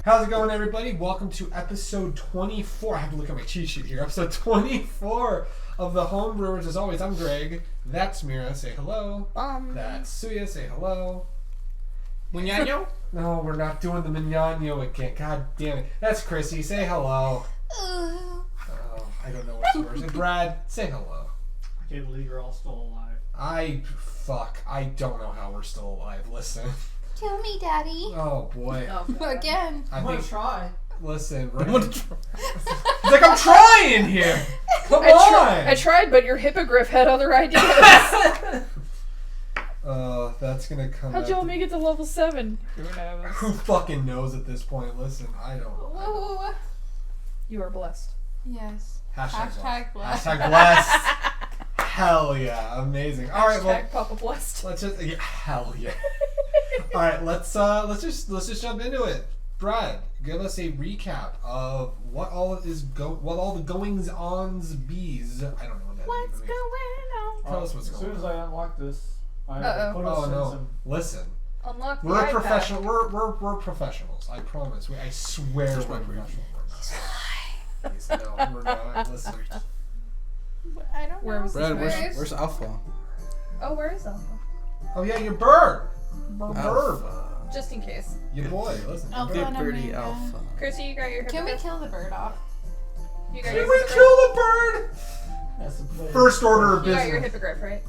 How's it going, everybody? Welcome to episode 24. I have to look at my cheat sheet here. Episode 24 of the Homebrewers. As always, I'm Greg. That's Mira. Say hello. That's Suya. Say hello. Muñaño? No, we're not doing the Miñaño again. God damn it. That's Chrissy. Say hello. Oh, I don't know what's worse. And Brad, say hello. I can't believe you're all still alive. I don't know how we're still alive. Listen. Kill me, Daddy. Oh, boy. Again. I'm going to try. Listen, right? It's like, I'm trying here. Come on. I tried, but your hippogriff had other ideas. That's gonna come. How'd y'all make it to level 7? Who fucking knows at this point? Listen, I don't. Whoa. You are blessed. Yes. Hashtag blessed. Hashtag blessed. Hell yeah, amazing. All right, well, Papa blessed. let's just hell yeah. All right, let's just jump into it. Brad, give us a recap of what all the goings-ons bees. I don't know what that What's means. going on? Tell us what's As going soon as on. I unlock this, I Uh-oh. put us Oh in no! some... Listen, Unlock the we're iPad. professional. We're professionals. I promise. I swear we're professional. No, we're not. Listen. I don't Where know. was Brad, this? where's Alpha? Oh, where is Alpha? Oh yeah, your bird. Alpha. Just in case. Your boy. Listen. Alpha. Your Oh, bird. no, Birdie no, no. Alpha. Chrissy, you got your Can we hippogriff? kill the bird off? You got Can your we hippogriff? kill the bird? That's the plan. First order of You got your business. hippogriff, right?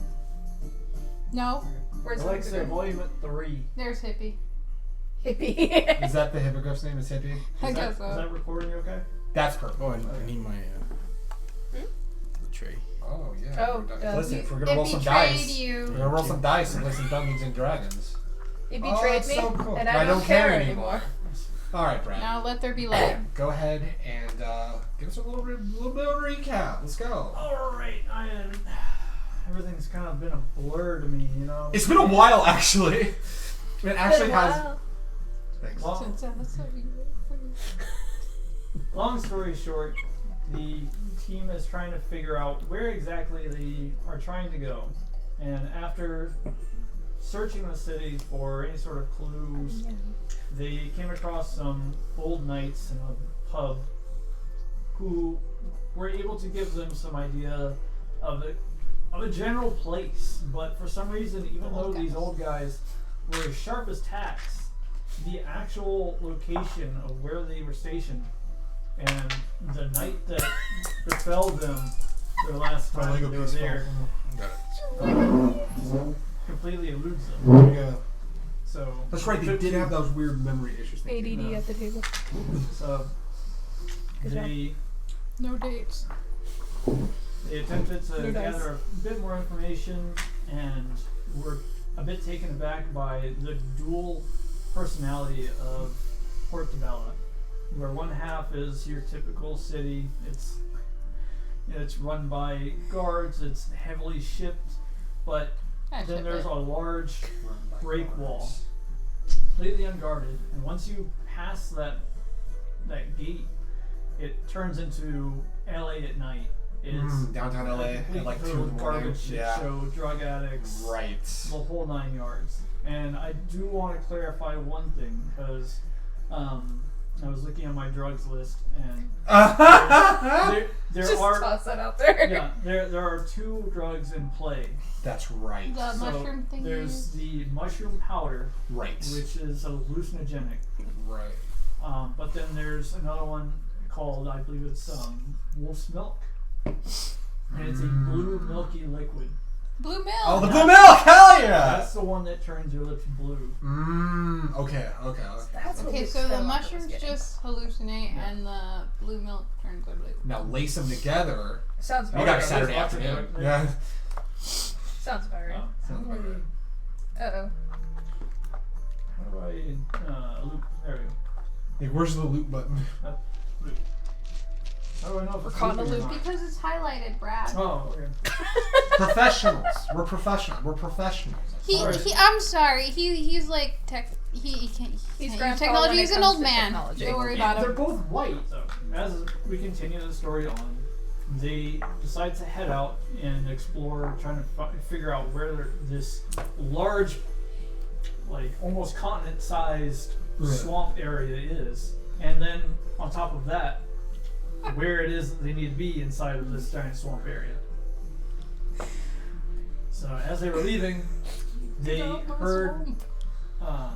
No. Where's the Alexa, hippogriff? volume at 3. There's Hippie. Hippie. Is that the hippogriff's name? Is Hippie? I Is guess that so. recording okay? That's perfect. Oh, I need my the tray. Oh yeah. Oh, Listen, if we're gonna It roll some betrayed dice. We're you. gonna roll some dice and play some Dungeons and Dragons. He Oh, betrayed that's me, so cool. and I don't care anymore. All right, Brad. Now let there be light. Go ahead and give us a little bit of a recap. Let's go. Alright, everything's kind of been a blur to me, you know? It's been a while, actually. It actually has. Wow. Thanks. Long story short, the team is trying to figure out where exactly they are trying to go. And after searching the city for any sort of clues, they came across some old knights in a pub who were able to give them some idea of a general place. But for some reason, even though these old guys were as sharp as tacks, the actual location of where they were stationed and the night that befell them their last time they were there completely eludes them. Yeah. So That's right. They did have those weird memory issues. ADD at the table. So Good job. No dates. they attempted to Your dice. gather a bit more information and were a bit taken aback by the dual personality of Portobello, where one half is your typical city. It's run by guards. It's heavily shipped, but then there's a large break wall, completely unguarded. And once you pass that gate, it turns into LA at night. It's downtown LA a at complete like 2 total in the morning. garbage shit Yeah. show, drug addicts, Right. the whole 9 yards. And I do want to clarify one thing, because I was looking at my drugs list, and there Just are toss that out there. yeah there are 2 drugs in play. That's right. The So mushroom thing. there's the mushroom powder, Right. which is hallucinogenic. Right. But then there's another one called, I believe it's wolf's milk, and it's a blue milky liquid. Blue milk. Oh, the blue milk! Hell yeah! That's the one that turns your lips blue. Okay. That's what Okay, Luke so the Skywalker was mushrooms getting. just hallucinate, and the blue milk turns blue. Now lace them together. Sounds You about got right. Saturday Lots of afternoon. drugs. Yeah. Sounds about right. Sounds about right. Uh-oh. How do I loop? There we go. Like, where's the loot button? Loop. How do I know if We're it's caught in a looping or loop not? Because it's highlighted, Brad. Oh, okay. Professionals. We're professionals. I'm sorry. He's like tech. He can't. He's Use grandfather technology. when it He's an comes old to man. technology. Don't worry about They're him. both white. So as we continue the story on, they decide to head out and explore, trying to figure out where this large like almost continent-sized Right. swamp area is, and then on top of that, where it is that they need to be inside of this giant swamp area. So as they were leaving, they heard Get out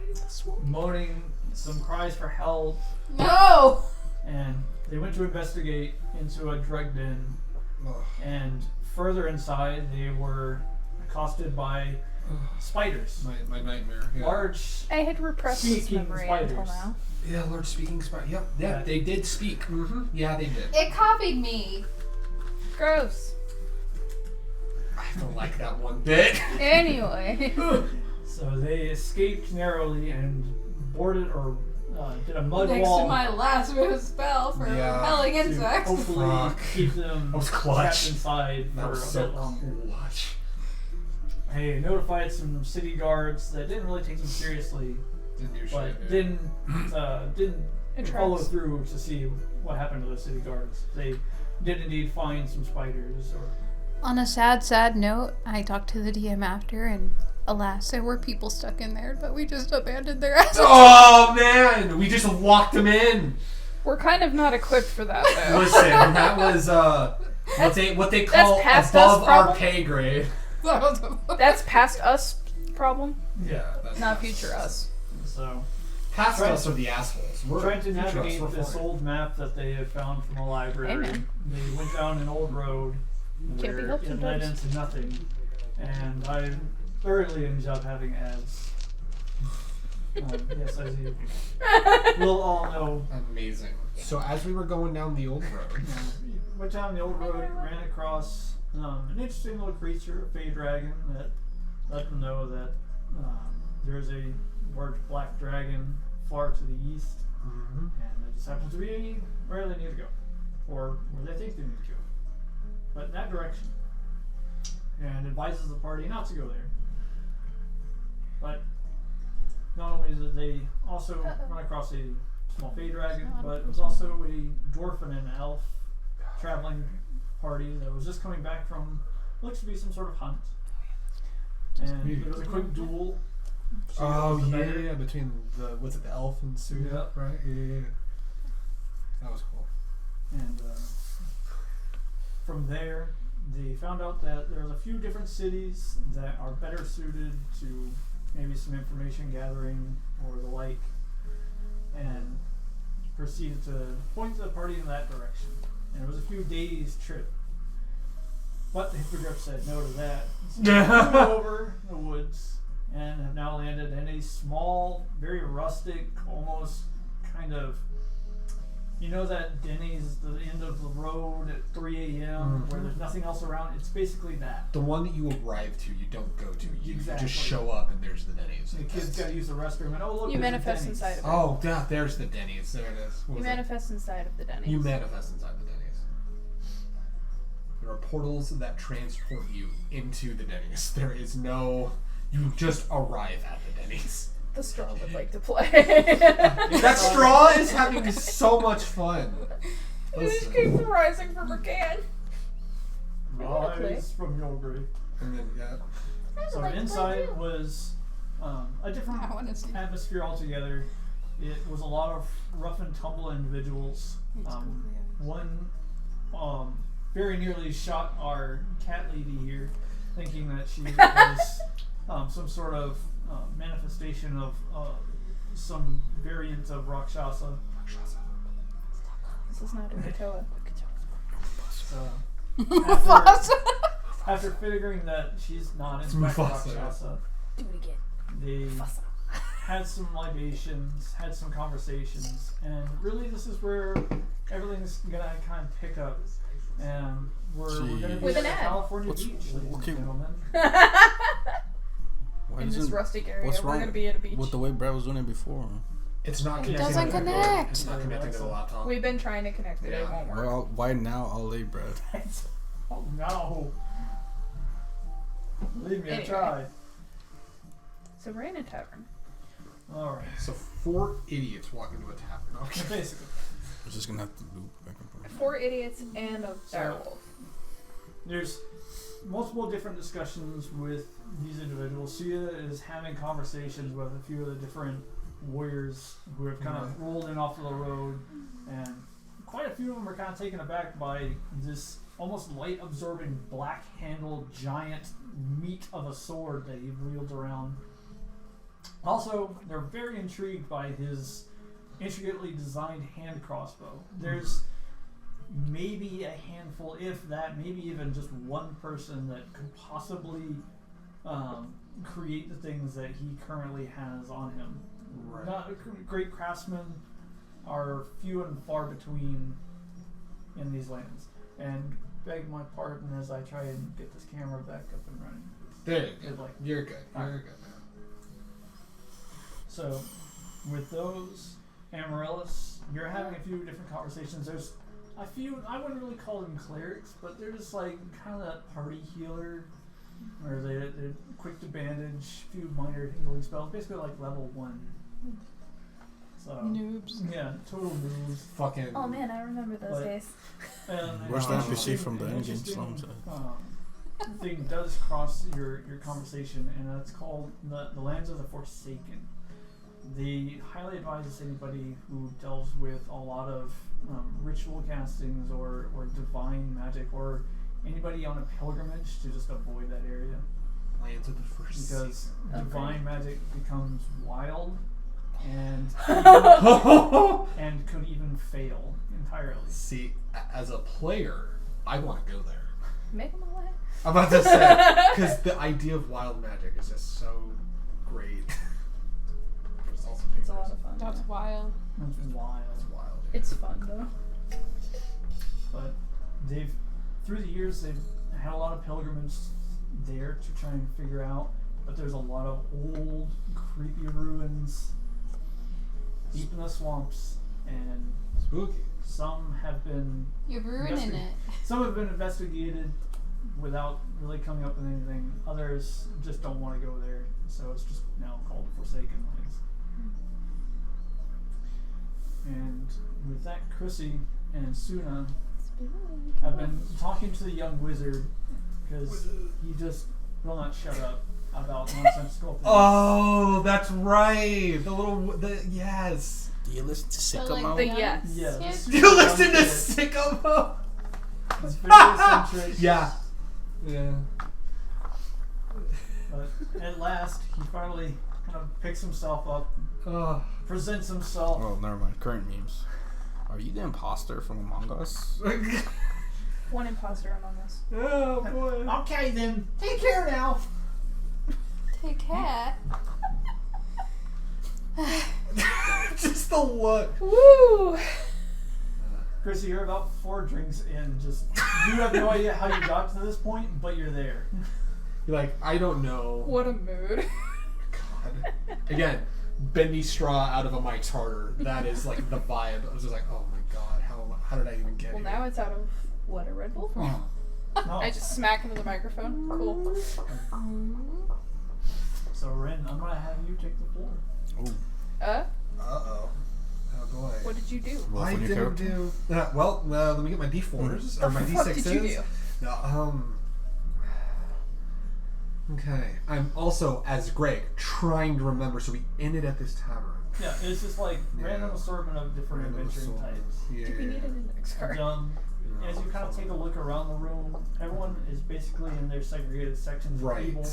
of the swamp. moaning, some cries for help, No! and they went to investigate into a drug den. Ugh. And further inside, they were accosted by spiders. My nightmare. Yeah. Large. I had repressed this Speaking memory spiders. until now. Yeah, large speaking spider. Yep. Yeah, Yeah. they did speak. Mm-hmm. Yeah, they did. It copied me. Gross. I don't like that one bit. Anyway. So they escaped narrowly and boarded or did a mud Next wall to my last spell for Yeah. repelling to insects. hopefully Fuck. keep them That was trapped clutch. inside That for was a so bit longer. clutch. They notified some city guards that didn't really take them seriously, Didn't do but shit. didn't It follow tracks. through to see what happened to the city guards. They did indeed find some spiders or On a sad note, I talked to the DM after, and alas, there were people stuck in there, but we just abandoned their asses. Oh man, we just walked them in. We're kind of not equipped for that, though. Listen, that was what they call past above us our problem? pay grade. That's past us problem, Yeah, that's not future us. so. Past Right. us are the assholes. We're Trying to future us, navigate we're this fine. old map that they had found from a library. Amen. They went down an old road Can't be where helped it led sometimes. into nothing, and I thoroughly enjoy having ads. Yes, as you will all know. Amazing. So as we were going down the old road, Went down the old road, ran across an interesting little creature, a fey dragon, that let them know that there's a large black dragon far to the east. And it just happens to be where they need to go, or where they think they need to go, but in that direction. And advises the party not to go there. But not only did they also run across a small fey dragon, but it was also a dwarf and an elf traveling party that was just coming back from looks to be some sort of hunt. And there was a quick duel. She was the better. yeah, between the elf and Suda, Yeah. right? Yeah. That was cool. And from there, they found out that there's a few different cities that are better suited to maybe some information gathering or the like, and proceeded to point the party in that direction. And it was a few days' trip. But the Hippogriff said no to that. So they flew over the woods and have now landed in a small, very rustic, almost kind of, you know, that Denny's the end of the road at 3 a.m. where there's nothing else around. It's basically that. The one that you arrive to, you don't go to. You Exactly. just show up and there's the Denny's. The kids got to use the restroom, and oh look, You there's a manifest Denny's. inside of it. Oh, yeah, there's the Denny's. There it is. What You was it? manifest inside of the Denny's. You manifest inside the Denny's. There are portals that transport you into the Denny's. There is no... You just arrive at the Denny's. The straw would like to play. That straw is having so much fun. It just Listen. keeps rising from her can. Rise from your grave. And then, yeah. So inside was a different I want to see. atmosphere altogether. It was a lot of rough and tumble individuals. One very nearly shot our cat lady here, thinking that she was some sort of manifestation of some variant of Rakshasa. This is not a Katoa. So, after figuring that she's not in fact Mufasa. Rakshasa, Do it again. they had some libations, had some conversations, and really this is where everything's gonna kind of pick up. And we're gonna be With at an ad. California What's- beach, ladies okay. and gentlemen. Why In this isn't- rustic area, what's we're wrong going to be at a beach. with the way Brad was doing it befor? It's not connecting. doesn't to the connect. It's not connecting to the laptop. We've been trying to connect it, it Yeah. won't work. Well, why now? I'll lay Brad. Oh no! Leave me, I Anyway. tried. So we're in a tavern. Alright. So 4 idiots walk into a tavern. Okay. Basically. I'm just gonna have to loop back and forth. 4 idiots and a So- direwolf. There's multiple different discussions with these individuals. Sia is having conversations with a few of the different warriors who have kind of rolled in off of the road, and quite a few of them are kind of taken aback by this almost light-absorbing, black-handled, giant meat of a sword that he wields around. Also, they're very intrigued by his intricately designed hand crossbow. There's maybe a handful, if that, maybe even just one person that could possibly create the things that he currently has on him. Right. Not great craftsmen are few and far between in these lands. And beg my pardon as I try and get this camera back up and running. There you Good go. luck. You're good. Alright. You're good, man. So, with those, Amaryllis, you're having a few different conversations. There's a few, I wouldn't really call them clerics, but they're just like kind of that party healer, where they're quick to bandage, a few minor healing spells, basically like level 1. So, Noobs. yeah, total noobs. Fucking. Oh man, I remember those But- days. And Where's an the interesting- NPC from the an endgame interesting, slums thing does cross your conversation, and that's called the Lands of the Forsaken. They highly advise this anybody who deals with a lot of ritual castings or divine magic, or anybody on a pilgrimage to just avoid that area, Lands of the first because Okay. divine magic becomes wild and and could even fail entirely. See, as a player, I want to go there. Make them away. I'm about to say, because the idea of wild magic is just so great. It's also It's a lot of fun. That's wild. It's wild. It's wild. It's fun though. But they've, through the years, they've had a lot of pilgrimages there to try and figure out. But there's a lot of old, creepy ruins deep in the swamps, and Spooky. some have been You're ruining it. some have been investigated without really coming up with anything. Others just don't want to go there, so it's just now called Forsaken Lands. And with that, Chrissy and Suna have been talking to the young wizard because he just will not shut up about nonsensical things. Oh, that's right. Yes. Do you listen to So, Sycamore? like, The yes. Yeah, the Yes. super You listen young to kid. Sycamore? He's very eccentric. Yeah. Yeah. But at last, he finally kind of picks himself up, Oh. presents himself. Oh, never mind. Current memes. Are you the imposter from Among Us? One imposter among us. Oh boy. Okay then, take care now. Take care. Just the look. Woo! Chrissy, you're about 4 drinks in. Just you have no idea how you got to this point, but you're there. You're like, I don't know. What a mood. God. Again, bendy straw out of a Mike's harder. That is like the vibe. I was just like, oh my god, how did I even get Well, here? now it's out of what, a Red Bull? Oh. I just smack into the microphone. Cool. So Ren, I'm gonna have you take the floor. Oh, Uh-oh. Oh boy. What did you do? roll I for new didn't character. do. Well, let me get my D4s or my The fuck D6s. did you do? No, Okay. I'm also, as Greg, trying to remember. So we ended at this tavern. Yeah, it's just like random Yeah. assortment of different Random adventuring assortment. types. Yeah. Do we need an index card? As you kind of take a look around the room, everyone is basically in their segregated sections of Right. people.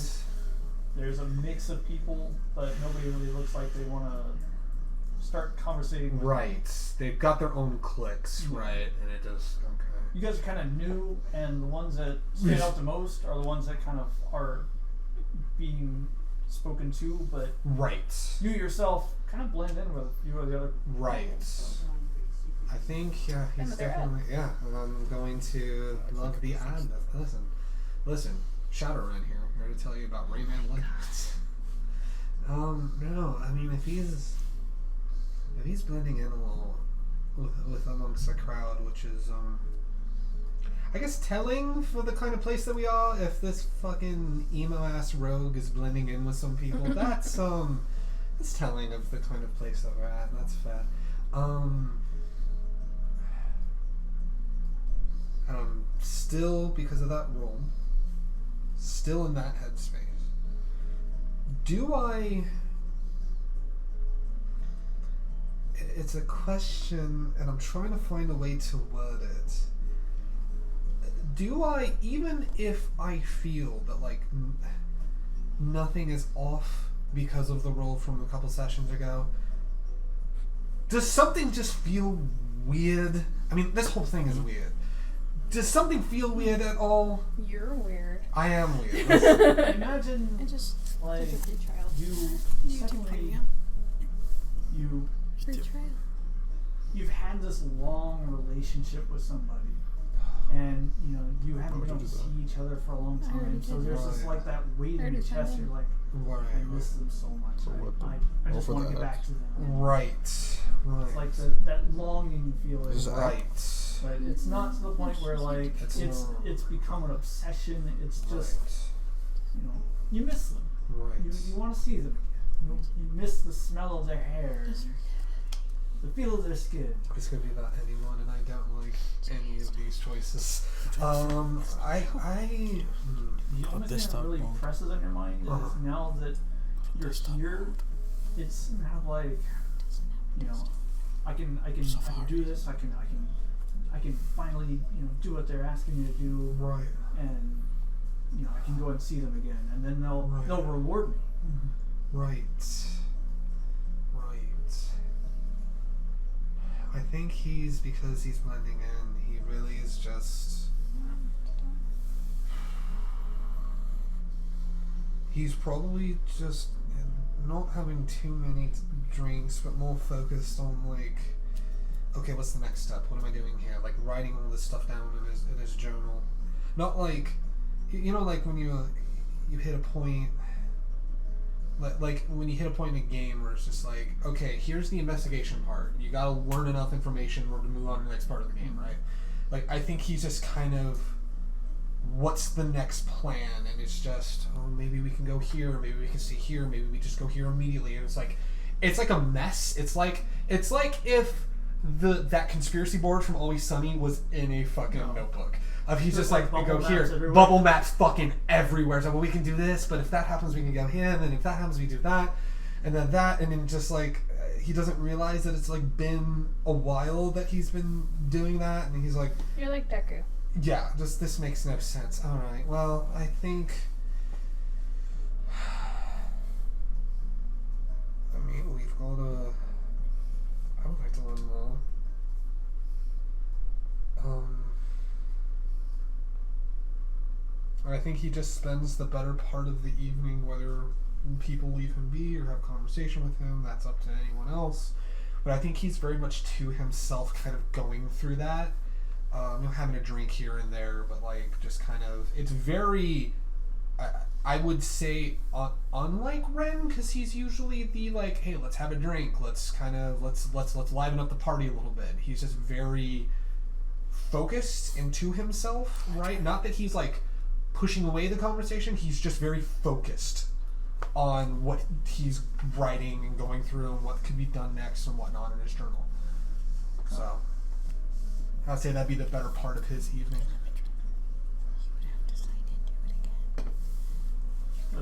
There's a mix of people, but nobody really looks like they want to start conversating with them. Right. They've got their own cliques, Yeah. right? And it just okay. You guys are kind of new, and the ones that stand out the most are the ones that kind of are being spoken to, but Right. you yourself kind of blend in with a few of the other Right. I think he's And with their ad. definitely and I'm going to love the ad. Listen, Shadowrun here. I'm here to tell you about Rayman Legends. No, I mean if he's blending in a little with amongst the crowd, which is I guess telling for the kind of place that we are. If this fucking emo ass rogue is blending in with some people, that's telling of the kind of place that we're at. And that's fair. Still, because of that roll, still in that headspace, do I... It's a question, and I'm trying to find a way to word it. Do I, even if I feel that, like, nothing is off because of the roll from a couple sessions ago, does something just feel weird? I mean, this whole thing is weird. Does something feel weird at all? You're weird. I am weird. Imagine, I just like, did a free trial. you YouTube suddenly, Premium. Free trial. you've had this long relationship with somebody, and you know you haven't been able to see each other for a long I already time. So did. there's just like that weight in Already your chest. did. You're like, Right. I miss them so much. So what the- I just for want to that. get back to them. Right. It's Right. like that longing feeling. Is that- Right. But it's not to the point where like It's it's become an obsession. It's just you know you miss them. Right. You want to see them again. You miss the smell of their hair, the feel of their skin. It's gonna be about anyone, and I don't like any of these choices. The only this thing that really stuff, presses on your mind Uh-huh. is now that you're here, it's now like you know I can do this. I can finally do what they're asking me to do, Right. and I can go and see them again, and then they'll reward me. Right. Right. I think because he's blending in, he really is just... He's probably just not having too many drinks, but more focused on, like, okay, what's the next step? What am I doing here? Like, writing all this stuff down in his journal. Not like, like when you hit a point... Like when you hit a point in a game where it's just like, okay, here's the investigation part. You gotta learn enough information in order to move on to the next part of the game, right? Like, I think he's just kind of, what's the next plan? And it's just, oh, maybe we can go here, maybe we can see here, maybe we just go here immediately. And it's like a mess. It's like if that conspiracy board from Always Sunny was in a fucking notebook. He's just like go here, everywhere. bubble maps fucking everywhere. So, well, we can do this, but if that happens, we can go here, and then if that happens, we do that, and then that, and then just like he doesn't realize that it's like been a while that he's been doing that, and he's like, You're like Deku. yeah, just this makes no sense. All right, well, I think. I mean, we've got a. I would like to learn more. I think he just spends the better part of the evening, whether people leave him be or have conversation with him, that's up to anyone else. But I think he's very much to himself, kind of going through that. Having a drink here and there, but like just kind of, it's very, I would say, unlike Ren, because he's usually the like, hey, let's have a drink, let's liven up the party a little bit. He's just very focused into himself, right? Not that he's like pushing away the conversation, he's just very focused on what he's writing and going through and what could be done next and whatnot in his journal. So I'd say that'd be the better part of his evening.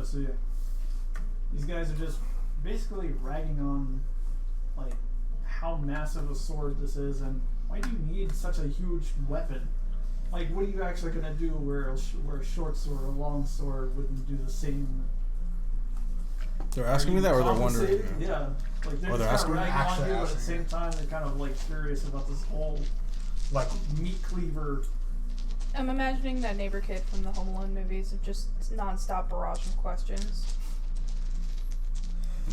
So yeah, these guys are just basically ragging on like how massive a sword this is, and why do you need such a huge weapon? Like, what are you actually gonna do where a short sword or a long sword wouldn't do the same? They're asking me that, or they're wondering? compensated? Yeah, like they're Oh, they're just asking kind me? of ragging on Actually you, but at the asking same me. time they're kind of like curious about this whole Like, meat cleaver. I'm imagining that neighbor kid from the Home Alone movies of just non-stop barrage of questions.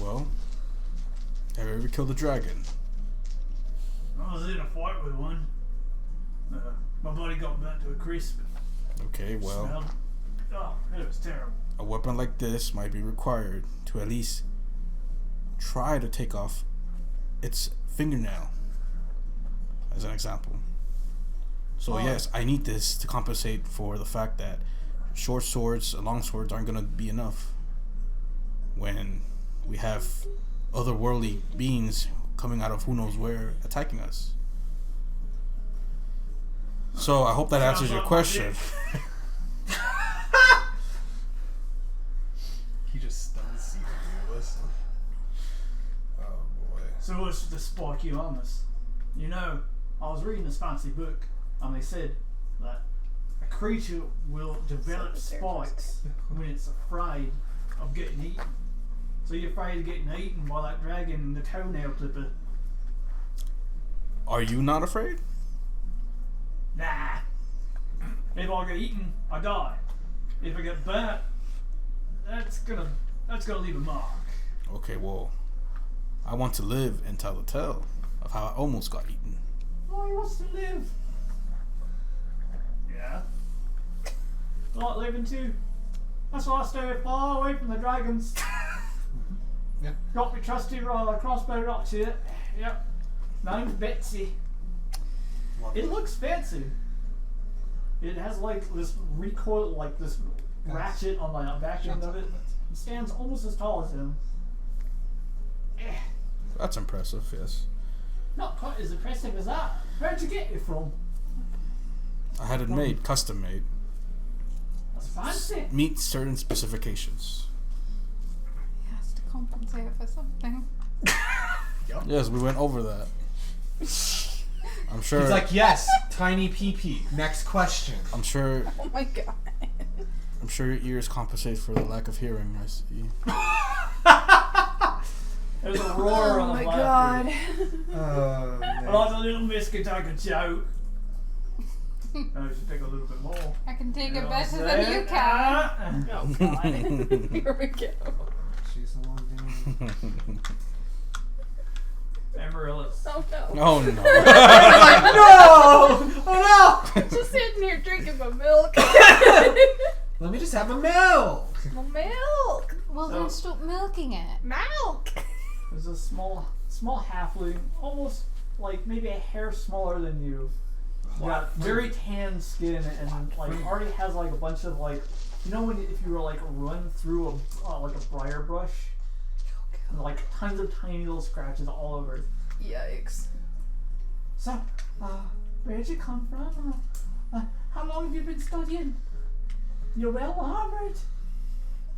Well, have you ever killed a dragon? I was in a fight with one. My buddy got burnt to a crisp. Okay, well, Smelled. Oh, it was terrible. a weapon like this might be required to at least try to take off its fingernail, as an example. So yes, I need this to compensate for the fact that short swords and long swords aren't gonna be enough when we have otherworldly beings coming out of who knows where attacking us. So I hope that answers your question. just stuns see you. Listen. Oh boy. So what's to spark you on this? You know, I was reading this fancy book, and they said that a creature will develop spikes when it's afraid of getting eaten. So you're afraid of getting eaten by that dragon and the toenail clipper? Are you not afraid? Nah. If I get eaten, I die. If I get burnt, that's gonna leave a mark. Okay, well, I want to live and tell the tale of how I almost got eaten. Oh, he wants to live. Yeah. I like living too. That's why I stay far away from the dragons. Yeah. Got me trusty crossbow rock here. Yep. Name's Betsy. It looks fancy. It has like this recoil, like this ratchet on the back end of it. It stands almost as tall as him. That's impressive, yes. Not quite as impressive as that. Where'd you get it from? I had it made, custom made. That's fancy. Meet certain specifications. He has to compensate for something. Yes, we went over that. I'm sure. He's like, yes, tiny pee-pee. Next question. I'm sure. Oh my god. I'm sure your ears compensate for the lack of hearing. I see. There's a roar Oh on my the god. I like a little miss can take a joke. I should take a little bit more. I can take You it know what I'm better than saying? you can. Oh god. Here we go. She's a long game. Amaryllis. Oh no. Oh no. No! Oh no! Just sitting here drinking my milk. Let me just have a milk. My milk. Well, So- then stop milking it. Milk. There's a small halfling, almost like maybe a hair smaller than you. Got very tan skin and like already has like a bunch of like, you know, when if you were like run through a like a briar brush, and like tons of tiny little scratches all over. Yikes. So, where'd you come from? How long have you been studying? You're well armored.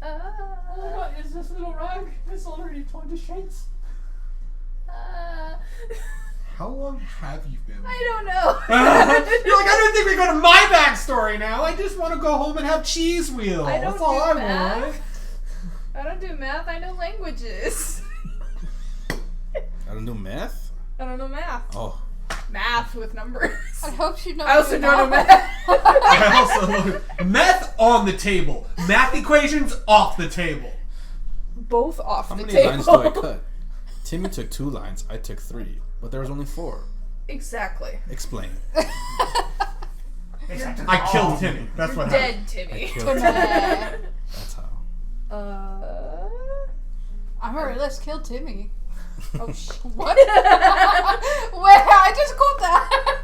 What is this little rag? It's already torn to shreds. How long have you been? I don't know. You're like, I don't think we go to my backstory now. I just want to go home and have cheese wheels. I don't That's all do I math. want. I don't do math. I know languages. I don't do math. I don't know math. Oh, Math with numbers. I hope she knows. I also you don't know now. math. I also meth on the table. Math equations off the table. Both off how the many table. lines do I cut? Timmy took 2 lines. I took 3, but there was only 4. Exactly. Explain. I killed Timmy. That's what happened. Dead Timmy. Killed Timmy. That's how. Amaryllis killed Timmy. Oh shit. What? Where? I just caught that.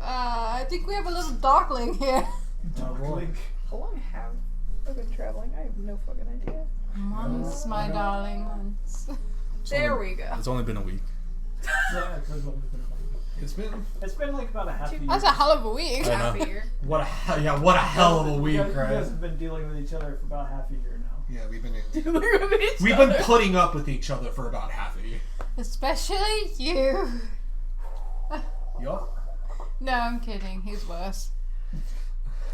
I think we have a little darkling here. Link. How long have I been traveling? I have no fucking idea. Months, my darling, months. There we go. It's only been a week. It's been like about a half a year. That's a hell of a week. I know. Half a year. what a hell of a week, You guys right? have been dealing with each other for about half a year now. Yeah, we've been We've putting up with each other for about half a year. Especially you. Yup. No, I'm kidding. He's worse.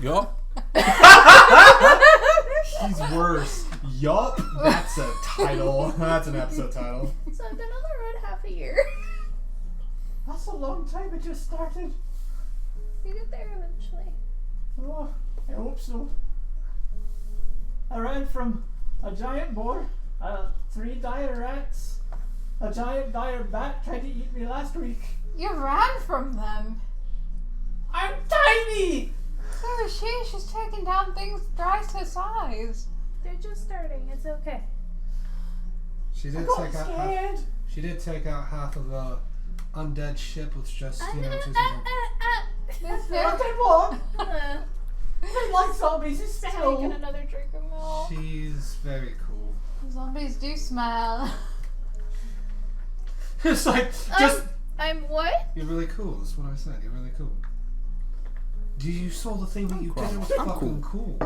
Yup. He's worse. Yup. That's a title. That's an episode title. So I've been on the road half a year. That's a long time. It just started. You get there eventually. Oh, I hope so. I ran from a giant boar, 3 dire rats, a giant dire bat tried to eat me last week. You ran from them. I'm tiny! So is she. She's taking down things thrice her size. They're just starting. It's okay. She I did got take out half. scared. She did take out half of the undead ship with just two. This Not that one. I like zombies. It's Taking smell. another drink of milk. She's very cool. Zombies do smell. It's like just I'm what? you're really cool. That's what I said. You're really cool. You saw the thing that you did. It was I'm fucking cool.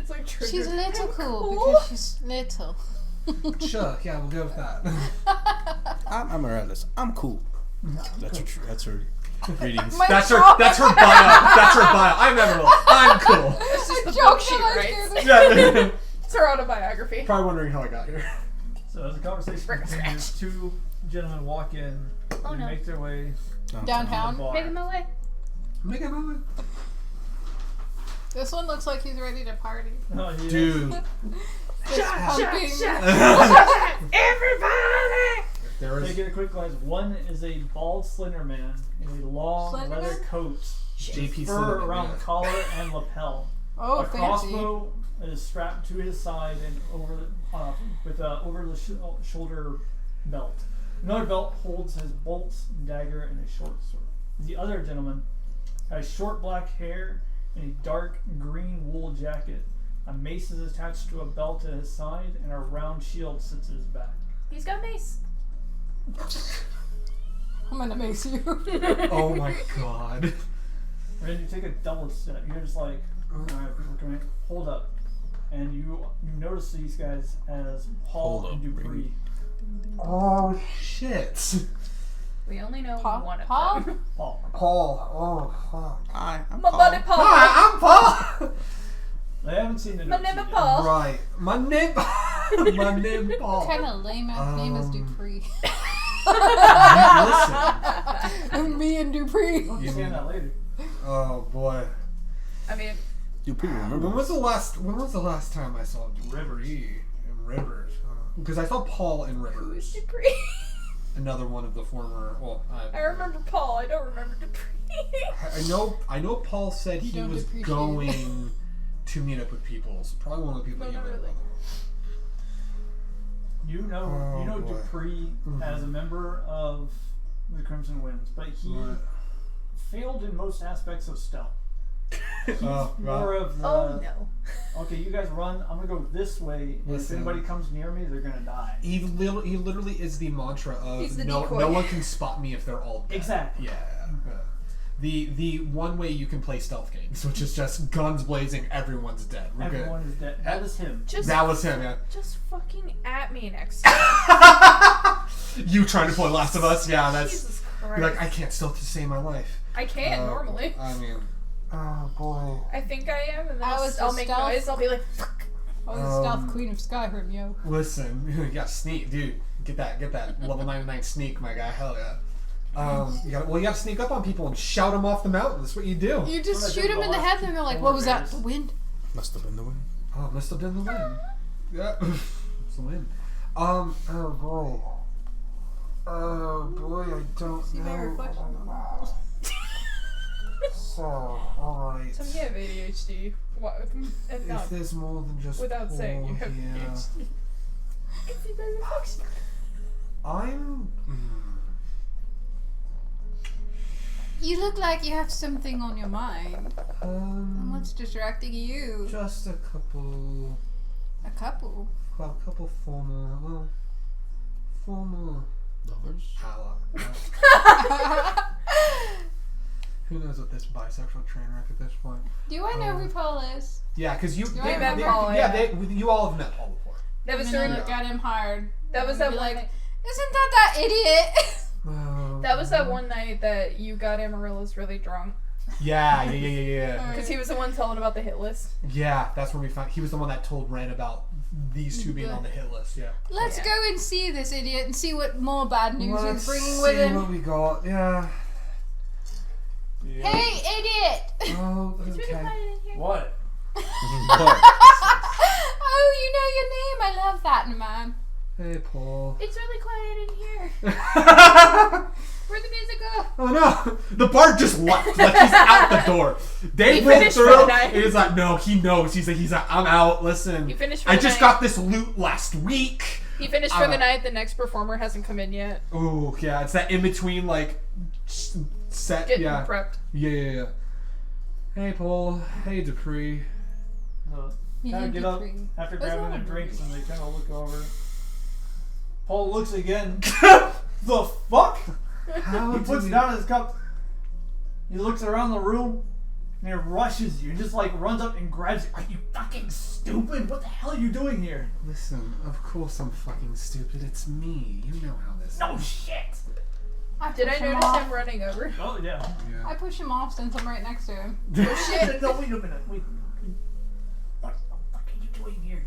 It's like triggered. She's a little I'm cool because she's little. Sure, yeah, we'll go with that. I'm Amaryllis. I'm cool. That's her readings. My That's her God. bio. That's her bio. I'm Emerald. I'm cool. It's just the Joke book she that I writes. scared Yeah. It's her autobiography. Probably wondering how I got here. So as the conversation Frick, continues, two gentlemen walk in Oh, and no. make their way to the Downtown. bar. Making my way. Make a moment. This one looks like he's ready to party. Oh, he is. Dude. This pumping. Everybody! There is Taking a quick glance, one is a bald, slender man in a long Slender leather man? coat, JP fur Cinnamon, around yeah. collar and lapel. Oh, A fancy. crossbow is strapped to his side and with over the shoulder belt. Another belt holds his bolts, dagger, and a short sword. The other gentleman has short black hair and a dark green wool jacket. A mace is attached to a belt at his side, and a round shield sits at his back. He's got mace. I'm gonna mace you. Oh my god. And then you take a double step. You're just like, alright, people come in. Hold up. And you notice these guys as Paul Hold and up, Dupree. Oh shit. We only know Paul? one of Paul? them. Paul. Paul. Oh fuck. Hi, I'm My Paul. buddy Paul. Hi, I'm Paul. They haven't seen the My notes name yet. is Paul. Right. My name. My name Paul. Kind of lame ass name is Dupree. Listen. Me and Dupree. We'll You understand mean- that later. Oh boy. I mean, Dupree, remember? When was the last time I saw Dupree in Rivers? Because I saw Paul in who's Rivers. Dupree? Another one of the former. Well, I remember Paul. I don't remember Dupree. I know. Paul said You he don't was appreciate going to meet up with people. So probably one of the people No, you not met really. with. You know Oh, boy. Dupree as a member of the Crimson Winds, but he Right. failed in most aspects of stealth. He's Oh, more right. of the Oh no. okay, you guys run, I'm gonna go this way, and if Listen. anybody comes near me, they're gonna die. He literally is the mantra He's of the no decoy. one can spot me if they're all dead. Exactly. Yeah. The one way you can play stealth games, which is just guns blazing, everyone's dead. We're Everyone good. is dead. That is him. Just That was him, yeah. Just fucking at me next time. You trying to play Last of Us? Yeah, that's. Jesus Christ. You're like, I can't stealth to save my life. I can normally. I mean, oh boy. I think I am, and then I was I'll the make stealth. noise. I'll be like, fuck. I was the stealth queen of Skyrim, yo. Listen, yeah, sneak, dude. Get that level 99 sneak, my guy. Hell yeah. You gotta sneak up on people and shout them off the mountain. That's what you do. You What just I shoot did them in the last head and they're like, four what was that? days. The wind? Must have been the wind. Oh, must have been the wind. Yeah, it's the wind. Oh boy. Oh boy, I don't See my know. reflection? So, alright. So you have ADHD. What? And not If there's more than just without saying you Paul have here, ADHD. I can see my reflection. I'm. You look like you have something on your mind. What's distracting you? Just a couple former Lovers? Who knows what this bisexual train wreck at this point? Do I know who Paul is? Yeah, because you. I met Paul, yeah. You all have met Paul before. That was I'm gonna during. look at him hard. That was I'm that gonna one. be like, Night, isn't that idiot? that was that one night that you got Amaryllis really drunk Yeah. because he was the one telling about the hit list. Yeah, that's when we found. He was the one that told Ren about these two being on the hit list. Yeah. Let's Yeah. go and see this idiot and see what more bad news Let's he's bringing see with him. what we got. Yeah. Hey, idiot! Oh, It's really okay. quiet in here. What? Oh, you know your name. I love that, man. Hey, Paul. It's really quiet in here. Where'd the music go? Oh no! The bard just left. Like he's out the door. They He rolled finished for through. the night. He's like, no, he knows. He's like, I'm out. Listen, He finished for I the just night. got this loot last week. He finished for the night. The next performer hasn't come in yet. Oh yeah, it's that in between like set. Getting Yeah. prepped. Yeah. Hey, Paul. Hey, Dupree. Kind of get up after grabbing their drinks and they kind of look over. Paul looks again. The fuck? How He did puts we- down his cup. He looks around the room. and it rushes you and just like runs up and grabs you. Are you fucking stupid? What the hell are you doing here? Listen, of course I'm fucking stupid. It's me. You know how this No is. shit. Did I push him notice off. him running over? Oh yeah. Yeah. I push him off since I'm right next to him. Oh shit! No, wait a minute. Wait. What the fuck are you doing here?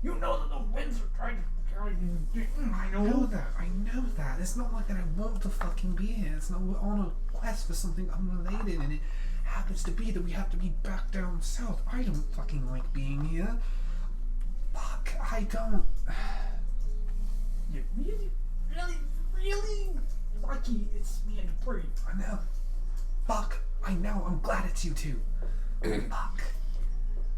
You know that the winds are trying to carry you. I know that. I know that. It's not like that I want to fucking be here. It's not we're on a quest for something unrelated, and it happens to be that we have to be back down south. I don't fucking like being here. Fuck, I don't. You're really lucky it's me and Bree. I know. Fuck, I know. I'm glad it's you two. Fuck.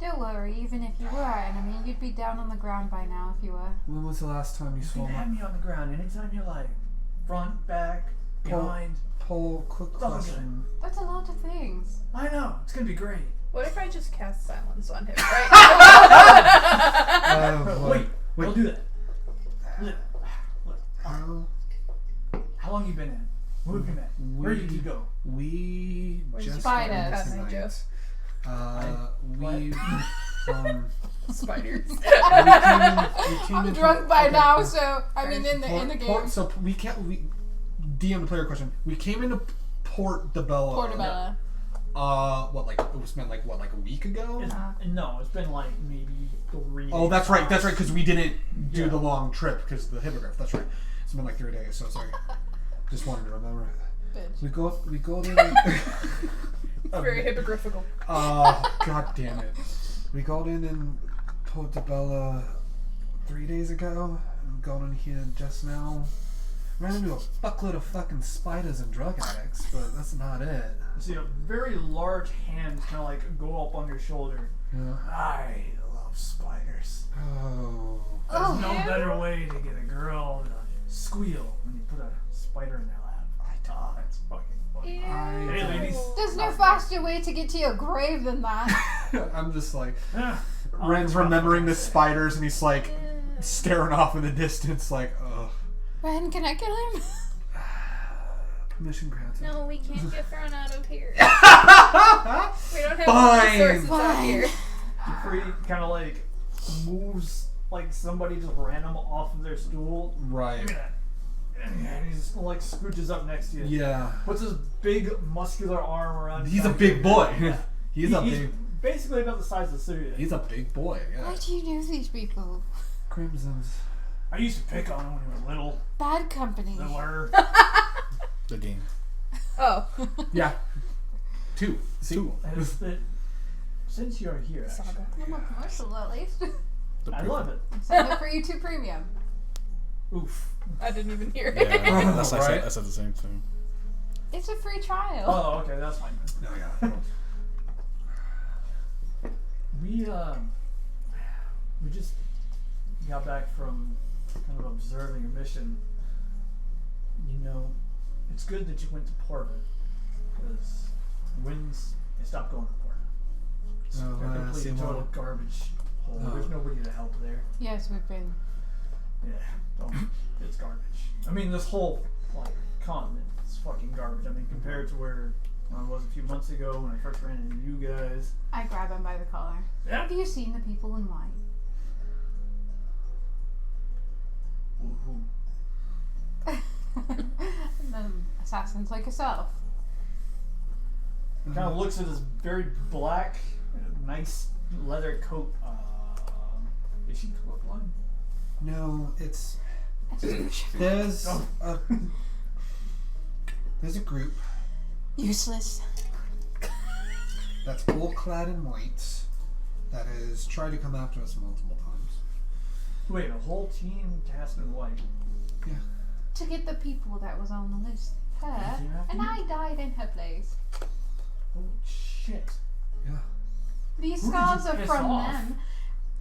Don't worry, even if you were our enemy, you'd be down on the ground by now if you were. When was the last time you You saw can my have me on the ground anytime you like. Front, back, behind. Paul? Quick It's all good. question. That's a lot of things. I know. It's gonna be great. What if I just cast silence on him right Oh, boy. Wait. Don't do that. Look. How How long you been in? Who have you met? Where did you go? we Where's just Spiders. met Cut me, tonight. Joe. We Spiders. we came I'm into- drunk by okay, now, so I mean in the game. So we can't. We DM the player question. We came into Port DeBella. Portobello. What like it was meant like what like a week ago? No, it's been like maybe 3 Oh, that's right. That's right. Because we didn't do Yeah. the long trip because of the hippogriff. That's right. It's been like 3 days. So sorry. Just wanted to remember. Bitch. We go there. Very hypocritical. God damn it. We got in Portobello 3 days ago. And got in here just now. Ran into a fuckload of fucking spiders and drug addicts, but that's not it. You see a very large hand kind of like go up on your shoulder. Yeah. I love spiders. Oh. There's no yeah? better way to get a girl to squeal when you put a spider in their lap. It's fucking funny. Hey, ladies. There's no faster way to get to your grave than that. I'm just like Ah, Ren's I'll remembering the say. spiders and he's like staring off in the distance like, ugh. Ren, can I kill him? Permission granted. No, we can't get thrown out of here. We don't have Fine. resources out Fine. here. Free kind of like moves like somebody just random off of their stool. Right. Give me that. And he just like scooches up next to you. Yeah. Puts his big muscular arm around. He's your a back. big boy. Yeah. He's basically about the size of Syria. He's a big boy. Why Yeah. do you know these people? Crimson's. I used to pick on him when he was little. Bad company. Littler. The game. Oh. Yeah. 2. Sequel. And it's that since you're here, actually, Saga. I'm a commercial at least. The I love it. Send it for you 2 premium. Oof. I didn't even hear it. Yeah, that's Right? I said the same thing. It's a free trial. Oh, okay, that's fine. No, yeah. We just got back from kind of observing a mission. You know, it's good that you went to Porta because winds they stopped going to Porta. It's Oh, a complete see and total more. garbage hole. Oh. There's nobody to help there. Yes, we've been. Yeah, it's garbage. I mean, this whole like continent is fucking garbage. I mean, compared to where I was a few months ago when I first ran into you guys. I grab him by the collar. Yeah. Have you seen the people in white? The assassins like yourself. Kind of looks at his very black, nice leather coat. Is she colorblind? No, it's I just there's Oh. there's a group useless. that's all clad in white that has tried to come after us multiple times. Wait, a whole team cast in white. Yeah. To get the people that was on the list. Her. Came after And you? I died in her place. Oh shit! Yeah. These Who did scars you are piss from off? them.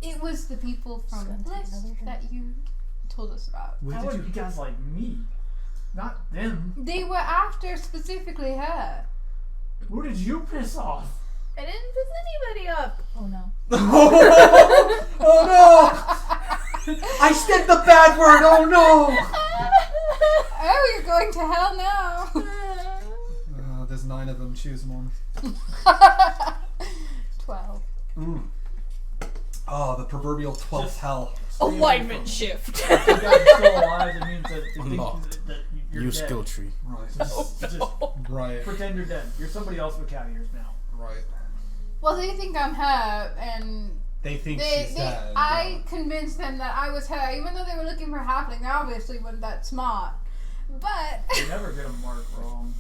It was the people from Just the gonna take list another that you told us about. Where How did are you? you guys like me? Not them. They were after specifically her. Who did you piss off? I didn't piss anybody up. Oh no. Oh no! I said the bad word. Oh no! Oh, you're going to hell now. There's 9 of them. Choose one. Oh, the proverbial 12th Just- hell. Alignment shift. If you guys are still alive, it means that they think Unlocked. that you're New dead. skill tree. Right. Just Right. pretend you're dead. You're somebody else with cat ears now. Right. Well, they think I'm her, and They think she's dead. I convinced them that I was her, even though they were looking for a halfling. They obviously weren't that smart. But You never get a mark wrong.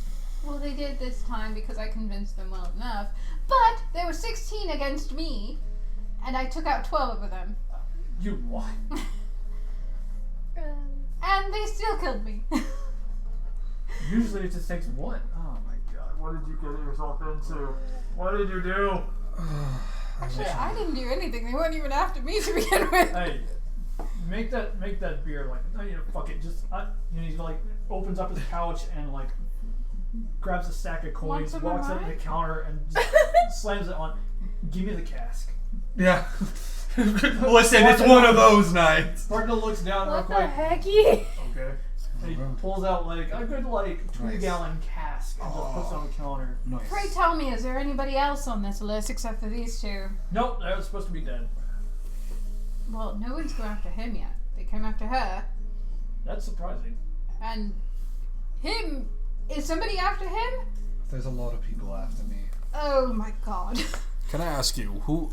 well, they did this time because I convinced them well enough. But there were 16 against me, and I took out 12 of them, You what? and they still killed me. Usually it just takes one. Oh my god. What did you get yourself into? What did you do? Actually, I didn't do anything. They weren't even after me to begin with. Hey, make that beer like, no, you know, fuck it. Just, he like opens up his pouch and like grabs a stack of Want coins, some walks of up to the mine? counter and just slams it on. Give me the cask. Yeah. Listen, it's one of those nights. Partner looks down real What the quick. hecky? Okay. And he pulls out like a good like 2-gallon cask and just puts it on the counter. Nice. Pray tell me, is there anybody else on this list except for these two? Nope, that was supposed to be dead. Well, no one's going after him yet. They came after her. That's surprising. And him, is somebody after him? There's a lot of people after me. Oh my god. Can I ask you who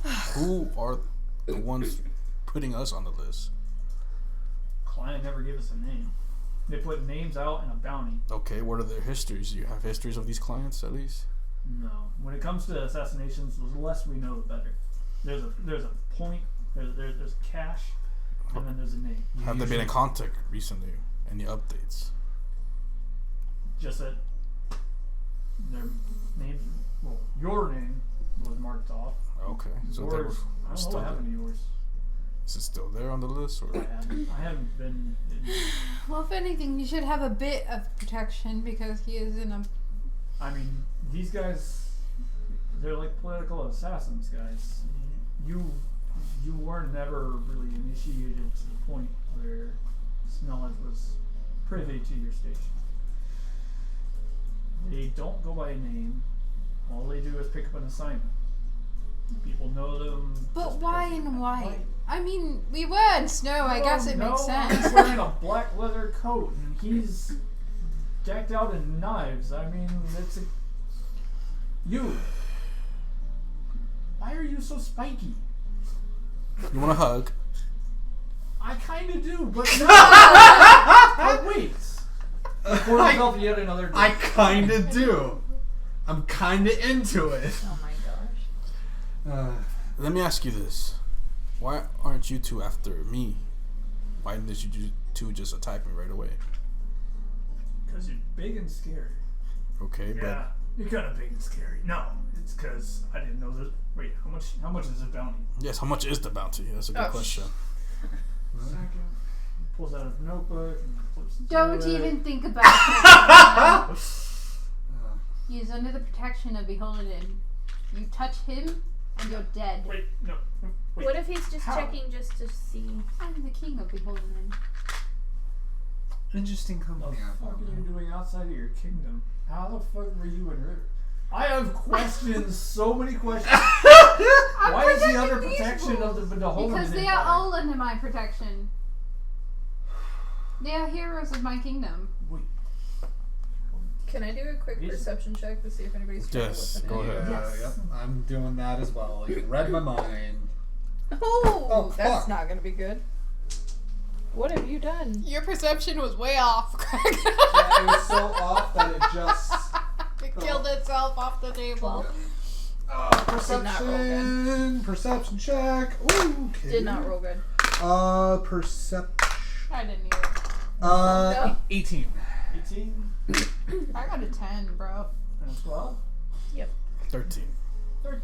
are the ones putting us on the list? Client never gave us a name. They put names out and a bounty. Okay, what are their histories? Do you have histories of these clients at least? No. When it comes to assassinations, the less we know, the better. There's a point. There's cash, and then there's a name. Have they been in contact recently? Any updates? Just that their name, well, your name was marked off. Okay, so they were Yours, I don't know still what there. happened to yours. Is it still there on the list, or I haven't been. Well, if anything, you should have a bit of protection because he is in a. I mean, these guys, they're like political assassins, guys. You weren't never really initiated to the point where Smellet was privy to your station. They don't go by a name. All they do is pick up an assignment. People know them. But just why because- in white? I mean, we were in snow. I guess it makes He's sense. wearing a black leather coat and he's decked out in knives. I mean, it's a. You. Why are you so spiky? you want a hug? I kind of do, but no. Oh, wait. Pour yourself yet another drink. I kinda do. I'm kinda into it. Oh my gosh. Let me ask you this: why aren't you two after me? Why did you two just attack me right away? Because you're big and scary. Okay, Yeah, you're kind of big and scary. No, it's because I didn't know that. Wait, how much is it bounty? but yes. How much is the bounty? That's a good Oh, question. Second. Pulls out a notebook and flips through Don't it. even think about it. He is under the protection of Beholden. You touch him, and you're dead. Wait, no. Wait. What if he's just How? checking just to see? I'm the king of Beholden. Interesting What company. the fuck are you doing outside of your kingdom? How the fuck were you in River? I have questions, so many questions. Why is he under protection of the Homebrewers? Because they are all under my protection. They are heroes of my kingdom. Wait, Can I do a quick Yes. perception check to see if anybody's trying Yes, to listen go in? ahead. Yes. Yep, I'm doing that as well. You read my mind. Oh, Oh, that's fuck. not gonna be good. What have you done? Your perception was way off, Craig. Yeah, it was so off that it just. It killed itself off the table. Did not roll Perception. Perception check. Ooh, okay. Did not roll good. Perception. I didn't either. No. 18. 18 I got a 10, bro. and 12, 13. 13.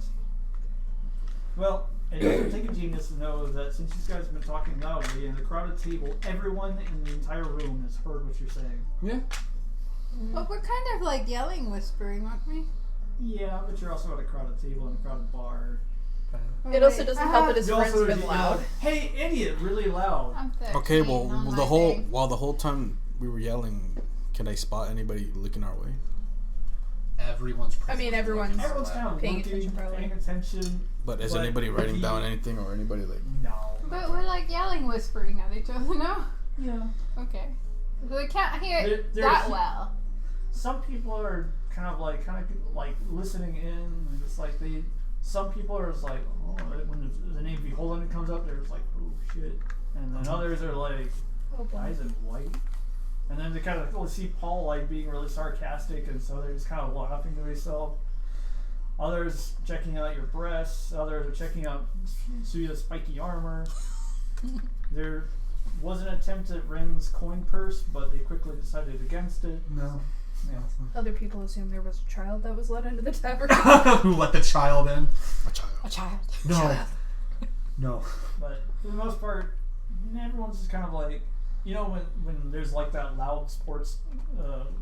Well, it doesn't take a genius to know that since you guys have been talking loudly in the crowded table, everyone in the entire room has heard what you're saying. Yeah. But we're kind of like yelling, whispering, aren't we? Yeah, but you're also at a crowded table and a crowded bar. It also doesn't help that his You friend's also been yell, loud. "Hey, idiot!" Really loud. I'm 13 Okay, well, on my the whole day. while the whole time we were yelling, can I spot anybody looking our way? everyone's everyone's Everyone's kind of paying looking, attention, probably. paying attention. But is But anybody writing he- down anything, or anybody like? No. But we're like yelling, whispering at each other now. Yeah. Okay. So they can't hear it There- that there's- well. Some people are kind of like listening in, and it's like some people are just like, oh, when the name Beholden comes up, they're just like, oh shit, and then others are like, Oh, boy. guys in white, and then they kind of see Paul like being really sarcastic, and so they're just kind of laughing to himself. Others checking out your breasts, others are checking out Suya's spiky armor. There was an attempt at Ren's coin purse, but they quickly decided against it. No. Yeah. Other people assume there was a child that was let into the tavern. Who let the child in? A child. A child. No. No. But for the most part, everyone's just kind of like, you know, when there's like that loud sports,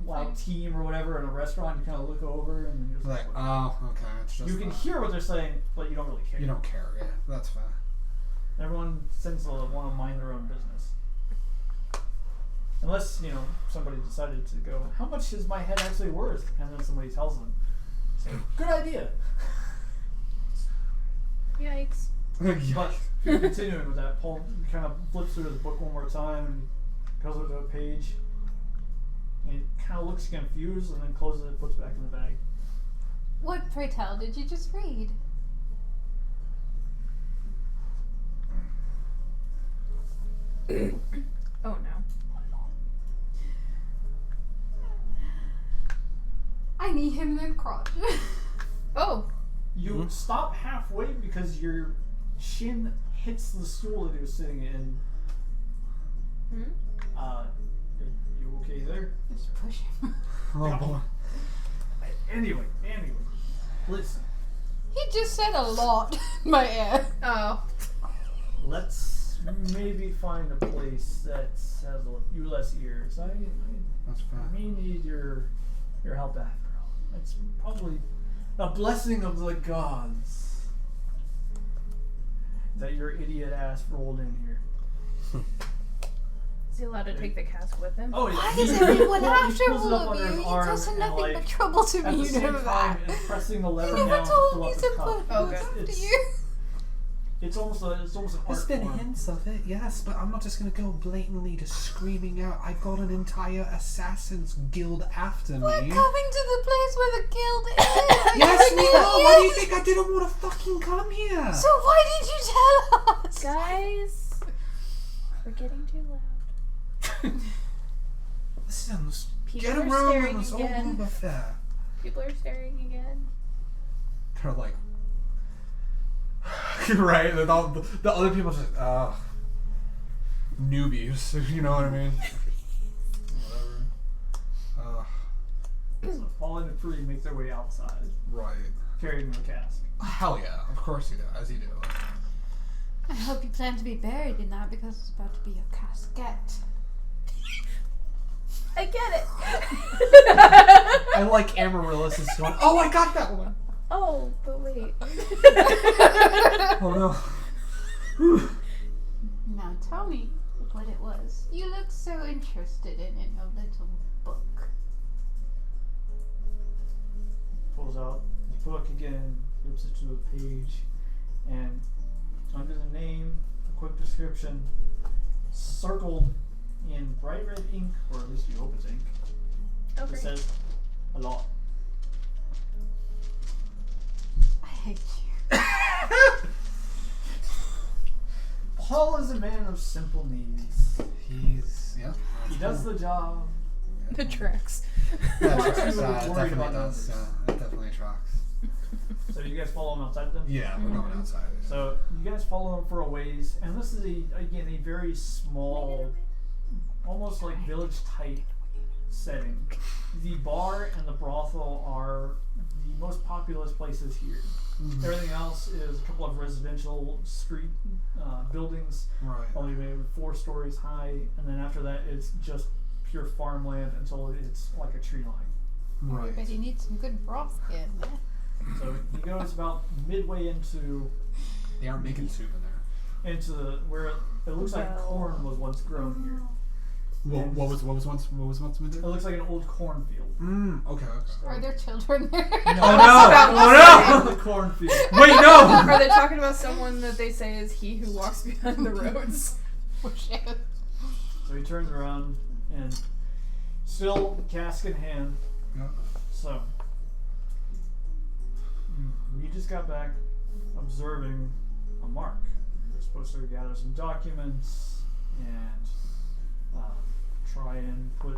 loud team or whatever in a restaurant, you kind of look over and you're just Like, oh, okay. It's just you can hear what they're saying, but you don't really care. You don't care. Yeah, that's fine. Everyone tends to want to mind their own business. Unless, you know, somebody decided to go, how much is my head actually worth? And then somebody tells them, say, good idea. Yikes. But continuing with that, Paul kind of flips through the book one more time and goes over to a page. And he kind of looks confused and then closes it, puts it back in the bag. What, pray tell, did you just read? Oh no. I knee him in the crotch. Oh. You stop halfway because your shin hits the stool that he was sitting in. Are you okay there? Just push him. Oh boy. Anyway, listen. He just said a lot in my ear. Oh. Let's maybe find a place that has a few less ears. I That's fine. may need your help after all. It's probably a blessing of the gods that your idiot ass rolled in here. Is he allowed to take the cask with him? Oh, yeah. Why he- is everyone he after pulls it up all of under his you? He arm caused and, nothing like, but trouble to at me, the you same know time, that. and pressing the He lever never down to told fill me up to his cup. put Okay. up to It's- you. It's almost an art There's been form. hints of it, yes, but I'm not just gonna go blatantly just screaming out, I've got an entire assassin's guild after me. We're coming to the place where the guild is. Yes, Are we you are! Why do you idiots? think I didn't want to fucking come here? So why did you tell us? Guys, we're getting too loud. Listen, People get are around staring this again. old affair. People are staring again. They're like, right? The other people just, newbies, you know what I mean? Whatever. So Paul and the Free make their way outside, Right. carrying the cask. Hell yeah, of course you do, as you do. I hope you plan to be buried in that because it's about to be a casket. I get it. I like Amaryllis is going, oh, I got that one! Oh, but wait. Oh no. Now tell me what it was. You look so interested in your little book. Pulls out his book again, flips it to a page, and under the name, a quick description, circled in bright red ink, or at least you hope it's ink, Okay. it says a lot. I hate you. Paul is a man of simple needs. He's, yeah. He does the job. The tracks. That Not tracks, too it worried definitely about does. numbers. Yeah, it definitely tracks. So you guys follow him outside then? Yeah, we're going outside. So you guys follow him for a ways, and this is again a very small, almost like village type setting. The bar and the brothel are the most populous places here. Everything else is a couple of residential street buildings, Right. only maybe 4 stories high, and then after that it's just pure farmland until it's like a tree line. Right. Everybody needs some good broth here, man. So he goes about midway into They aren't making soup in there. where it looks like Well. corn was once grown here. What was once with It it? looks like an old cornfield. Okay. Are there children there? No. Oh no! The cornfield. Wait, no! Are they talking about someone that they say is he who walks behind the roads? For sure. So he turns around and still cask in hand. Yeah. So we just got back observing a mark. We're supposed to gather some documents and try and put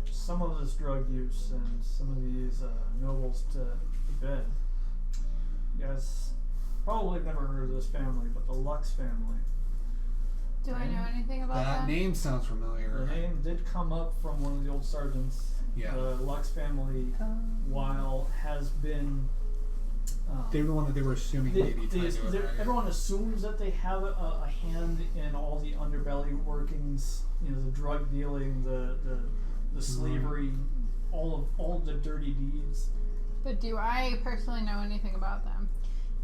some of this drug use and some of these nobles to bed. You guys probably never heard of this family, but the Lux family. Do I know anything about That that? name sounds The familiar. name did come up from one of the old sergeants. Yeah. The Lux family, while has been They were the one that they were assuming maybe tried to do it, right? everyone assumes that they have a hand in all the underbelly workings, you know, the drug dealing, the slavery, all the dirty deeds. But do I personally know anything about them?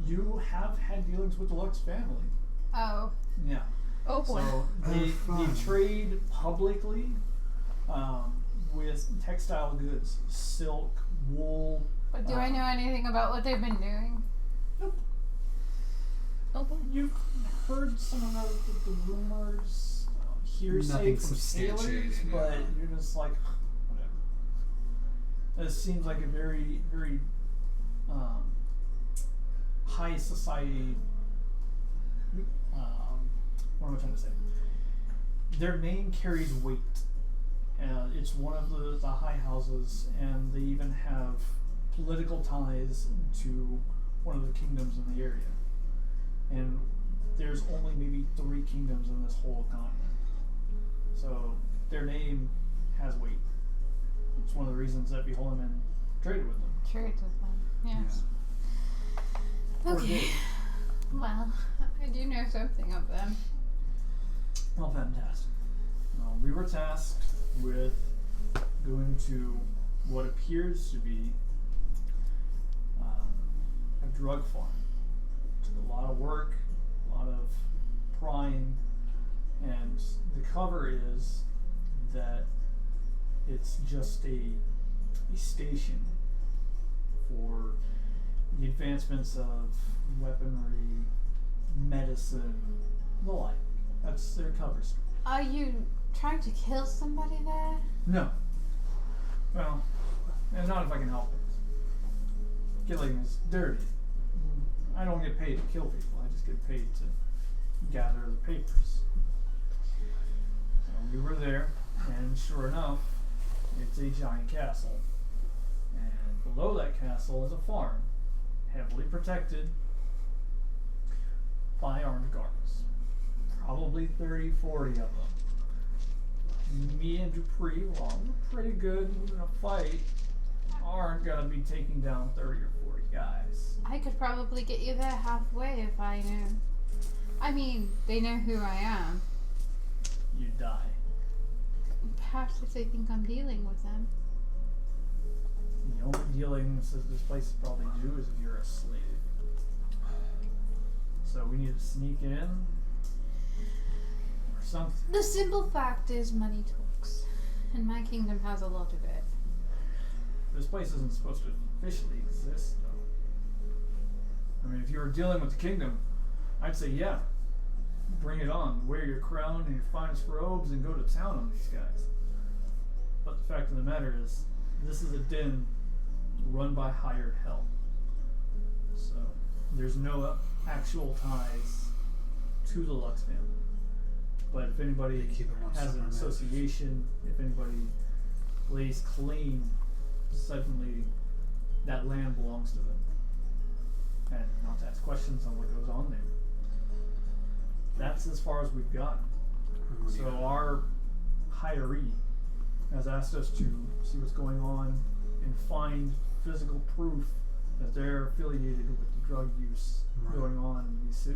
You have had dealings with the Lux family. Oh. Yeah. Oh boy. So they fun. trade publicly with textile goods, silk, wool. But do I know anything about what they've been doing? Oh boy. You've heard some of the rumors, hearsay Nothing from sailors, substantiated, but yeah. you're just like, whatever. This seems like a very, very high society. What am I trying to say? Their name carries weight. It's one of the high houses, and they even have political ties to one of the kingdoms in the area. And there's only maybe 3 kingdoms in this whole continent. So their name has weight. It's one of the reasons that Beholden traded with them. Trades with them. Yes. Or Okay. did. Well, I do know something of them. Well, fantastic. Well, we were tasked with going to what appears to be a drug farm. Took a lot of work, a lot of prying, and the cover is that it's just a station for the advancements of weaponry, medicine, the like. That's their cover story. Are you trying to kill somebody there? No. Well, and not if I can help it. Killing is dirty. I don't get paid to kill people. I just get paid to gather the papers. So we were there, and sure enough, it's a giant castle. And below that castle is a farm, heavily protected by armed guards. Probably 30, 40 of them. Me and Dupree, while we're pretty good in a fight, aren't gonna be taking down 30 or 40 guys. I could probably get you there halfway if I knew. I mean, they know who I am. You die. Perhaps if they think I'm dealing with them. The only dealings that this place would probably do is if you're a slave. So we need to sneak in or something. The simple fact is money talks. And my kingdom has a lot of it. This place isn't supposed to officially exist, though. I mean, if you were dealing with the kingdom, I'd say, yeah, bring it on. Wear your crown and your finest robes and go to town on these guys. But the fact of the matter is, this is a den run by hired help. So, there's no actual ties to the Lux family. But if anybody They keep it one has an separate association, if anybody lays claim, suddenly that land belongs to them. And not to ask questions on what goes on there. That's as far as we've gotten. So our hiree has asked us to see what's going on and find physical proof that they're affiliated with the drug use going on in these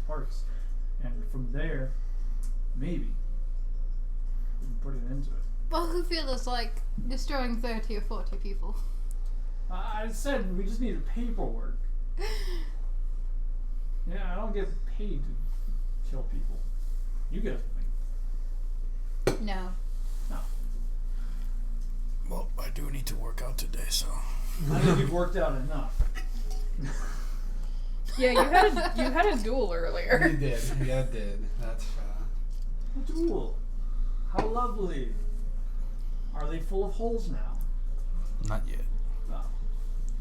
parts. And from there, maybe we can put an end to it. Well, who feels like destroying 30 or 40 people? I said we just needed paperwork. Yeah, I don't get paid to kill people. You guys make. No. out today, so. I think you've worked out enough. Yeah, you had a duel earlier. You did. Yeah, I did. That's A duel. How lovely. Are they full of holes now? Not yet. Oh.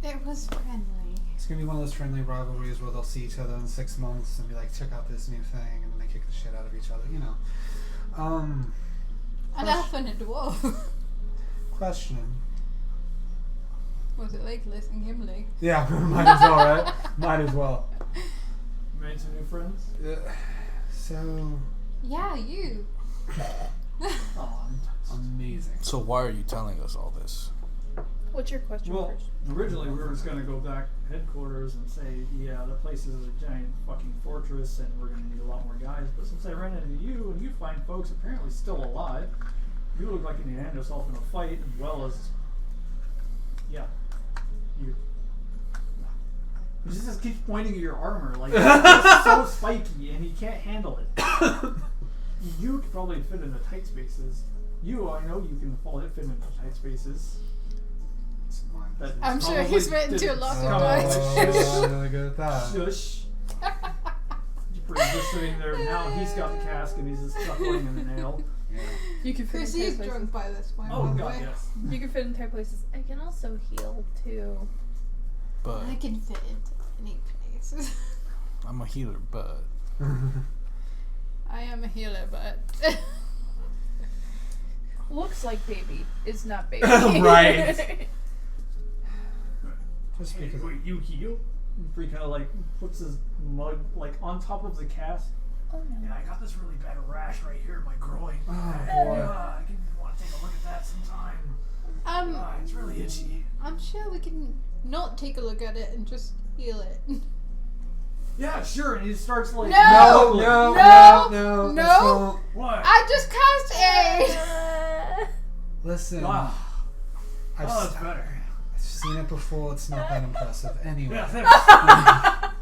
It was friendly. It's gonna be one of those friendly rivalries where they'll see each other in 6 months and be like, check out this new thing, and then they kick the shit out of each other, you know. An elf and a dwarf. Question. Was it Legolas and Gimli? Yeah, might as well, right? Might as well. Made some new friends? So Yeah, you. Oh, amazing. So why are you telling us all this? What's your question well, first? originally we were just going to go back headquarters and say, yeah, the place is a giant fucking fortress and we're going to need a lot more guys. But since I ran into you and you find folks apparently still alive, you look like you need to hand yourself in a fight as well as, yeah, you. He just keeps pointing at your armor like it's so spiky and he can't handle it. You could probably fit into tight spaces. I know you can fit into tight spaces. But I'm sure probably he's written to a didn't lot of come guys. out. Really good at that. Shush. You're pretty just sitting there now. He's got the cask and he's just chuckling in the nail. Yeah. You can fit Chris in tight is places. drunk by this point. Oh by the god, way. yes. You can fit in tight places. I can also heal too. But I can fit into any places. I'm a healer, but I am a healer, but Looks like baby is not baby. Right. Just Hey, because. wait, you heal? Free kind of like puts his mug like on top of the cask. Oh no. Yeah, I got this really bad rash right here in my groin. Oh, boy. I want to take a look at that sometime. It's really itchy. I'm sure we can not take a look at it and just heal it. Yeah, sure. And he starts like No! No, No! no, No! that's not- What? I just cast aid. Listen, Wow. I've, Oh, that's better. I've seen it before. It's not that impressive. Anyway, Yeah, thanks.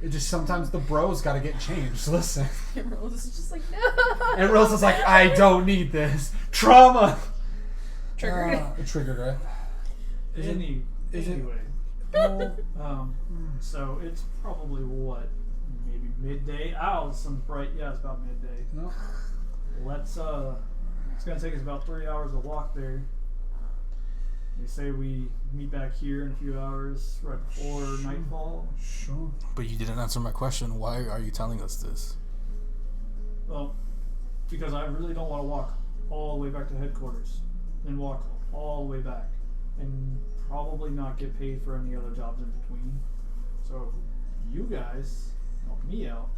it just sometimes the bros got to get changed. Listen, And Rose is just like no. and Rose is like, I don't need this trauma. Triggered. Triggered, right? Is it- Anyway. So it's probably what? Maybe midday? Ow, sun's bright. Yeah, it's about midday. No. Let's it's gonna take us about 3 hours to walk there. They say we meet back here in a few hours right before nightfall. Sure. but you didn't answer my question. Why are you telling us this? Well, because I really don't want to walk all the way back to headquarters, then walk all the way back, and probably not get paid for any other jobs in between. So if you guys help me out,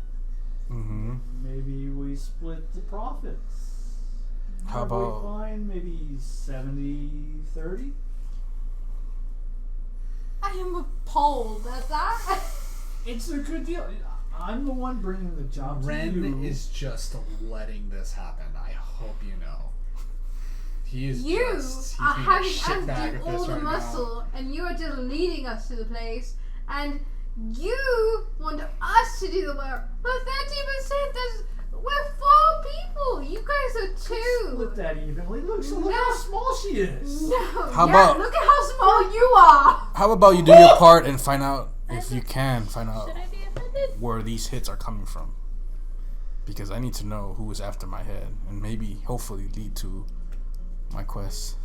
Mm-hmm. maybe we split the profits. How Are we about fine? Maybe 70-30? I am appalled at that. It's a good deal. I'm the one bringing the job to Ren you. is just letting this happen. I hope you know. He is You just. are He's having being a us shitbag do at all this the right muscle, and you are just leading us to the place, and you want us to do the work. But 30%, we're 4 people. You guys are 2. Split that evenly. Look No. how small she is. No. How yeah, about- look at how small you are. how about you do your part and find out if you can find out Should I be offended? where these hits are coming from? Because I need to know who is after my head and maybe hopefully lead to my quest.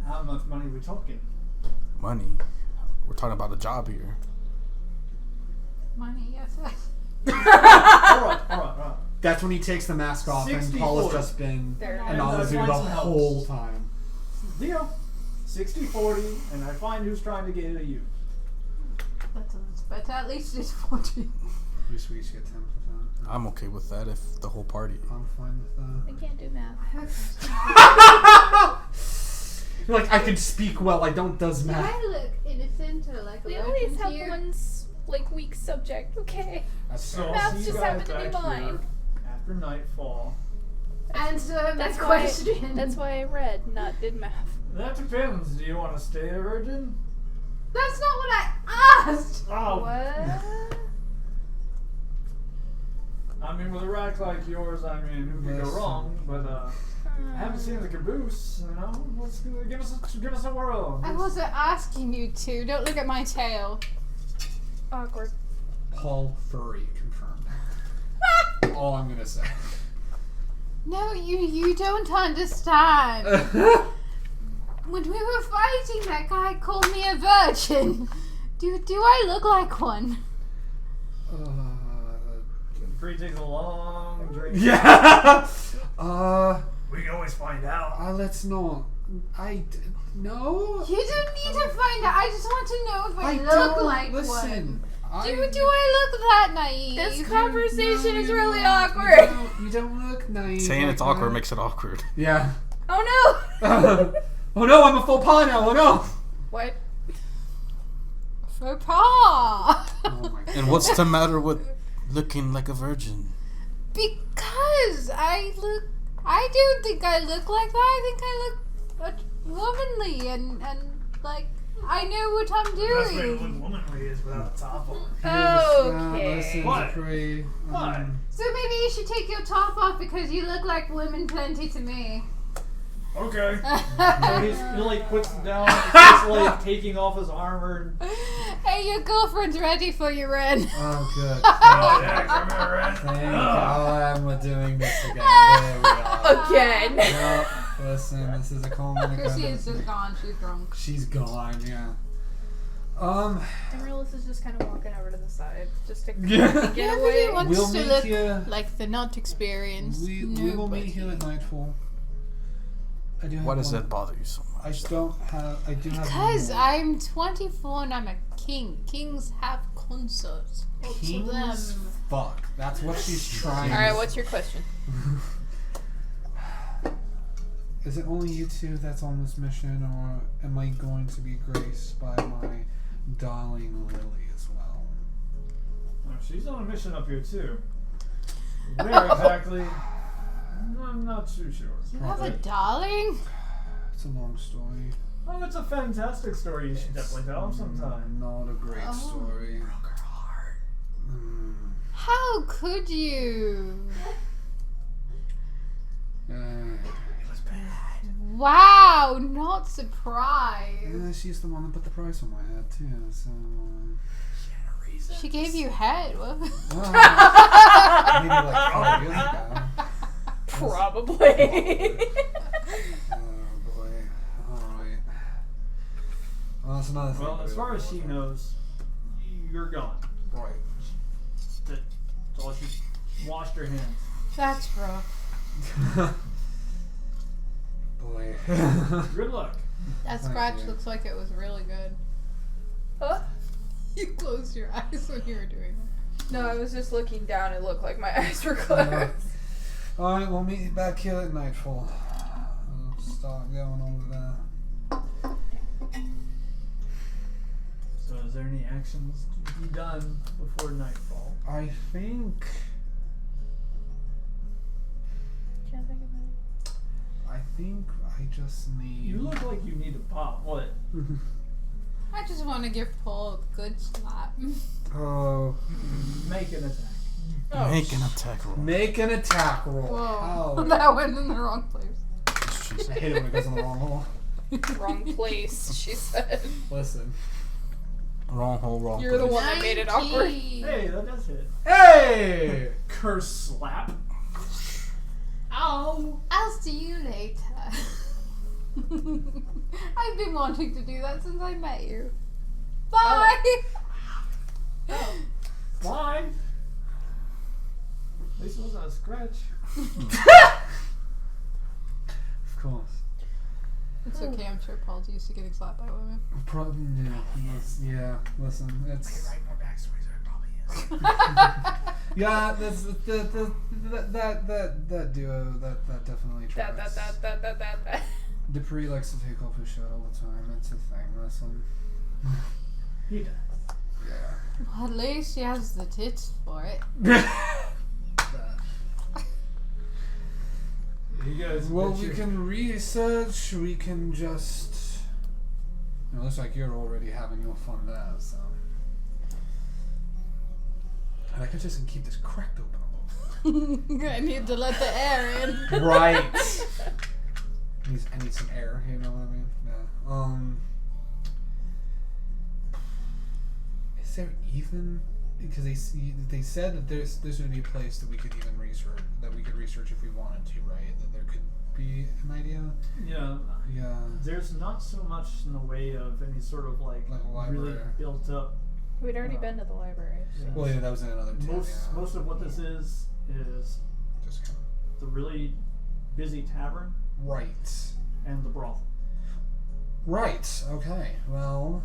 How much money are we talking? Money. We're talking about a job here. Money, yes. Alright. That's when he takes the mask off, and 60-40. Paul has just been There. anonymous And I the find some whole helps. time. Deal. 60-40, and I find who's trying to get it to you. That's better. At least it's 40. We each get 10%. I'm okay with that if the whole party. I'm fine with I can't do math. that. You're like, I can speak well. I don't does Do math. I look innocent or like a We always virgin have here? one's like weak subject. Okay. That's So fair. I'll Maths see you just guys happened to be back mine. here after nightfall. Answer my That's why. question. That's why I read, not did math. That depends. Do you want to stay a virgin? That's not what I asked. Oh. What? I mean, with a rack like yours, I mean, who could go wrong? But I haven't seen the caboose. You know, let's give us a whirl. I wasn't asking you to. Don't look at my tail. Awkward. Paul Furry confirmed. All I'm gonna say. No, you don't understand. When we were fighting, that guy called me a virgin. Do I look like one? Free takes a long drink. Yeah. We can always find out. Let's not. No. You don't need to find out. I just want to know if I look don't like listen. one. Do I look that naive? This conversation is really You awkward. You don't look naive. Saying like it's awkward that. makes it awkward. Yeah. Oh no! Oh no, I'm a faux pas now. Oh no. What? Faux pas. Oh my God. And what's the matter with looking like a virgin? Because I don't think I look like that. I think I look womanly and like I know what I'm The best way to doing. look womanly is without a top on. Okay. Listen, What? Dupree, What? So maybe you should take your top off because you look like women plenty to me. Okay. So he like puts it down, starts like taking off his armor. Hey, your girlfriend's ready for you, Ren. Oh, good. Oh yeah, come here, Ren. Thank God we're doing this again. There we are. Again. Well, listen, this is a culmination. Chrissy is just gone. She's drunk. She's gone, yeah. Amaryllis is just kind of walking over to the side, just to Yeah. get Nobody away. wants We'll to meet look you. like they're not experienced. We will meet here at nightfall. I do have Why does one- that bother you so much? I do have Because one more. I'm 24 and I'm a king. Kings have consorts. Lots of them. Kings fuck. That's what she's trying. All right, what's your question? Is it only you two that's on this mission, or am I going to be graced by my darling Lily as well? Oh, she's on a mission up here too. Where exactly? I'm not too sure. You have a darling? It's a long story. Oh, it's a fantastic story. You should definitely tell him sometime. Not a great story. Broke her heart. How could you? It was bad. Wow, not surprised. Yeah, she's the one that put the price on my head too. So, She had a reason. She gave you head. What? well, maybe like 5 years ago. Probably. Oh boy. Alright. Well, that's another thing. Well, as far as she knows, you're gone. Right. That's all. She washed her hands. That's rough. Boy. Good luck. That Thank scratch you. looks like it was really good. Huh? You closed your eyes when you were doing that. No, I was just looking down. It looked like my eyes were closed. Alright, we'll meet back here at nightfall. We'll start going over there. So, is there any actions to be done before nightfall? I think. Can't think of it. I think I just need. You look like you need to pop. What? I just want to give Paul a good slap. Oh. Make an attack. Oh, Make an attack roll. Make an attack roll. Whoa. How? That went in the wrong place. Jeez. I hate it when it goes in the wrong hole. Wrong place, she said. Listen. Wrong hole, wrong You're the place. one that made it awkward. 19. Hey, that does hit. Hey! Curse slap. Ow! I'll see you later. I've been wanting to do that since I met you. Bye! Oh. Fine. At least it wasn't a scratch. Of course. It's okay, I'm sure Paul's used to getting slapped by women. Probably, yeah. Listen, it's. Write more backstories. There probably is. Yeah, that's that duo that definitely tracks. That. Dupree likes to take off his shirt all the time. That's a thing. Listen. He does. Yeah. Well, at least she has the tits for it. You guys. Well, get we your- can research. We can just. It looks like you're already having your fun there, so. And I could just keep this cracked open a little bit. I need to let the air in. Right. I need some air. You know what I mean? Yeah. Is there even because they said that there's going to be a place that we could even research if we wanted to, right? That there could be an idea. Yeah. Yeah. There's not so much in the way of any sort of like a library. really built up. We'd already been to the library. So. Well, yeah, that was in another town. Most of what this is just kind the really busy tavern of right. and the brothel. Right. Okay. Well,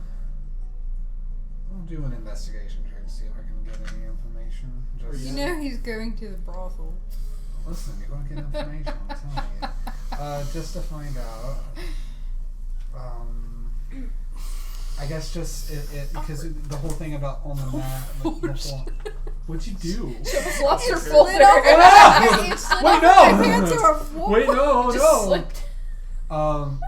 I'll do an investigation check to see if I can get any information. Just You know he's going to the brothel. listen, you're gonna get information. I'm telling you. Just to find out. I guess just it because the whole thing about on the map. What'd you do? Lost her It slid folder. off my- it slid Wait, off no! my pants to her floor. Wait, no, Just no. slipped.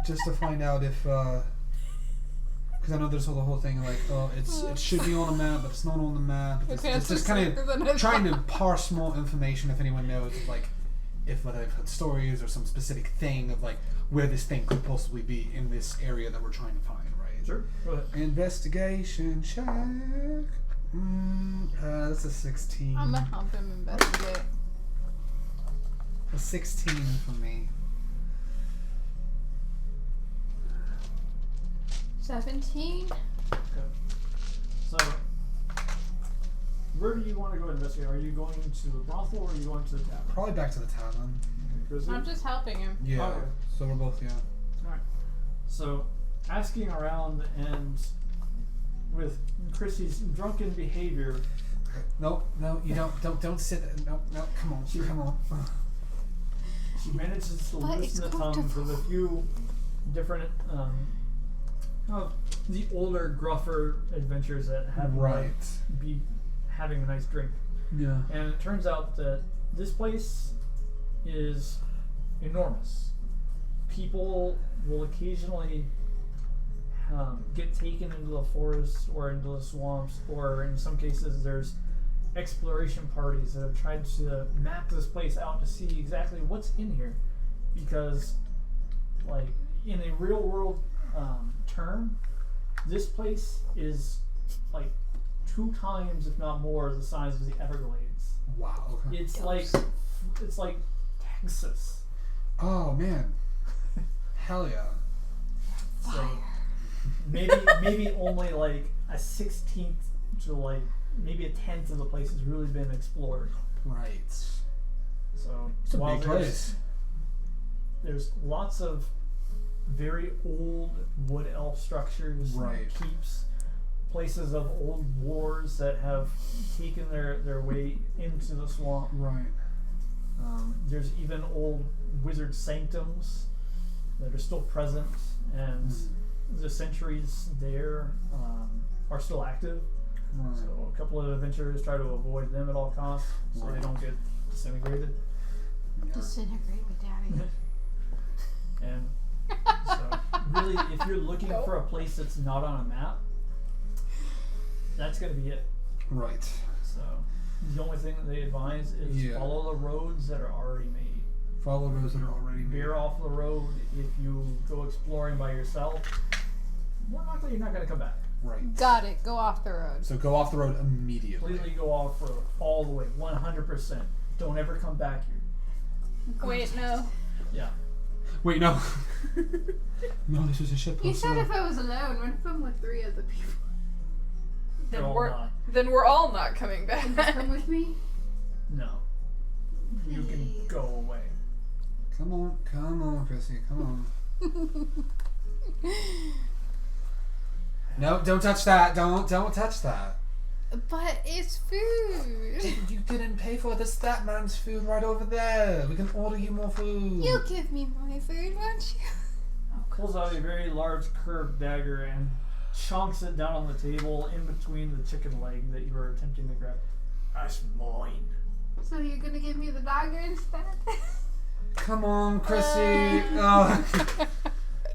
Just to find out if, because I know there's the whole thing like, it should be on the map, but it's not on the map. My It's pants just are kind slicker than of I trying to thought. parse more information if anyone knows, like, if whether I've heard stories or some specific thing of like where this thing could possibly be in this area that we're trying to find, right? Sure. Go ahead. Investigation check. That's a 16. I'm gonna help him investigate. A 16 for me. 17. Okay. So, where do you want to go investigate? Are you going to the brothel or are you going to the tavern? Probably back to the tavern. Grizzly? I'm just helping him. Yeah. Okay. So we're both, yeah. Alright. So, asking around and with Chrissy's drunken behavior, No, you don't sit. No, come on, come on. she manages to But loosen it's the tongues of a few different, of the older, gruffer adventurers that have Right. be having a nice drink. Yeah. And it turns out that this place is enormous. People will occasionally get taken into the forest or into the swamps, or in some cases there's exploration parties that have tried to map this place out to see exactly what's in here. Because, like, in a real world term, this place is like 2 times, if not more, the size of the Everglades. Wow. Okay. It's like Texas. Oh man. Hell yeah. So maybe only like a 16th to like maybe a 10th of the place has really been explored. Right. So It's a while big there's lots of very old wood elf structures, Right. keeps, places of old wars that have taken their way into the swamp. Right. There's even old wizard sanctums that are still present, and the sentries there are still active. Right. So a couple of adventurers try to avoid them at all costs so they don't get disintegrated. Yeah. Disintegrate me, Daddy. And so really, if you're looking for a place that's not on a map, that's going to be it. Right. So the only thing that they advise is Yeah. follow the roads that are already made. Follow roads that are already made. Veer off the road if you go exploring by yourself. More likely you're not going to come back. Right. Got it. Go off the road. So go off the road immediately. Completely go off road all the way, 100%. Don't ever come back here. Wait, no. Yeah. Wait, no. No, this is a ship. You said if I was alone, what if I'm with 3 other people? They're all not. Then we're all not coming back. Come with me? No. You can go away. Come on, Chrissy, come on. No, don't touch that. Don't touch that. But it's food. You didn't pay for this. That man's food right over there. We can order you more food. You'll give me my food, won't you? Pulls out a very large curved dagger and chunks it down on the table in between the chicken leg that you were attempting to grab. That's mine. So you're gonna give me the dagger instead? Come on, Chrissy.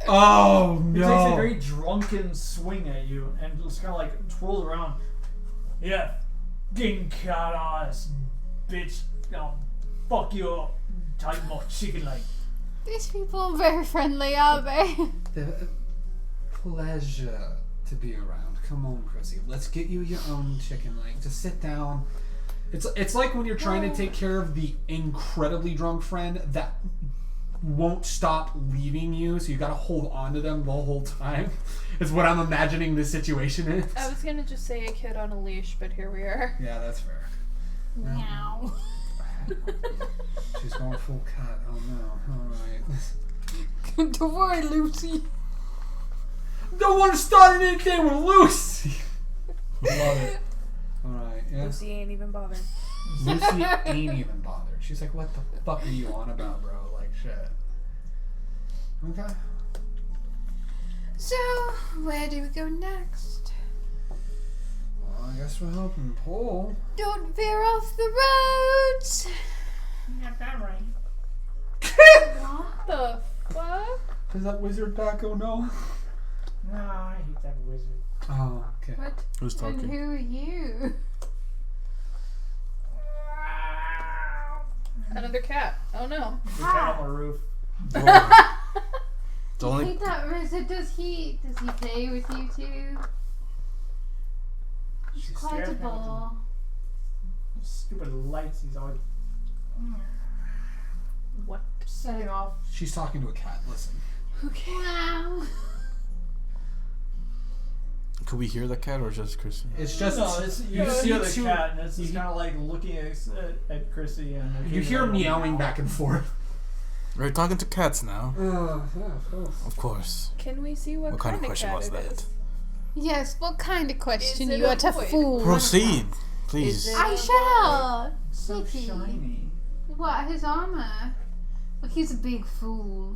Oh He takes a no. very drunken swing at you and just kind of like twirls around. Yeah, getting cat ass, bitch. I'll fuck you up. Tight more chicken like. These people are very friendly, are they? The pleasure to be around. Come on, Chrissy. Let's get you your own chicken leg. Just sit down. It's like when you're trying to take care of the incredibly drunk friend that won't stop leaving you, so you gotta hold on to them the whole time. Is what I'm imagining this situation is. I was gonna just say a kid on a leash, but here we are. Yeah, that's fair. Meow. She's going full cut. Oh no. Alright. Don't worry, Lucy. Don't want to start anything with Lucy! Love it. Alright, yeah. Lucy ain't even bothered. Lucy ain't even bothered. She's like, what the fuck are you on about, bro? Like, shit. Okay. So, where do we go next? Well, I guess we're helping Paul. Don't veer off the roads. You got that right. What the fuck? Is that wizard back? Oh no. No, I hate that wizard. Oh, okay. What? Who's And talking? who are you? Another cat. Oh no. The cat on the roof. Oh, it's I only hate that wizard. Does he play with you too? She's Quite a scared of ball. the stupid lights he's always What? setting off. She's talking to a cat. Listen. Okay. Wow. Could we hear the cat or just Chrissy? It's just. No, you you just see hear the two- cat, and it's you- just kind of like looking at Chrissy, and You hear meowing back and forth. We're talking to cats now. Yeah, of course. Of course. Can we see what What kind of cat question was it that? is? Yes, what kind of question? Is it You a are to void? fool. Proceed, please. Is it- I shall. so Kitty. shiny. What, his armor? Look, he's a big fool.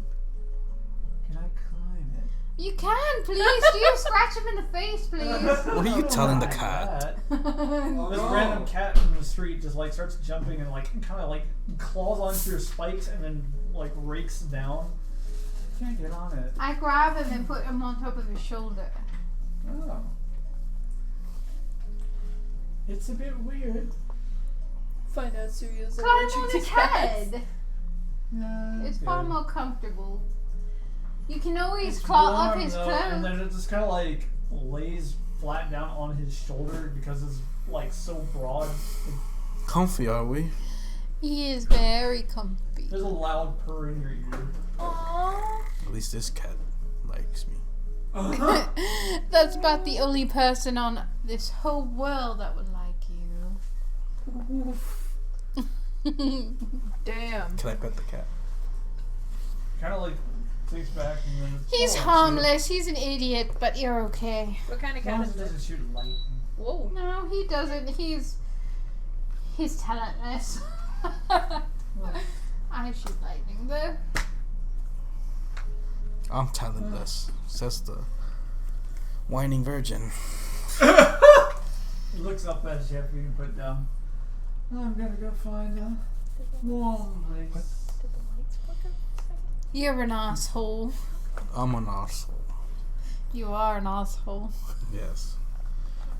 Can I climb it? You can, please. Do you scratch him in the face, please? What are you telling the Like cat? that. Oh, This no. random cat in the street just like starts jumping and like kind of like claws onto your spikes and then like rakes down. Can't get on it. I grab him and put him on top of his shoulder. Oh. It's a bit weird. Find out Surya's Climb on allergic his to cats. head. No, It's far more comfortable. You can always It's claw off warm, his though, and clothes. then it just kind of like lays flat down on his shoulder because it's like so broad. Comfy, are we? He is very comfy. There's a loud purr in your ear. Aww. At least this cat likes me. That's about the only person on this whole world that would like you. Damn. Can I pet the cat? Kind of like takes back and then. He's harmless. He's an idiot, but you're okay. What kind of As long cat as is it this? doesn't shoot lightning. Whoa. No, he doesn't. He's talentless. I shoot lightning though. I'm talentless, says the whining virgin. He looks up at you after you can put it down. I'm gonna go find a warm place. Did the lights fucking thing? You're an asshole. I'm an asshole. You are an asshole. Yes.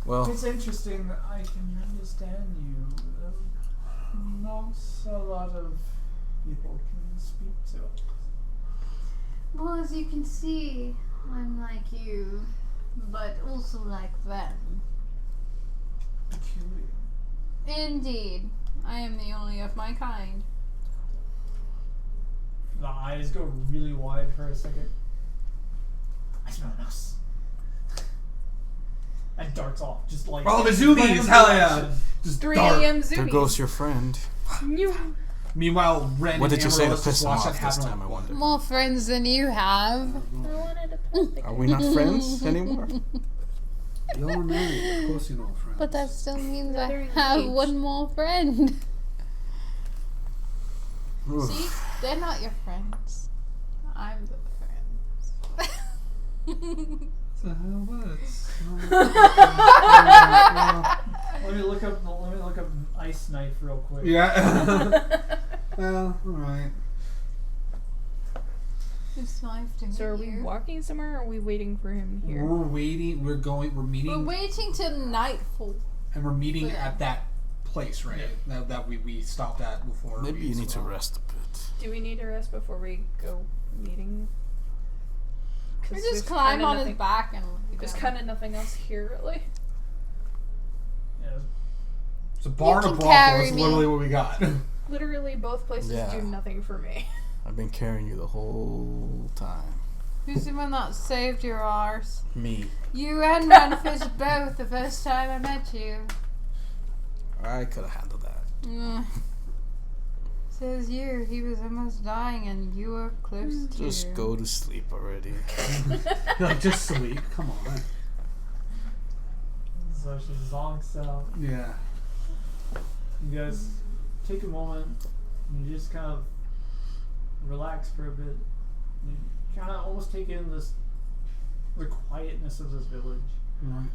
Well, It's interesting that I can understand you. Not a lot of people can speak to it. Well, as you can see, I'm like you, but also like them. Peculiar. Indeed. I am the only of my kind. The eyes go really wide for a second. I smell a mouse. And darts off, just like Oh, the in zoomies! random Hell yeah! direction. Just 3 dart. a.m. there zoomies. goes your friend. You. Meanwhile, Ren What and did you say to Amarillo piss just him watch off that this happen. time, I wonder? More friends than you have. I wanted to pet the Are we not friends anymore? Y'all are married. Of course you're not friends. But that still means They're I have engaged. one more friend. Oof. See? They're not your friends. I'm the friends. What the hell was? Let me look up ice knife real quick. Yeah. Well, alright. It's nice to meet So are we you. walking somewhere or are we waiting for him here? We're waiting. We're We're meeting, waiting till nightfall. and we're meeting Yeah. at that place, right? Yeah. That we stopped at before. Maybe we you need to swung. rest a bit. Do we need to rest before we go meeting? 'Cause We just there's climb kinda on his nothing- back and There's kind of nothing else here, really. Yeah. So bar and a can brothel carry is me. literally what we got. Literally, both places Yeah. do nothing for me. I've been carrying you the whole time. Who's the one that saved your arse? Me. You and Manfish both the first time I met you. I could have handled that. Says you. He was almost dying and you were close to Just go to sleep already. Like, just sleep. Come on. So she zonks out. Yeah. You guys take a moment and you just kind of relax for a bit. You kind of almost take in the quietness of this village. Right.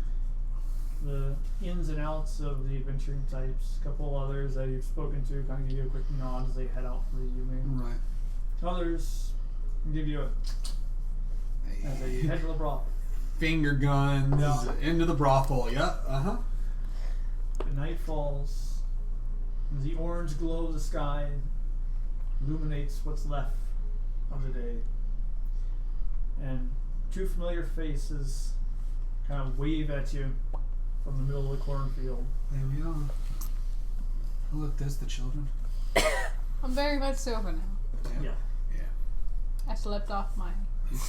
The ins and outs of the adventuring types. A couple others that you've spoken to kind of give you a quick nod as they head out for the evening. Right. Others give you a as they head to the brothel. Finger guns Yeah. into the brothel. Yeah. The night falls. And the orange glow of the sky illuminates what's left of the day. And two familiar faces kind of wave at you from the middle of the cornfield. There we are. Oh, look, there's the children. I'm very much sober now. Yeah. I slept off my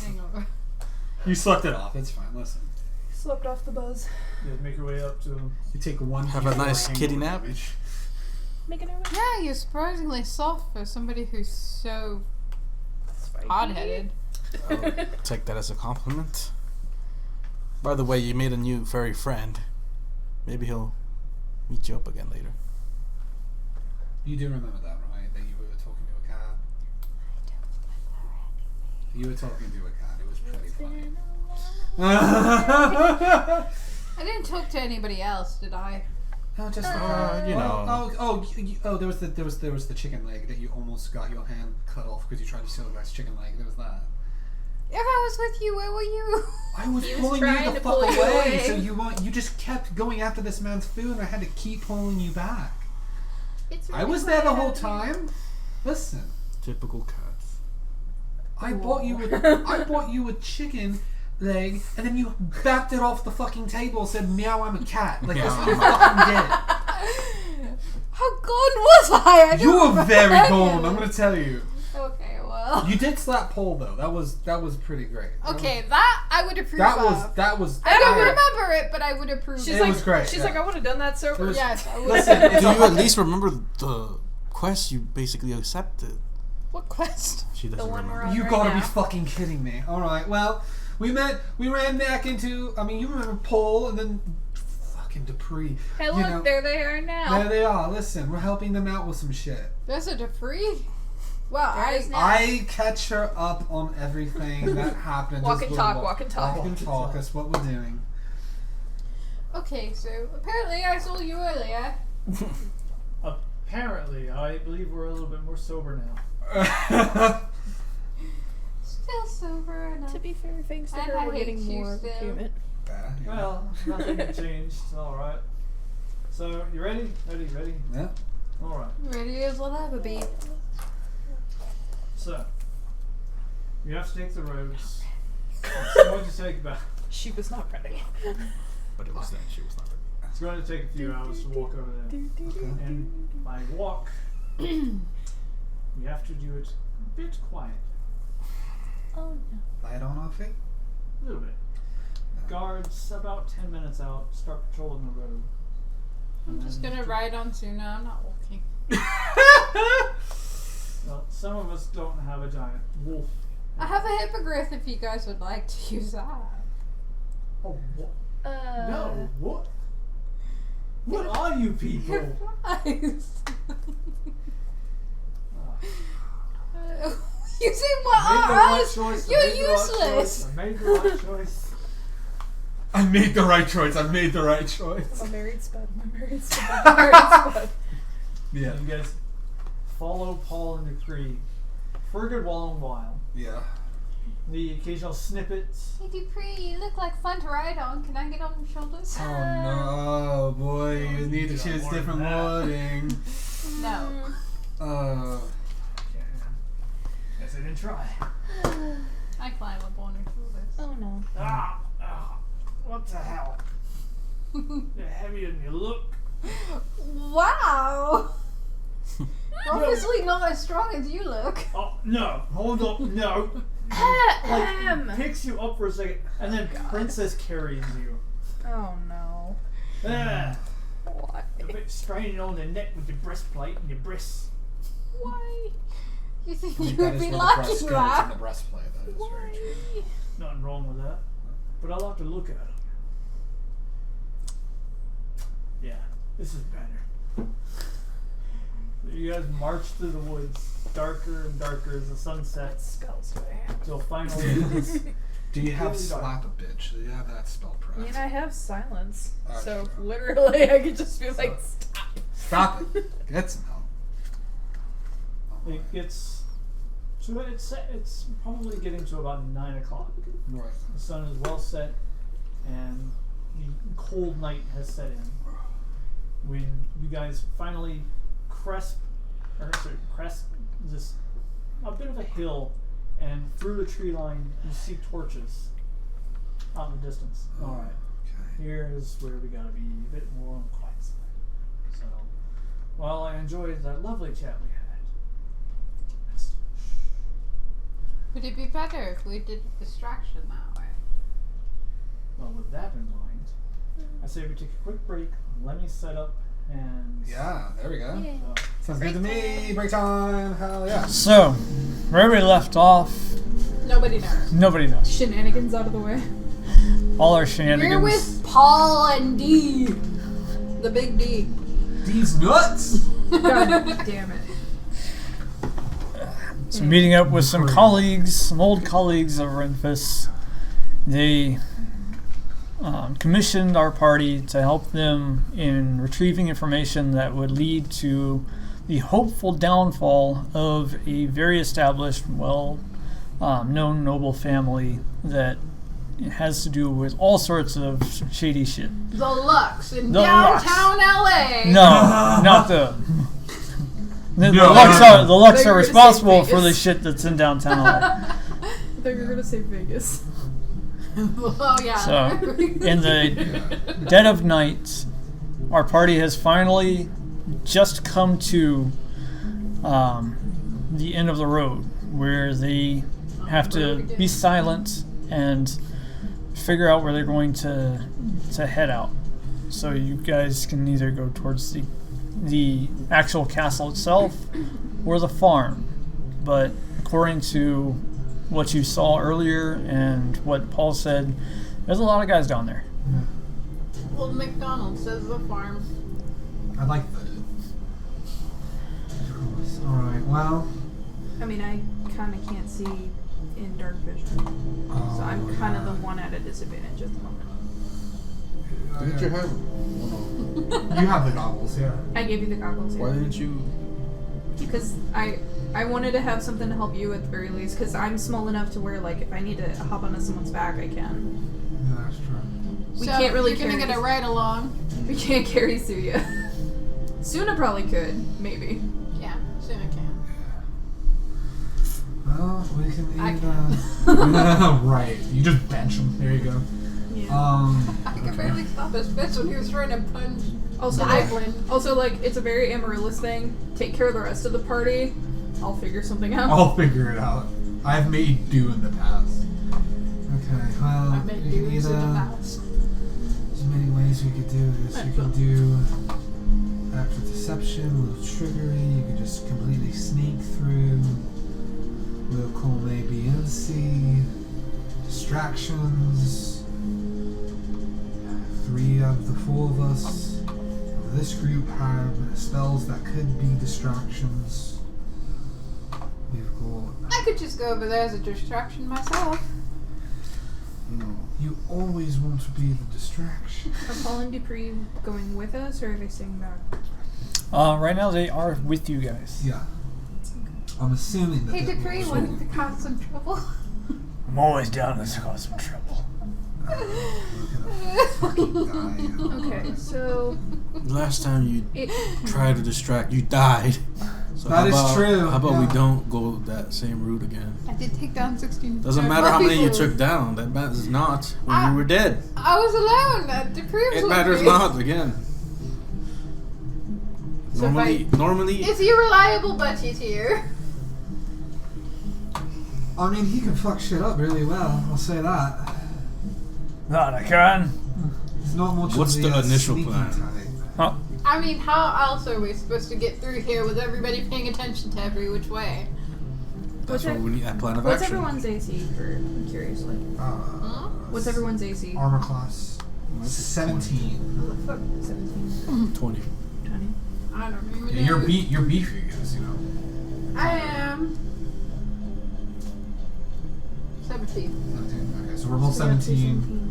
hangover. You slept it off. It's fine. Listen. Slept off the buzz. You guys make your way up to You take one. Have a before nice hangover kitty nap. damage. Making our way. Yeah, you're surprisingly soft for somebody who's so Spiky. hard-headed. I'll take that as a compliment. By the way, you made a new furry friend. Maybe he'll meet you up again later. You do remember that, right? That you were talking to a cat. You were talking to a cat. It was pretty funny. I didn't talk to anybody else, did I? No, just you know. there was the chicken leg that you almost got your hand cut off because you tried to steal the guy's chicken leg. There was that. If I was with you, where were you? I was He was pulling you trying the to fuck pull you away, away. so you just kept going after this man's food, and I had to keep pulling you back. It's I really was there the quiet whole out here. time. Listen, Typical cats. I bought you a chicken leg, and then you backed it off the fucking table and said, "Meow, I'm a cat." Like that's what you fucking did. How gone was I? I You don't were very remember. gone. I'm gonna tell you. Okay, well. You did slap Paul though. That was pretty great. Okay, that I would approve That of. was. I don't remember it, but I would approve She's It like, was great, She's yeah. like, I would have done that sober. It was- Yes, I would. Listen, it's Do a you at least remember the quest you basically accepted? What quest? She doesn't one we're remember. on. You right gotta be now. fucking kidding me. Alright, well, we ran back into, you remember Paul and then fucking Dupree. Hey, You look, know, there they are now. there they are. Listen, we're helping them out with some shit. There's a Dupree? Well, There is now. I catch her up on everything that happened. Walk Just and talk, little- walk and talk. Walk and talk, that's what we're doing. Okay, so apparently I saw you earlier. Apparently, I believe we're a little bit more sober now. Still sober enough. To be fair, thanks to And her, I we're hate getting you more of a still. human. Well, nothing changed. It's alright. So, you ready? Ready? Yeah. Alright. Ready as will ever be. So, you have to take the roads. It's going to take about. She was not ready. But it was then. She was not ready. It's going to take a few hours to walk over there. And by walk, you have to do it a bit quiet. Oh no. Light on our feet. A little bit. Guards, about 10 minutes out, start patrolling the road. I'm And just then gonna to- ride on soon now. I'm not walking. Well, some of us don't have a giant wolf. I have a hippogriff if you guys would like to use that. Oh, what? No, what? What are you people? Nice. Ah. You say what I made the are right us? choice, I You're made the right useless. choice, I made the right choice. I made the right choice. I made the right choice. I'm a married spud. I'm a married spud. I'm a married spud. Yeah. You guys follow Paul and Dupree for a good long while. Yeah. the occasional snippets. Hey Dupree, you look like fun to ride on. Can I get on your shoulders? Oh no, boy, you need to choose different wording. No. Guess I didn't try. I climb up on her shoulders. Oh no. What the hell? You're heavier than you look. Wow! You're obviously not as strong as you look. Oh, no. Hold up. No. Picks you up for a second, and then Princess carries you. Oh no. What? A bit straining on the neck with your breastplate and your breasts. Why? You think I you think would that is be where the lucky breast goes in that? the breastplate. That is very true. Nothing wrong with that. But I like to look at them. Yeah, this is better. You guys march through the woods, darker and darker as the sun sets. Spells do I have? Till finally it's Do you have really dark. slap a bitch? Do you have that spell I prep? mean, I have silence, Oh, so true. literally I could just be like, stop. Stop it. Get some help. It gets so it's probably getting to about 9 o'clock. Right. The sun is well set, and the cold night has set in. When you guys finally crest this a bit of a hill, and through the tree line you see torches out in the distance. All right, Okay. here is where we gotta be a bit more on the quiet side. So, while I enjoyed that lovely chat we had, Would it be better if we did a distraction that way? well, with that in mind, I say we take a quick break. Let me set up and Yeah, there we go. uh, Sounds good to me. Break time. Hell yeah. So, where we left off, Nobody knows. nobody knows. Shenanigans out of the way. All our We're shenanigans. with Paul and D. The big D. These nuts. God damn it. So meeting up with some colleagues, some old colleagues of Renfus. They commissioned our party to help them in retrieving information that would lead to the hopeful downfall of a very established, known noble family that has to do with all sorts of shady shit. The Lux in The Lux. downtown LA. No, not the. The No. Lux I are thought you were responsible gonna say for the Vegas. shit that's in downtown LA. I thought you were gonna say Vegas. Oh yeah. So, in the dead of night, our party has finally just come to the end of the road where they have to be silent and figure out where they're going to head out. So you guys can either go towards the actual castle itself or the farm. But according to what you saw earlier and what Paul said, there's a lot of guys down there. Old McDonald says the farm. I like that. Alright, well. I mean, I kind of can't see in dark vision, so I'm kind of the one at a disadvantage at the moment. Didn't you have? You have the goggles, yeah. I gave you the goggles, Why yeah. didn't you? Because I wanted to have something to help you at the very least, because I'm small enough to where, like, if I need to hop onto someone's back, I can. Yeah, that's true. We So can't really you're gonna carry get a ride along. We can't carry Suya. Suna probably could, maybe. Yeah, soon I can. Well, we can I either. Right. You just bench him. There you go. I could barely stop his fist when he was trying to punch. Also, like, it's a very Amaryllis thing. Take care of the rest of the party. I'll figure something out. I'll figure it out. I've made do in the past. Okay, well, I made we can dues in the either. past. There's many ways we could do this. You can do act with deception, a little trickery. You can just completely sneak through. We'll call maybe NC. Distractions. 3 of the 4 of us of this group have spells that could be distractions. We've got. I could just go over there as a distraction myself. No. You always want to be the distraction. Are Paul and Dupree going with us, or are they staying back? Right now they are with you guys. Yeah. I'm assuming that. Hey they Dupree, will. wanting to cause some trouble? I'm always down to cause some trouble. Okay, so Last time you it, tried to distract, you died. So That is true, How about we yeah. don't go that same route again? I did take down 16. Doesn't matter how many you people. took down. That matters not when you were dead. I was alone. To prove It matters not again. So if Normally, Is he reliable buddies here? I mean, he can fuck shit up really well. I'll say that. Not I can. He's not much What's of the the initial sneaky plan? type. Huh? I mean, how else are we supposed to get through here with everybody paying attention to every which way? that's what we need. That plan of what's action. everyone's AC for curiously? Huh? What's everyone's AC? Armor class? 17. Oh, the fuck? 17, 20. 20. I don't even Yeah, know. you're beefy, guys, you know. I am 17. 17. Okay, so we're both So that's 17.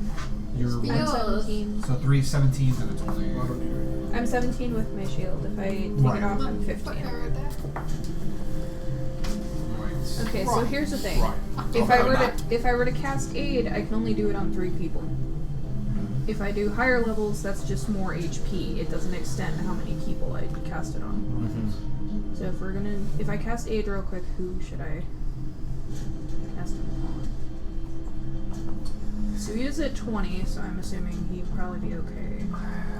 You're Speed. I'm Yours. 17. so 3 17s and a 20. I'm 17 with my shield. If I take Right. it off, I'm Put 15. her right there. Right. Okay, so here's the thing. Right. If Okay, I were to cast aid, I can only do it on 3 people. If I do higher levels, that's just more HP. It doesn't extend how many people I cast it on. Mm-hmm. So if I cast aid real quick, who should I cast it on? So he is at 20, so I'm assuming he'd probably be okay.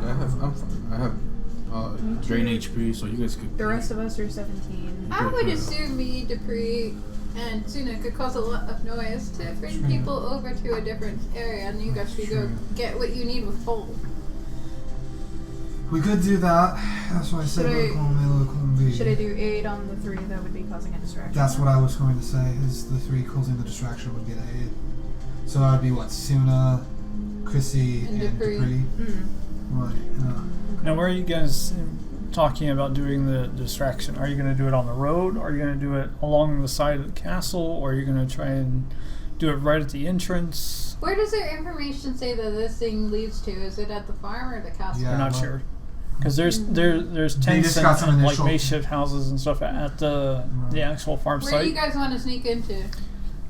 I'm fine. I have drain HP, so you guys could. The rest of us are 17. I would assume me, Dupree, and Tuna could cause a lot of noise to bring True. people over to a different area, and you guys should go True. get what you need with Bolt. We could do that. That's why I said Should I- local and local and B. Should I do aid on the 3 that would be causing a distraction? That's what I was going to say, is the 3 causing the distraction would get aid. So that would be what? Suna, Chrissy, And and Dupree. Dupree. Mm. Right. Now, where are you guys talking about doing the distraction? Are you going to do it on the road? Are you going to do it along the side of the castle? Or are you going to try and do it right at the entrance? Where does their information say that this thing leads to? Is it at the farm or the castle? Yeah. We're not well- sure. Because there's They tents just got some and like initial- makeshift houses and stuff at the actual farm Where do you site. guys want to sneak into?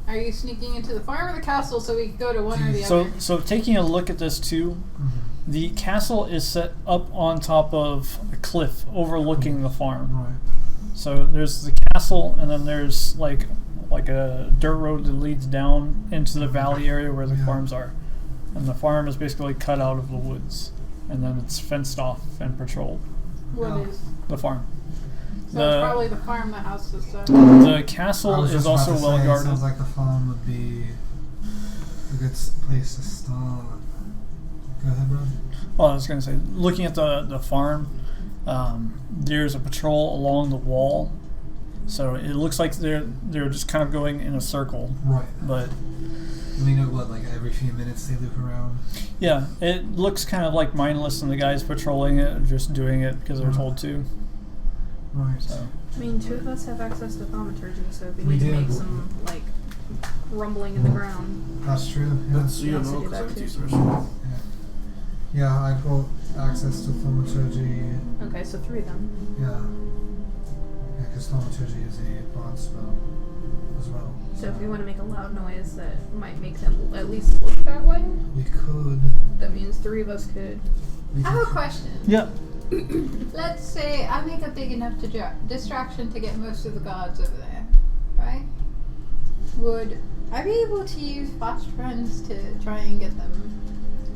Are you sneaking into the farm or the castle so we can go to one or the other? So taking a look at this too, the castle is set up on top of a cliff overlooking the farm. Right. So there's the castle, and then there's like a dirt road that leads down into the valley area where the Yeah. farms are, and the farm is basically cut out of the woods, and then it's fenced off and patrolled. What Oh. is? The farm. So it's probably the farm that house is. The I castle was is just about also to say, well it guarded. sounds like the farm would be a good place to start. Go ahead, bro. Well, I was going to say, looking at the farm, there's a patrol along the wall, so it looks like they're just kind of going in a circle. Right. But We know what, like every few minutes they loop around. yeah, it looks kind of like mindless, and the guys patrolling it are just doing it because they're told to. Right. So I mean, 2 of us have access to thaumaturgy, so if we We need to do. make some, like, rumbling in the ground. That's true. Yeah. That's you Yes, I know, do that because too. I'm Yeah, I've got access to thaumaturgy. Okay, so 3 then. Yeah. Yeah, because thaumaturgy is a bond spell as well. So if we want to make a loud noise that might make them at least look that way, We could. that means 3 of us could. We I have a could- question. yeah, Let's say I make a big enough distraction to get most of the gods over there, right? Would I be able to use fast friends to try and get them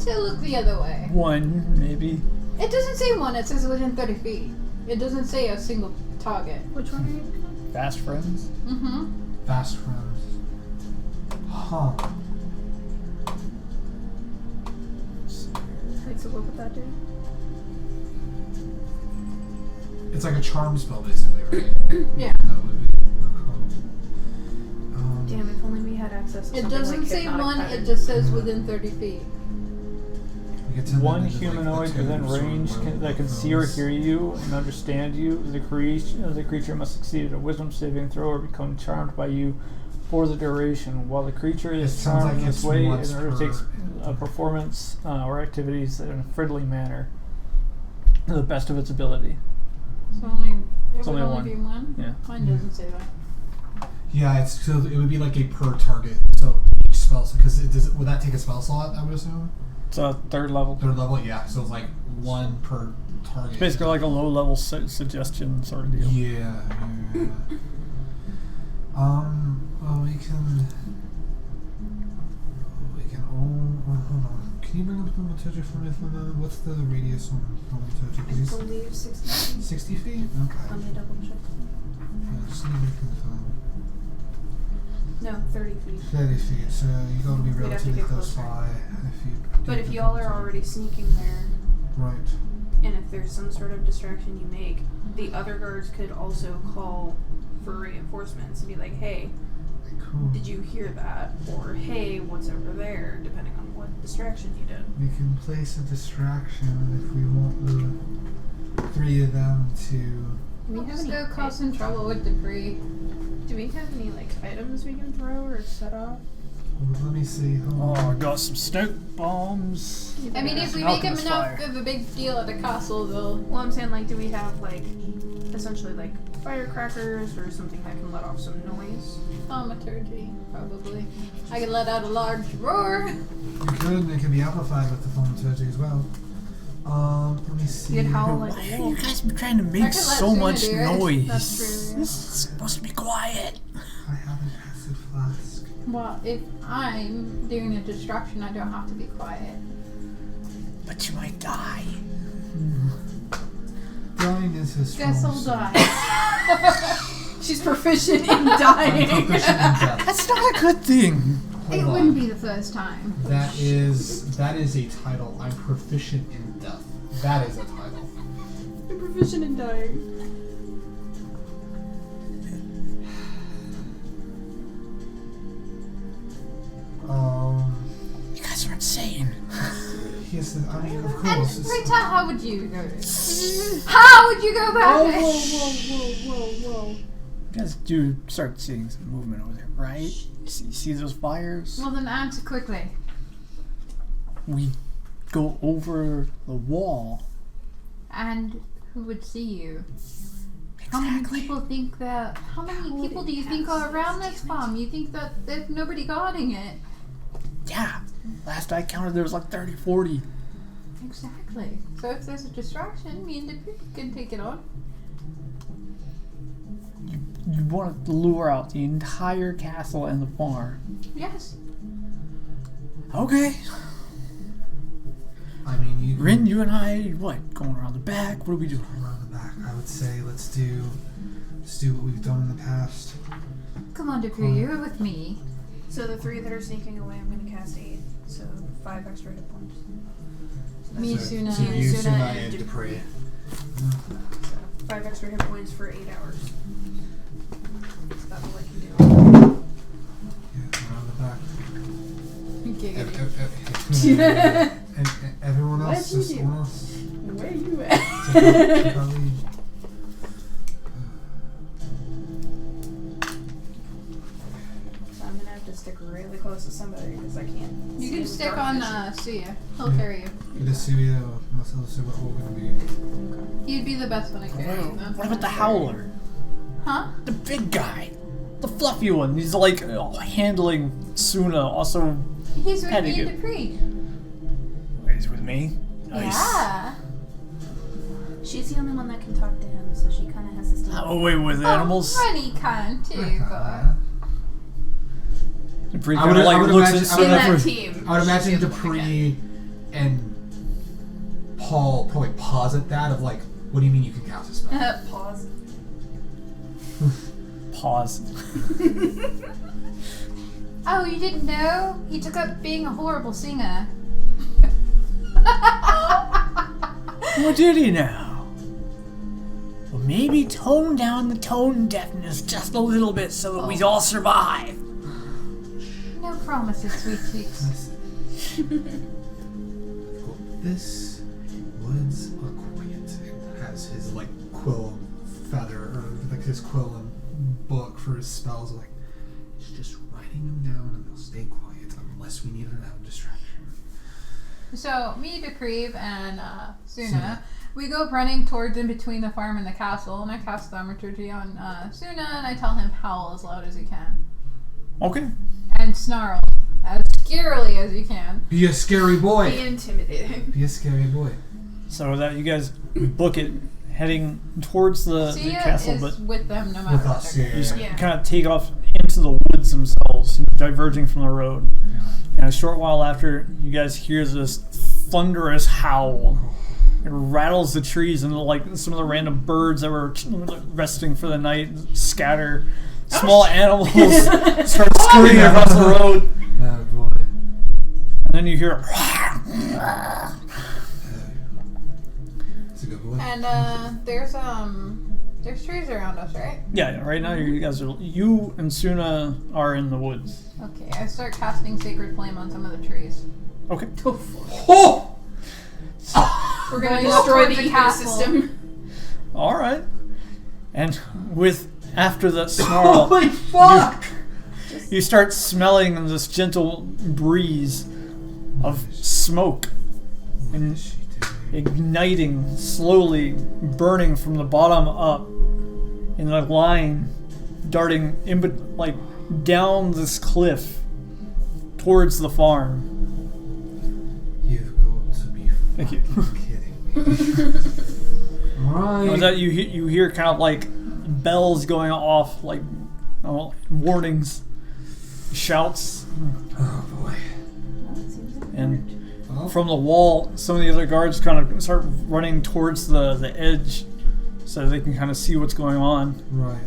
to look the other way? one maybe. It doesn't say one, it says within 30 feet. It doesn't say a single target. Which one are you? Fast friends. Mm-hmm. Fast friends. Huh. Wait, so what would that do? It's like a charm spell, basically, right? Yeah. That would be. Damn, if only we had access to It something doesn't like say hypnotic one, pattern. it just says within 30 feet. we get to One manage, like, the humanoid two within sort of range werewolf that can see or films. hear you and understand you. The creature must succeed at a wisdom saving throw or become charmed by you for the duration. While the creature It is sounds charmed like in this it's way, once it undertakes per- a performance or activities in a friendly manner to the best of its ability. So only, It's it would only only one. be one? Yeah. Mine doesn't say that. Yeah, it's so it would be like a per target. So each spells? Because would that take a spell slot? I would assume. It's a third level. Third level, yeah. So it's like one per target. It's basically like a low level suggestion sort of deal. Yeah. Well, we can. Oh, hold on. Can you bring up the Matoji for me? What's the radius on Matoji, I please? believe 60 feet. 60 feet? Okay. Let me double check. Yeah, just need to confirm. No, 30 feet. 30 feet, so you gotta be We'd have to relatively get close closer. by if you. But if y'all are already sneaking there, Right. and if there's some sort of distraction you make, the other guards could also call for reinforcements and be like, hey, Cool. did you hear that? Or, hey, what's over there? Depending on what distraction you did. We can place a distraction if we want the 3 of them to. Do we I'll have just any go cause some trouble with debris. Do we have any items we can throw or set off? Well, let me see. Hold Oh, I on. got some smoke bombs. I mean, if we Some make him alchemist enough fire. of a big deal at the castle, they'll. Well, I'm saying, do we have, essentially, firecrackers or something that can let off some noise? Thaumaturgy, probably. I could let out a large roar. You could, and it can be amplified with the thaumaturgy as well. Let me see. You could howl like Why a are you wolf. guys trying to I make could let so Suna much do it. noise? That's true, yeah. This is supposed to be quiet. I have an acid flask. Well, if I'm doing a distraction, I don't have to be quiet. But you might die. Dying is his strong Guess I'll suit. die. She's proficient in I'm dying. proficient in death. That's not a good thing. It Hold wouldn't on. be the first time. That is a title. I'm proficient in death. That is a title. I'm proficient in dying. You guys are insane. Yes, I mean, of And course. it's- Rita, how would you go? How would you go about it? Whoa. You guys do start seeing some movement over there, right? You see those fires? Well, then answer quickly. We go over the wall. And who would see you? How many people think that? How many people do you think are around this farm? You think that there's nobody guarding it? Yeah. Last I counted, there was 30, 40. Exactly. So if there's a distraction, me and the people can take it on. You want to lure out the entire castle and the farm. Yes. Okay. I mean, you. Rin, you and I, what? Going around the back? What are we doing? Around the back, I would say let's do what we've done in the past. Come on, Dupree, you're with me. So the 3 that are sneaking away, I'm going to cast 8. So 5 extra hit points. Me, So Suna, you, and Suna, Suna and and Dupree. 5 extra hit points for 8 hours. That's about all I can do. Yeah, around the back. Giggity. And everyone else, What'd you just do? someone else. Where you Take at? our lead. So I'm going to have to stick really close to somebody because I can't. You see can with stick dark on vision. Suya. He'll carry you. Either Suya or myself, so what we're gonna be. He'd be the best one to carry you. though. What about the howler? Huh? The big guy. The fluffy one. He's handling Suna, also He's with petting me and it. Dupree. He's with me. Nice. Yeah. She's the only one that can talk to him, so she kind of has to stay. Oh, wait, with animals? Oh, Rennie can too, but... Dupree I would- kinda, I would looks imagine- at I would In Suna that for- team. I would imagine she's the Dupree and Paul probably pause at that of what do you mean you can cast a spell? Pause. Pause. Oh, you didn't know? He took up being a horrible singer. What did he now? Well, maybe tone down the tone deafness just a little bit so that we all survive. No promises, sweet cheeks. Cool. This woods are quiet. It has his quill feather or his quill and book for his spells. It's just writing them down and they'll stay quiet unless we need another distraction. So, me, Dupree, and Suna, we go running towards in between the farm and the castle, and I cast Thaumaturgy on Suna, and I tell him howl as loud as he can. Okay. And snarl as scarily as you can. Be a scary Be boy. intimidating. Be a scary boy. So that you guys book it, heading towards the Sia castle, is but with them no matter With what us, they're yeah. doing. you just Yeah. kind of take off into the woods themselves, diverging from the road. And a short while after, you guys hear this thunderous howl. It rattles the trees, and like some of the random birds that were resting for the night scatter. Small animals start screaming across the road, Oh boy. and then you hear. It's a good boy. And there's trees around us, right? Yeah, right now you and Suna are in the woods. Okay, I start casting Sacred Flame on some of the trees. Okay. Oh! We're gonna Going destroy the towards the castle. ecosystem. All right. And after that snarl, Holy fuck! you start smelling this gentle breeze of smoke and igniting, slowly burning from the bottom up in a line, darting down this cliff towards the farm. You've got to be Thank you. kidding me. Alright. With that, you hear kind of like bells going off, like warnings, shouts, Oh boy. and Well, from the wall, some of the other guards kind of start running towards the edge so they can kind of see what's going on. right.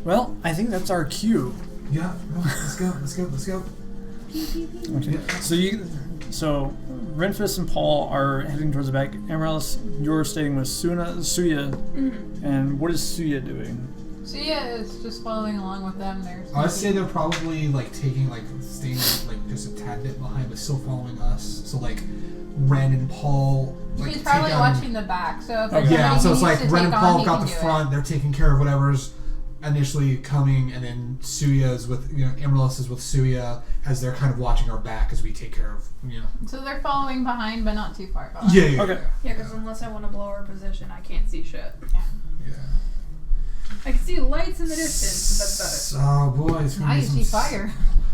Well, I think that's our cue. Yeah, no, let's go, let's go, let's go. Okay. So Renfis and Paul are heading towards the back. Amaryllis, you're staying with Suya. And what is Suya doing? Sia is just following along with them. There's I'd say they're probably like taking staying like just a tad bit behind, but still following us. So like Ren and Paul. Like, She's probably take on- watching the back. So if Okay. it's Yeah, something so he it's like needs to Ren and take Paul on, he got can the do front. They're taking care of whatever's initially coming, and then Suya is with Amaryllis is with Suya as they're kind of watching our back as we take care of it. So they're following behind, but not too far behind. Yeah. Okay. Yeah, because unless I want to blow our position, I can't see shit. Yeah. Yeah. I can see lights in the distance, but that's Oh boy, it's Now gonna you be see some fire.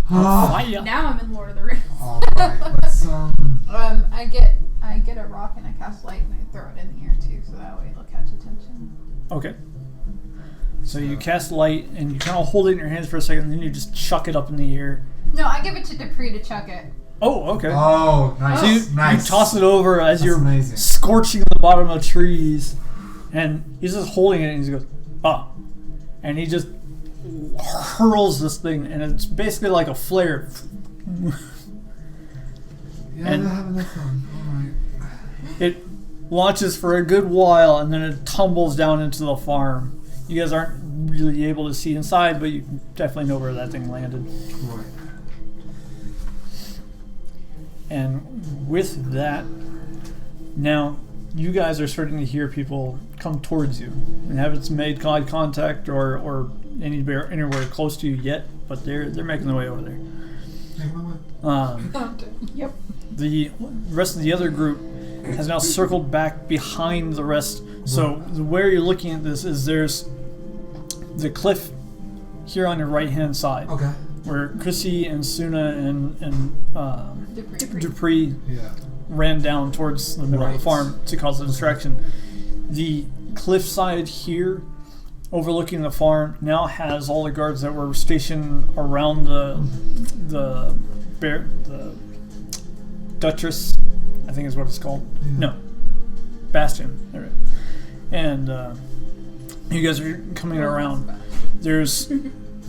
Oh. about it. Now I'm in Lord of the Rings. All right, let's I get a rock and I cast light and I throw it in the air too, so that way it'll catch attention. Okay. So you cast light and you kind of hold it in your hands for a second, and then you just chuck it up in the air. No, I give it to Dupree to chuck it. Oh, okay. Oh, nice. So you nice. toss it over as That's you're amazing. scorching the bottom of trees, and he's just holding it, and he goes, ah, and he just hurls this thing, and it's basically like a flare. Yeah, and- they're having their fun. All right. It launches for a good while, and then it tumbles down into the farm. You guys aren't really able to see inside, but you definitely know where that thing landed. Right. And with that, now you guys are starting to hear people come towards you, and haven't made eye contact or anywhere close to you yet, but they're making their way over there. Take my way. Yep. The rest of the other group has now circled back behind the rest. So where you're looking at this is there's the cliff here on your right hand side, Okay. where Chrissy and Suna and Dupree. Dupree Yeah. ran down towards the middle of Right. the farm to cause a distraction. The cliffside here, overlooking the farm, now has all the guards that were stationed around the Duchess, I think is what it's called. Yeah. No, Bastion. There. And you guys are coming around. There's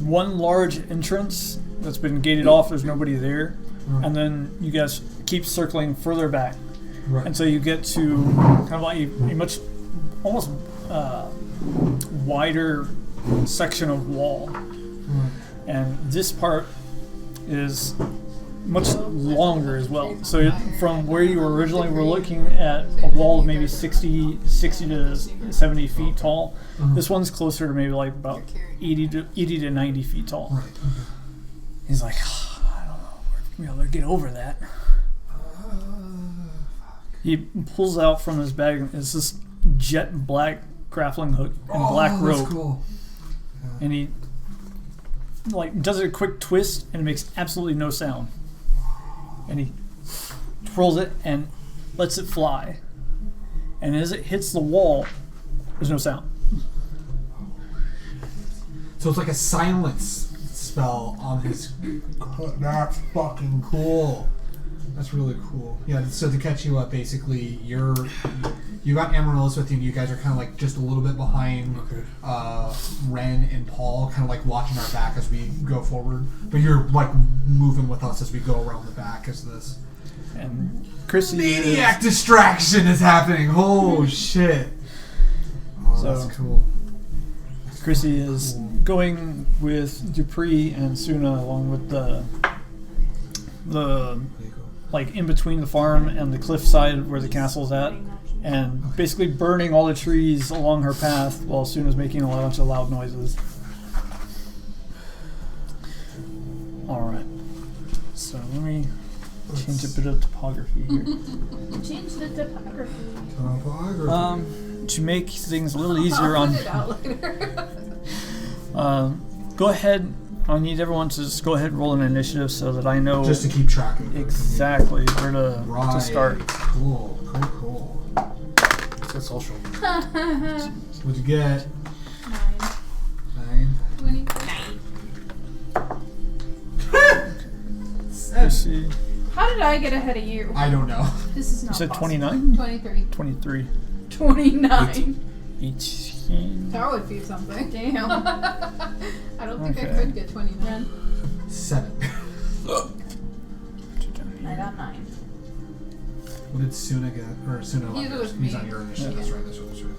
one large entrance that's been gated off. There's nobody there. Right. And then you guys keep circling further back Right. until you get to kind of like a much almost wider section of wall. Right. And this part is much longer as well. So from where you originally were looking at a wall of maybe 60 to 70 feet tall, this one's closer to maybe like about 80 to 90 feet tall. Right. Okay. He's like, I don't know, we're gonna be able to get over that. He pulls out from his bag, it's this jet black grappling hook and black rope. That's cool. And he like does a quick twist and it makes absolutely no sound. And he twirls it and lets it fly. And as it hits the wall, there's no sound. So it's like a silence spell on his. That's fucking cool. That's really cool. Yeah. So to catch you up, basically, you got Amaryllis with you. And you guys are kind of like just a little bit behind Ren and Paul, kind of like watching our back as we go forward. But you're like moving with us as we go around the back. As this And Chrissy maniac distraction is happening. Oh shit! Oh, So- that's cool. Chrissy is going with Dupree and Suna along with the like in between the farm and the cliffside where the castle's at, and basically burning all the trees along her path while Suna's making a bunch of loud noises. Alright. So let me change a bit of topography here. Change the topography. To make things a little easier I'll on put it out later. go ahead. I need everyone to just go ahead and roll an initiative so that I know Just to keep track of it. exactly where to start. Cool. It's social. What'd you get? 9. 9. 23. Chrissy, How did I get ahead of you? I don't know. This is you not said possible. 29? 23. 23. 29. 18. That would be something. Damn. I don't think I Okay. could get 29. 7. I got 9. What did Suna get? Or Suna? He's on with He's me. on your initiative. Yeah. That's right. That's right.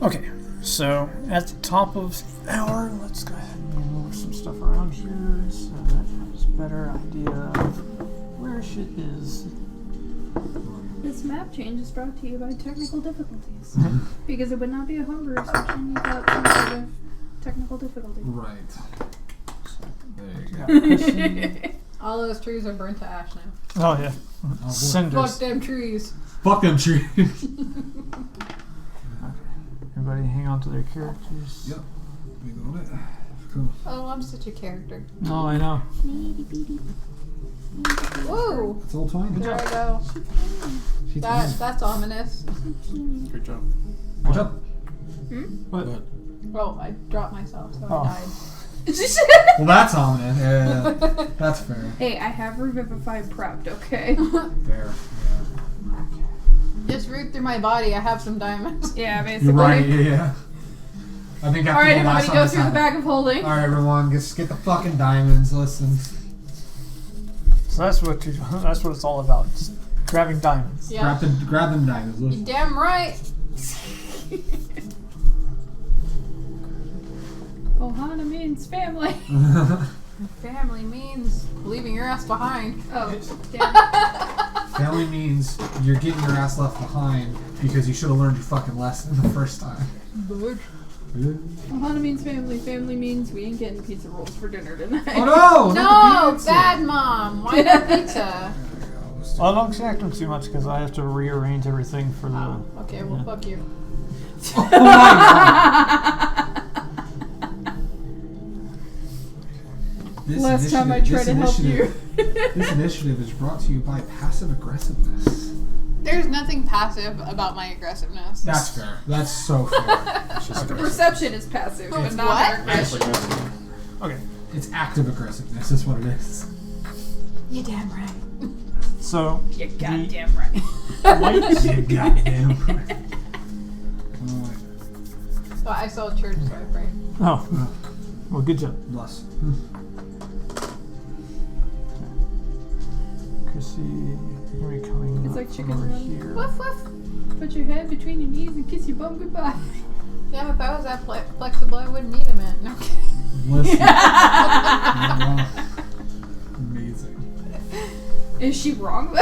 Okay, so at the top of the hour, let's go ahead and move some stuff around here so that has a better idea of where shit is. This map change is brought to you by technical difficulties. Because it would not be a homebrew session without some sort of technical difficulty. Right. There you go. Chrissy. All those trees are burnt to ash now. Oh yeah, boy. Fuck cinders. them trees. Fuck them trees. Everybody hang on to their characters. Yep. We got it. Cool. Oh, I'm such a character. Oh, I know. Whoa! It's all twine. There I go. She's fine. That's ominous. Great job. Good job. What? Good. Oh, I dropped myself, so Oh. I died. Well, that's ominous. Yeah. That's fair. Hey, I have Revivify prepped, okay? Fair. Just root through my body. I have some diamonds. Yeah, Yeah. basically. You're right. Yeah. I think after Alright, the last everybody time go this through the happened. bag of holding. All right, everyone, just get the fucking diamonds. Listen. So that's what it's all about. Just grabbing diamonds. Yeah. Grab them diamonds. You're Listen. damn right. Ohana means family. Family means leaving your ass behind. Oh, damn. Family means you're getting your ass left behind because you should have learned your fucking lesson the first time. Ohana means family. Family means we ain't getting pizza rolls for dinner tonight. Oh no! No, not the pizza. bad mom. Why no pizza? Well, don't connect them too much because I have to rearrange everything for the. Oh, okay, well, fuck you. Oh my God. This Last time I initiative- tried to help you. This initiative is brought to you by passive aggressiveness. There's nothing passive about my aggressiveness. That's fair. That's so fair. It's just The aggressive. perception is passive, but It's not what? aggression. Okay, It's active aggressiveness. Is what it is. You damn right. so You're the goddamn right. white You goddamn right. Alright. Well, I saw church, so I prayed. Oh, well, good job, Bless. Chrissy. You're gonna be coming It's like up chicken over run. here. Woof woof. Put your head between your knees and kiss your bum goodbye. Yeah, if I was that flexible, I wouldn't need a man. No, I'm kidding. Listen. Amazing. Is she wrong though?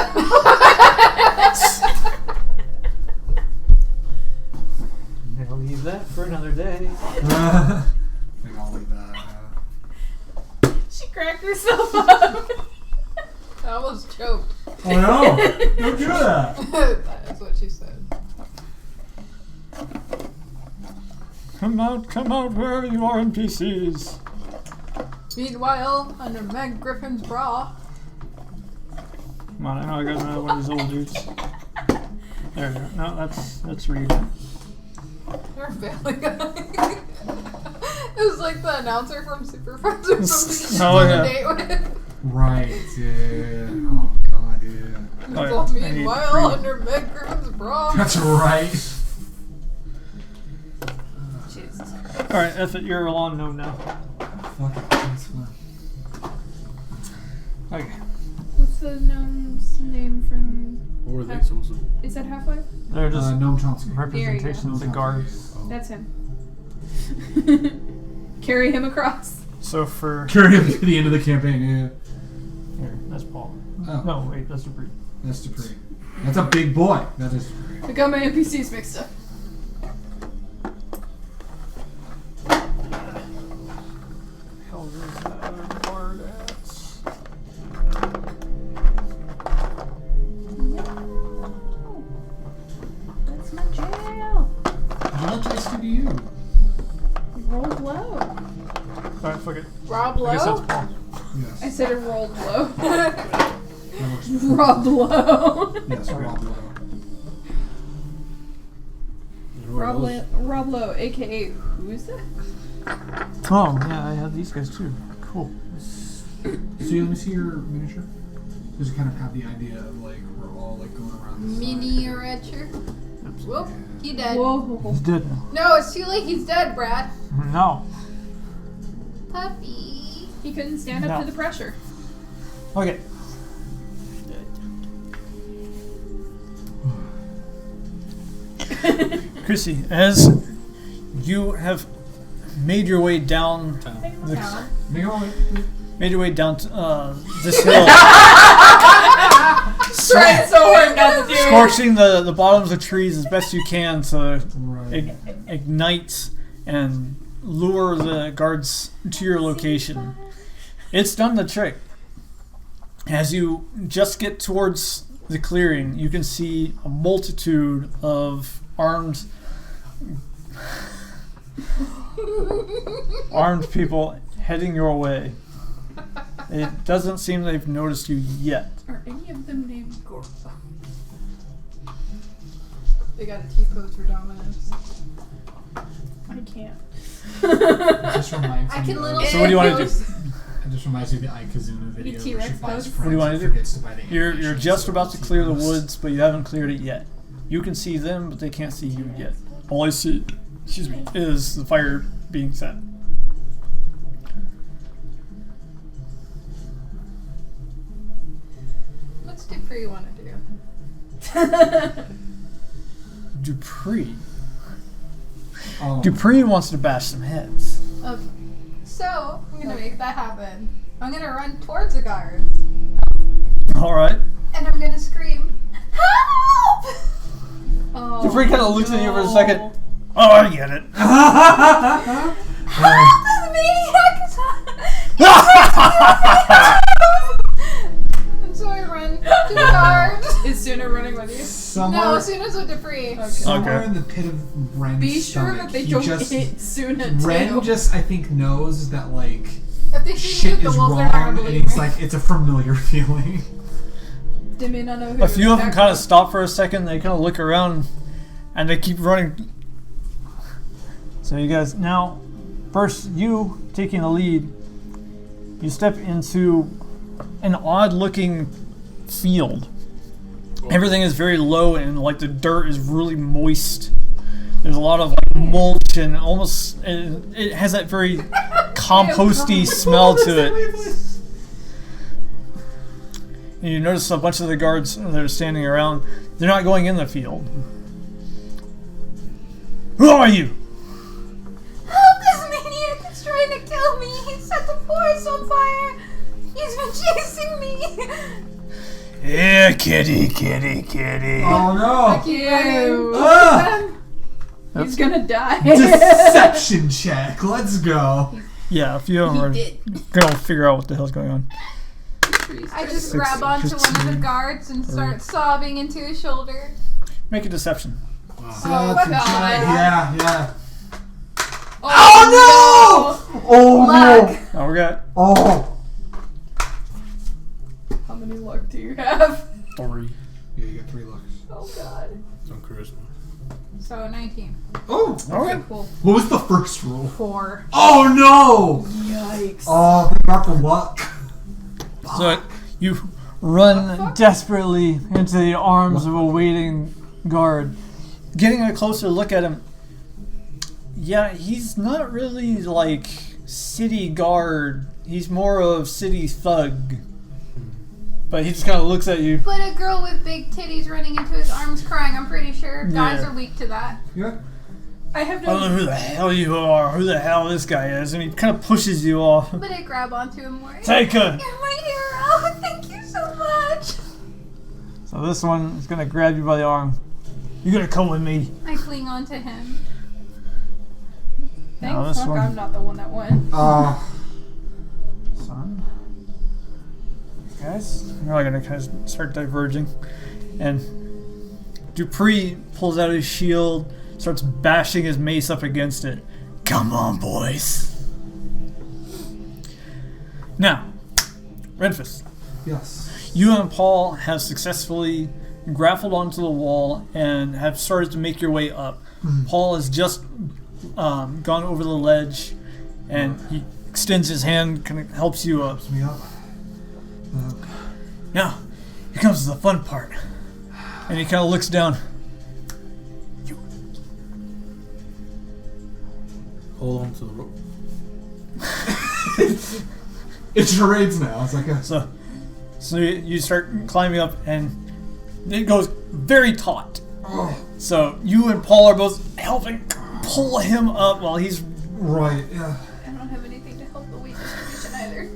I'm gonna leave that for another day. I think I'll leave that. She cracked herself up. I almost choked. Oh no! Don't do that! That's what she said. Come out, wherever you are, NPCs. Meanwhile, under Meg Griffin's bra. Come on, I know I got another one of these old dudes. There we go. No, that's Reed. Or Family Guy. It was like the announcer from Super Friends or something you Oh, on yeah. a date with. Right, yeah. Oh, God, yeah. Oh, It's all yeah. I need meanwhile Reed. under Meg Griffin's bra. That's right. Jesus. Alright, F it, you're on no now. Fuck it, that's fine. Okay. What's the gnome's name from? What were they supposed to do? Is that Half-Life? They're just Noam Chomsky. representation of the guards. Oh. That's him. Carry him across. So for Carry him to the end of the campaign, yeah. here, that's Paul. Oh, No, wait, that's Dupree. that's Dupree. That's a big boy. That is Dupree. I got my NPCs mixed up. Hell, where's that other guard at? No. That's my jail. What dice do you? Rolled low. Alright, fuck it. Rob I guess that's Lowe? Paul. Yes. I said it rolled low. That works. Rob low. Yes, Rob Lowe. Rob Lowe, aka who's that? Oh, yeah, I have these guys too. Cool. So you let me see your miniature? Just to kind of have the idea of like we're all like going around this Miniature. Whoop, he dead. Whoa. He's dead now. No, it's too late. He's dead, Brad. No. Puppy. He couldn't stand up No. to the pressure. Okay. Chrissy, as you have made your way down Make all made your way down this hill, Trying so hard not to do it. scorching the bottoms of trees as best you can to right. ignite and lure the guards to your location. It's done the trick. As you just get towards the clearing, you can see a multitude of armed people heading your way. It doesn't seem they've noticed you yet. Are any of them named Gorba? They got a T-pose for dominance. I can't. It just reminds I me can of- little. So what do you want to do? It just reminds me of the Aikazuna video where she T-Rex buys pose? friends What do you want and to do? forgets to buy the You're animation, just so about to it's clear the T-pose. woods, but you haven't cleared it yet. You can see them, but they can't see you yet. All I see, is the fire being set. What's Dupree want to do? Dupree. Oh. Dupree wants to bash some heads. Okay. So, I'm gonna make that happen. I'm gonna run towards the guards. All right. And I'm gonna scream, "Help!" Oh, Dupree kind of looks at you for a second. Oh, I get it. Help! The maniac is And so I run to the guards. Is Suna running with you? No, Somewhere, as soon as with Dupree. somewhere Okay. in the pit of Ren's Be sure stomach, that they he don't just, hit Suna Ren too. just, I think, knows that like If they see me shit with the is wolf, they're not wrong, gonna and believe it's me. like it's a familiar feeling. They may not know who A few of them attacked kind of stop for a second. They kind of look around, and they keep running. So you guys now, first you taking the lead, you step into an odd-looking field. Everything is very low, and like the dirt is really moist. There's a lot of like mulch, and almost it has that very composty smell to it. And you notice a bunch of the guards that are standing around. They're not going in the field. Who are you? Help! This maniac is trying to kill me. He set the forest on fire. He's been chasing me. Yeah, kitty, kitty, kitty. Oh no! I keep running. Ah! He's gonna die. Deception check. Let's go. Yeah, a few of them are gonna figure out what the hell's going on. I just grab onto one of the 16. guards and start sobbing into his shoulder. Make a deception. Oh, Deception God. check. Yeah, yeah. Oh no! Oh Luck. Now we got Oh. How many luck do you have? 3. Yeah, you get 3 looks. Oh god. It's on charisma. So 19. Oh. Okay. Cool. What was the first roll? 4. Oh no! Yikes. Oh, we got the luck. So you run desperately into the arms of a waiting guard. Getting a closer look at him, yeah, he's not really like city guard. He's more of city thug. But he just kind of looks at you. But a girl with big titties running into his arms crying, I'm pretty sure guys Yeah. are weak to that. Yeah. I have I don't know no. who the hell you are, who the hell this guy is, and he kind of pushes you off. But I grab onto him more. Take her! You're my hero! Thank you so much! So this one is gonna grab you by the arm. You're gonna come with me. I cling onto him. Thank Now this fuck one. I'm not the one that went. Son. Guys, you're all gonna kind of start diverging. And Dupree pulls out his shield, starts bashing his mace up against it. Come on, boys. Now, Renfus, Yes. you and Paul have successfully grappled onto the wall and have started to make your way up. Paul has just gone over the ledge, and he extends his hand, kind of helps you up. Me up. Now, here comes the fun part. And he kind of looks down. Hold on to the rope. It's charades now. It's like a. So you start climbing up, and it goes very taut. Oh, So you and Paul are both helping pull him up while he's. right. Yeah. I don't have anything to help the weight distribution either.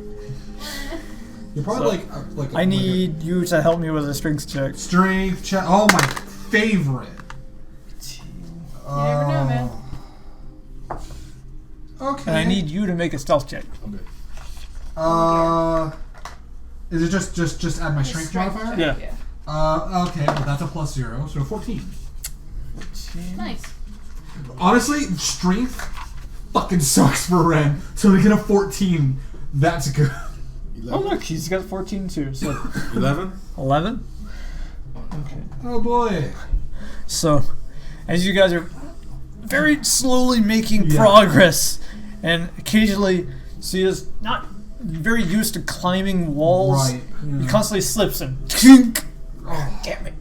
You're probably So, like I need you to help me with a strength check. strength check. Oh, my favorite. You never know, man. Okay. And I need you to make a stealth check. Okay. Is it just add my strength modifier? Yeah. Okay, well that's a +0, so 14. Nice. Honestly, strength fucking sucks for Ren. So to get a 14, that's good. Oh look, he's got 14 too. So 11? 11. Okay. Oh boy. So, as you guys are very slowly making Yeah. progress, and occasionally, so he is not very used to climbing walls. Right. He constantly slips and tink. Oh, Damn it.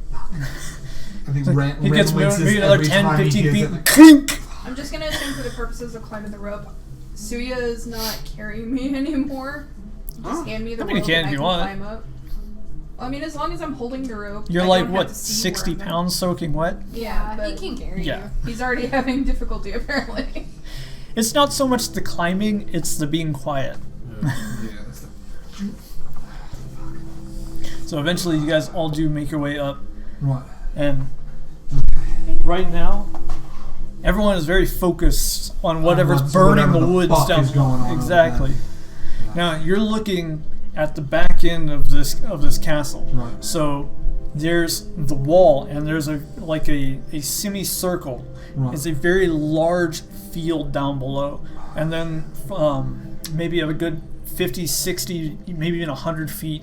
I think Ren He gets winces maybe another every 10, time he 15 hits feet. it. And clink. I'm just gonna assume for the purposes of climbing the rope, Suya is not carrying me anymore. Just hand me the I mean, you rope can and if I you can want. climb up. I mean, as long as I'm holding the rope. You're I like, don't have what, to see 60 where I'm pounds soaking wet? Yeah, but he can carry Yeah. he's already having difficulty apparently. It's not so much the climbing, it's the being quiet. Yeah, that's the, So eventually you guys all do make your way up, right. and right now, everyone is very focused on whatever's burning whatever the the woods fuck down. is going on Exactly. over Now you're looking at the back end of this castle. Right. So there's the wall, and there's a semicircle. Right. It's a very large field down below, and then maybe a good 50, 60, maybe even 100 feet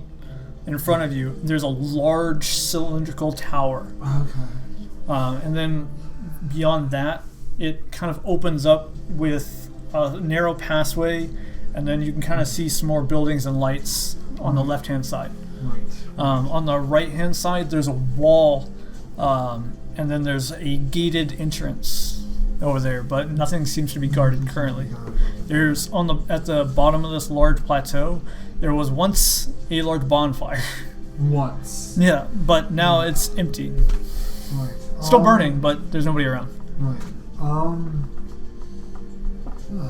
in front of you, there's a large cylindrical tower. Okay. And then beyond that, it kind of opens up with a narrow passway, and then you can kind of see some more buildings and lights on the left-hand side. Right. On the right-hand side, there's a wall, and then there's a gated entrance over there, but nothing seems to be guarded currently. There's at the bottom of this large plateau, there was once a large bonfire. Once. Yeah, but now it's empty. Right. Still burning, but there's nobody around. Right. How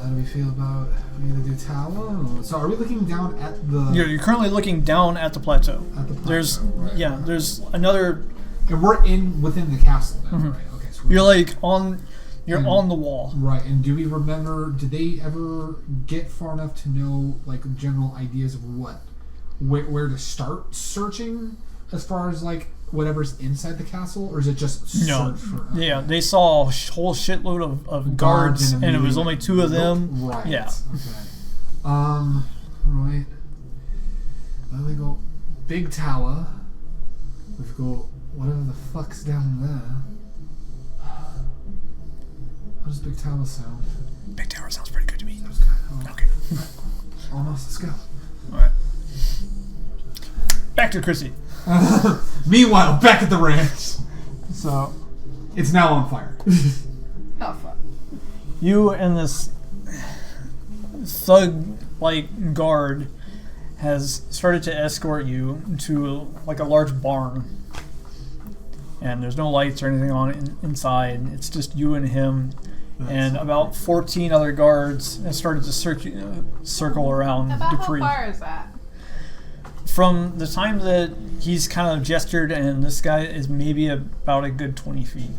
do we feel about we either do tower? So are we looking down at the? You're currently looking down at the plateau. At the plateau, There's right. there's another. And we're within the castle now, Mhm. right? Okay. So You're like on the wall. Right. And do we remember? Did they ever get far enough to know like general ideas of where to start searching as far as like whatever's inside the castle, or is it just No. search for? Yeah, they saw a whole shitload of guards, and it was only 2 of them. Right. Yeah. Okay. Right. Then we go big tower. We've got whatever the fuck's down there. How does big tower sound? Big tower sounds pretty good to me. Sounds kind of, Okay. almost. Let's go. Alright. Back to Chrissy. Meanwhile, back at the ranch. So, it's now on fire. Oh fuck. You and this thug-like guard has started to escort you to like a large barn. And there's no lights or anything on it inside. It's just you and him. And about 14 other guards have started to circle around About Dupree. how far is that? From the time that he's kind of gestured, and this guy is maybe about a good 20 feet.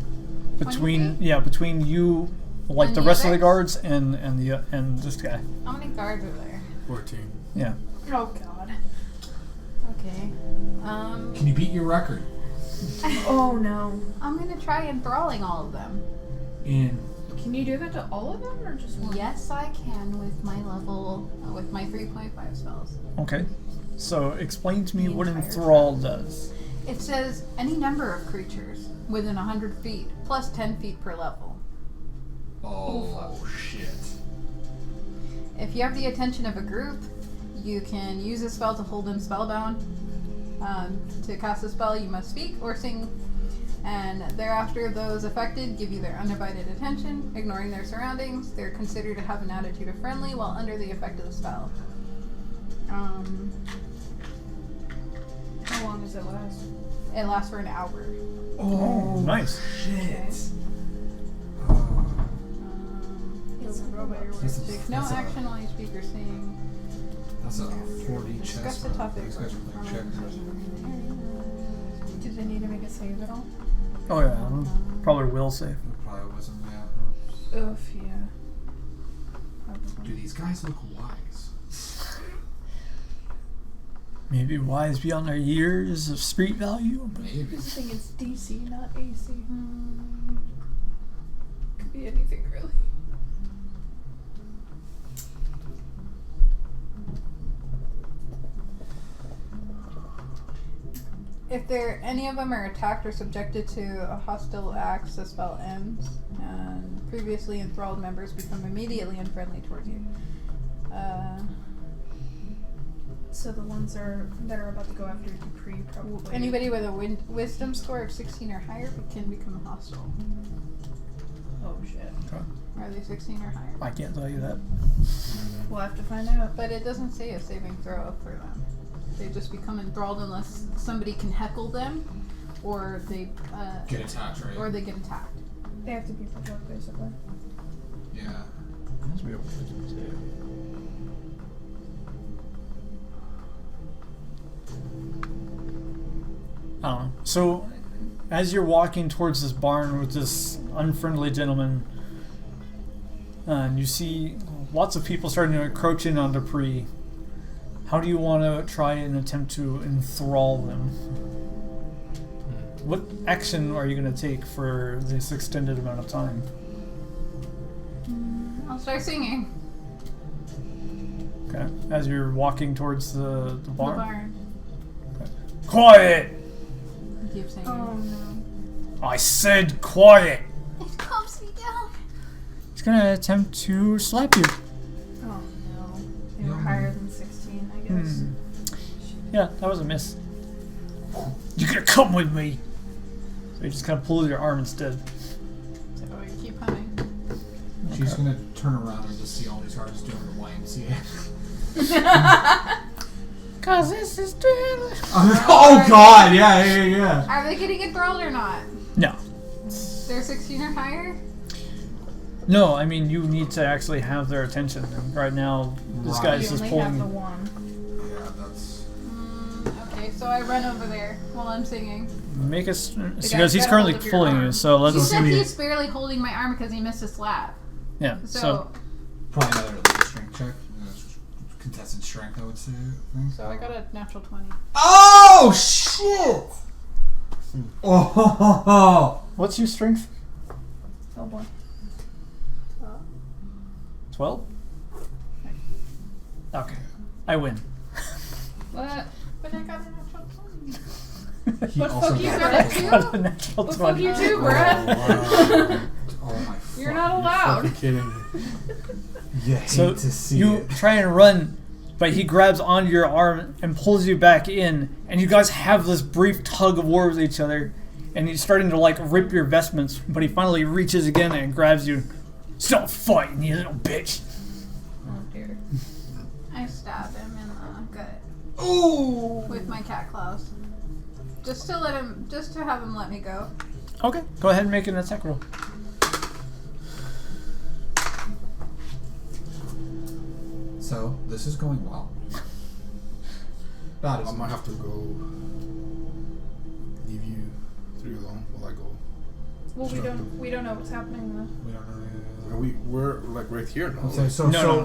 20 feet? Between you, like And the the rest of the others? guards, and this guy. How many guards are there? 14. Yeah. Oh god. Okay. Can you beat your record? Oh no. I'm gonna try enthralling all of them. In Can you do that to all of them or just one? Yes, I can with my level, with my 3.5 spells. Okay. So explain to me The what entire enthrall does. It says any number of creatures within 100 feet, plus 10 feet per level. oh shit. If you have the attention of a group, you can use a spell to hold them spellbound. To cast a spell, you must speak or sing, and thereafter those affected give you their undivided attention, ignoring their surroundings. They're considered to have an attitude of friendly while under the effect of the spell. How long does it last? It lasts for an hour. Oh, nice. Shit. Takes no action while you speak or sing. That's a 40 Discuss chest. the topic. Check. Did they need to make a save at all? Oh yeah, probably will save. Probably wasn't that. Oof, yeah. Do these guys look wise? Maybe wise beyond their years of street value. But Maybe. I think it's DC, not AC. Could be anything, really. If any of them are attacked or subjected to a hostile act, the spell ends, and previously enthralled members become immediately unfriendly towards you. So the ones that are about to go after Dupree probably. Anybody with a wisdom score of 16 or higher can become hostile. Oh shit. Are they 16 or higher? I can't tell you that. We'll have to find out. But it doesn't say a saving throw for them. They just become enthralled unless somebody can heckle them, or they Get attacked, right? or they get attacked. They have to be provoked, basically. Yeah. I don't know. So, as you're walking towards this barn with this unfriendly gentleman, and you see lots of people starting to encroach in on Dupree, how do you want to try and attempt to enthrall them? What action are you going to take for this extended amount of time? I'll start singing. Okay. As you're walking towards the barn? The barn. Quiet! I keep singing. Oh no. I said quiet! It calms me down. He's going to attempt to slap you. Oh no. They were higher than 16, I guess. Yeah, that was a miss. You're going to come with me! So he just kind of pulls your arm instead. So I keep humming. She's gonna turn around and just see all these guards doing the YMCA. Cause this is thriller. Oh god, yeah. Are they getting enthralled or not? No. They're 16 or higher? No, I mean, you need to actually have their attention. And right now, this Right. guy's You just only have the pulling. one. Yeah, that's... Okay, so I run over there while I'm singing. Make us. guy's Because he's got a currently hold of your pulling arm. you, so He let's said see. he's barely holding my arm because he missed a slap. Yeah, So, Probably another elite strength check. Contested strength, I would say. so I got a natural 20. Oh, shit! Oh. What's your strength? Oh boy. 12? Okay. I win. What? But I got a natural 20. He But also fuck you, got Brad. that. Got a natural But fuck 20. you too, Oh, Brad. wow. Oh my. You're not You're allowed. fucking kidding me. You hate So to see you it. try and run, but he grabs onto your arm and pulls you back in, and you guys have this brief tug of war with each other, and he's starting to like rip your vestments, but he finally reaches again and grabs you. Stop fighting, you little bitch. Oh dear. I stab him in the gut Ooh. with my cat claws. Just to have him let me go. Okay, go ahead and make an attack roll. So this is going well. That is. I might have to go leave you three alone while I go. Well, we don't know what's happening though. We don't know. We're like right here now.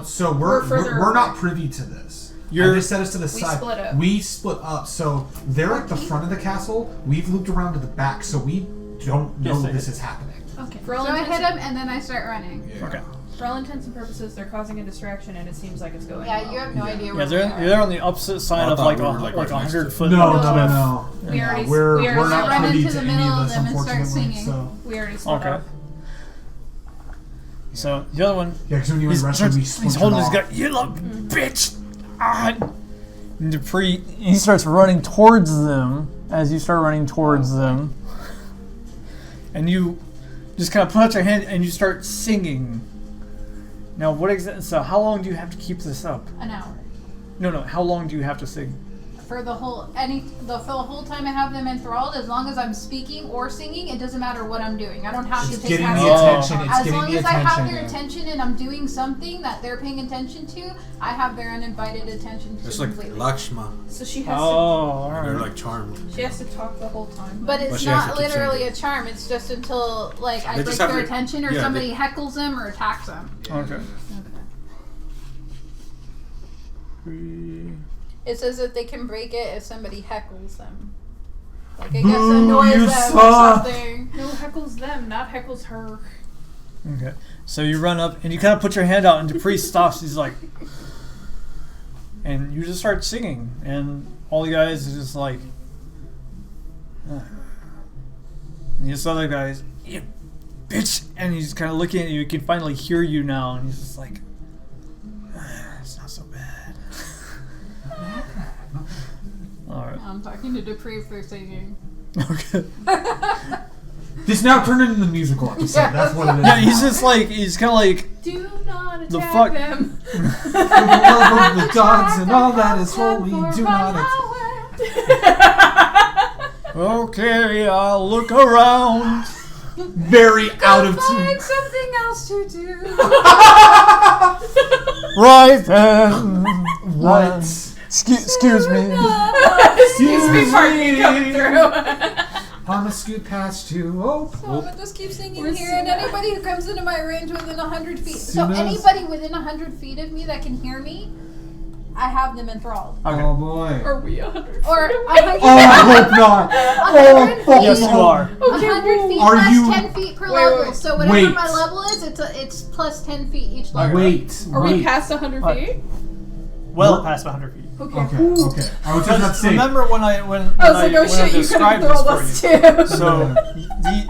So We're we're further we're not away. privy to this. You're- I just set us to the We side. split up. We split up. So they're at the front of the castle. We've looped around to the back, so we don't know Yes, they this did. is happening. Okay. So I hit him and then I start running. Yeah. Okay. For all intents and purposes, they're causing a distraction, and it seems like it's going. Yeah, well. you have no Yeah. idea Yeah, where you're there on the opposite side I of thought like we a were, like, like right next to 100 it. foot. No, cliff. no. We Yeah, already- we're we already not run privy into to the any middle of of this, them and start unfortunately. singing. So We already split Okay. up. So the other one, yeah, because when you went wrestling, we split he's holding his off. gun. You little bitch! Ah. And Dupree, he starts running towards them as you start running towards them, and you just kind of put out your hand and you start singing. Now, what exactly? So, how long do you have to keep this up? An hour. No. How long do you have to sing? For the whole time I have them enthralled, as long as I'm speaking or singing, it doesn't matter what I'm doing. I don't have It's to take getting action. the attention. It's As getting long the as I have attention. their attention and I'm doing something that they're paying attention to, I have their uninvited attention to It's like completely. Lakshma. So she has Oh, They're alright. like charmed. she has to talk the whole time. But it's But she has not to keep literally singing. a charm. It's just until like I They break just have their to- attention or yeah, somebody they- heckles them or attacks them. Okay. It says that they can break it if somebody heckles them. Like I guess Boo, annoys you them suck. or something. No, heckles them, not heckles her. Okay. So you run up and you kind of put your hand out, and Dupree stops. He's like, and you just start singing, and all the guys are just like, and this other guy's, you bitch, and he's kind of looking at you. He can finally hear you now, and he's just like, it's not so bad. All right. I'm talking to Dupree for singing. Okay. This now turned into the musical episode. Yes. That's what it is. Yeah, he's just like, he's kind of like, Do not attack The fuck? them. For the love of the gods and all that is holy, do not. okay, I'll look around. Very out of tune. Find something else to do. Right then. What? Excuse me. Excuse me, pardon me, come through. On a scoot past you. Oh. So, but just keep singing We're here, and singing. anybody who comes into my range within 100 feet. So Soon as- anybody within 100 feet of me that can hear me, I have them enthralled. Okay. Oh boy. Are we 100? Or Oh, I hope not. 100 fuck feet. Yes, you are. 100 feet Are plus you- 10 feet per Wait, level. wait. So whatever Wait. my level is, it's plus 10 feet each level. Wait. Are we wait. past 100 Alright. feet? Well past 100 feet. Okay. Okay. Okay. I was just about to say. Remember when I I was like, oh when I shit, you could described have this thrown for us you? too. So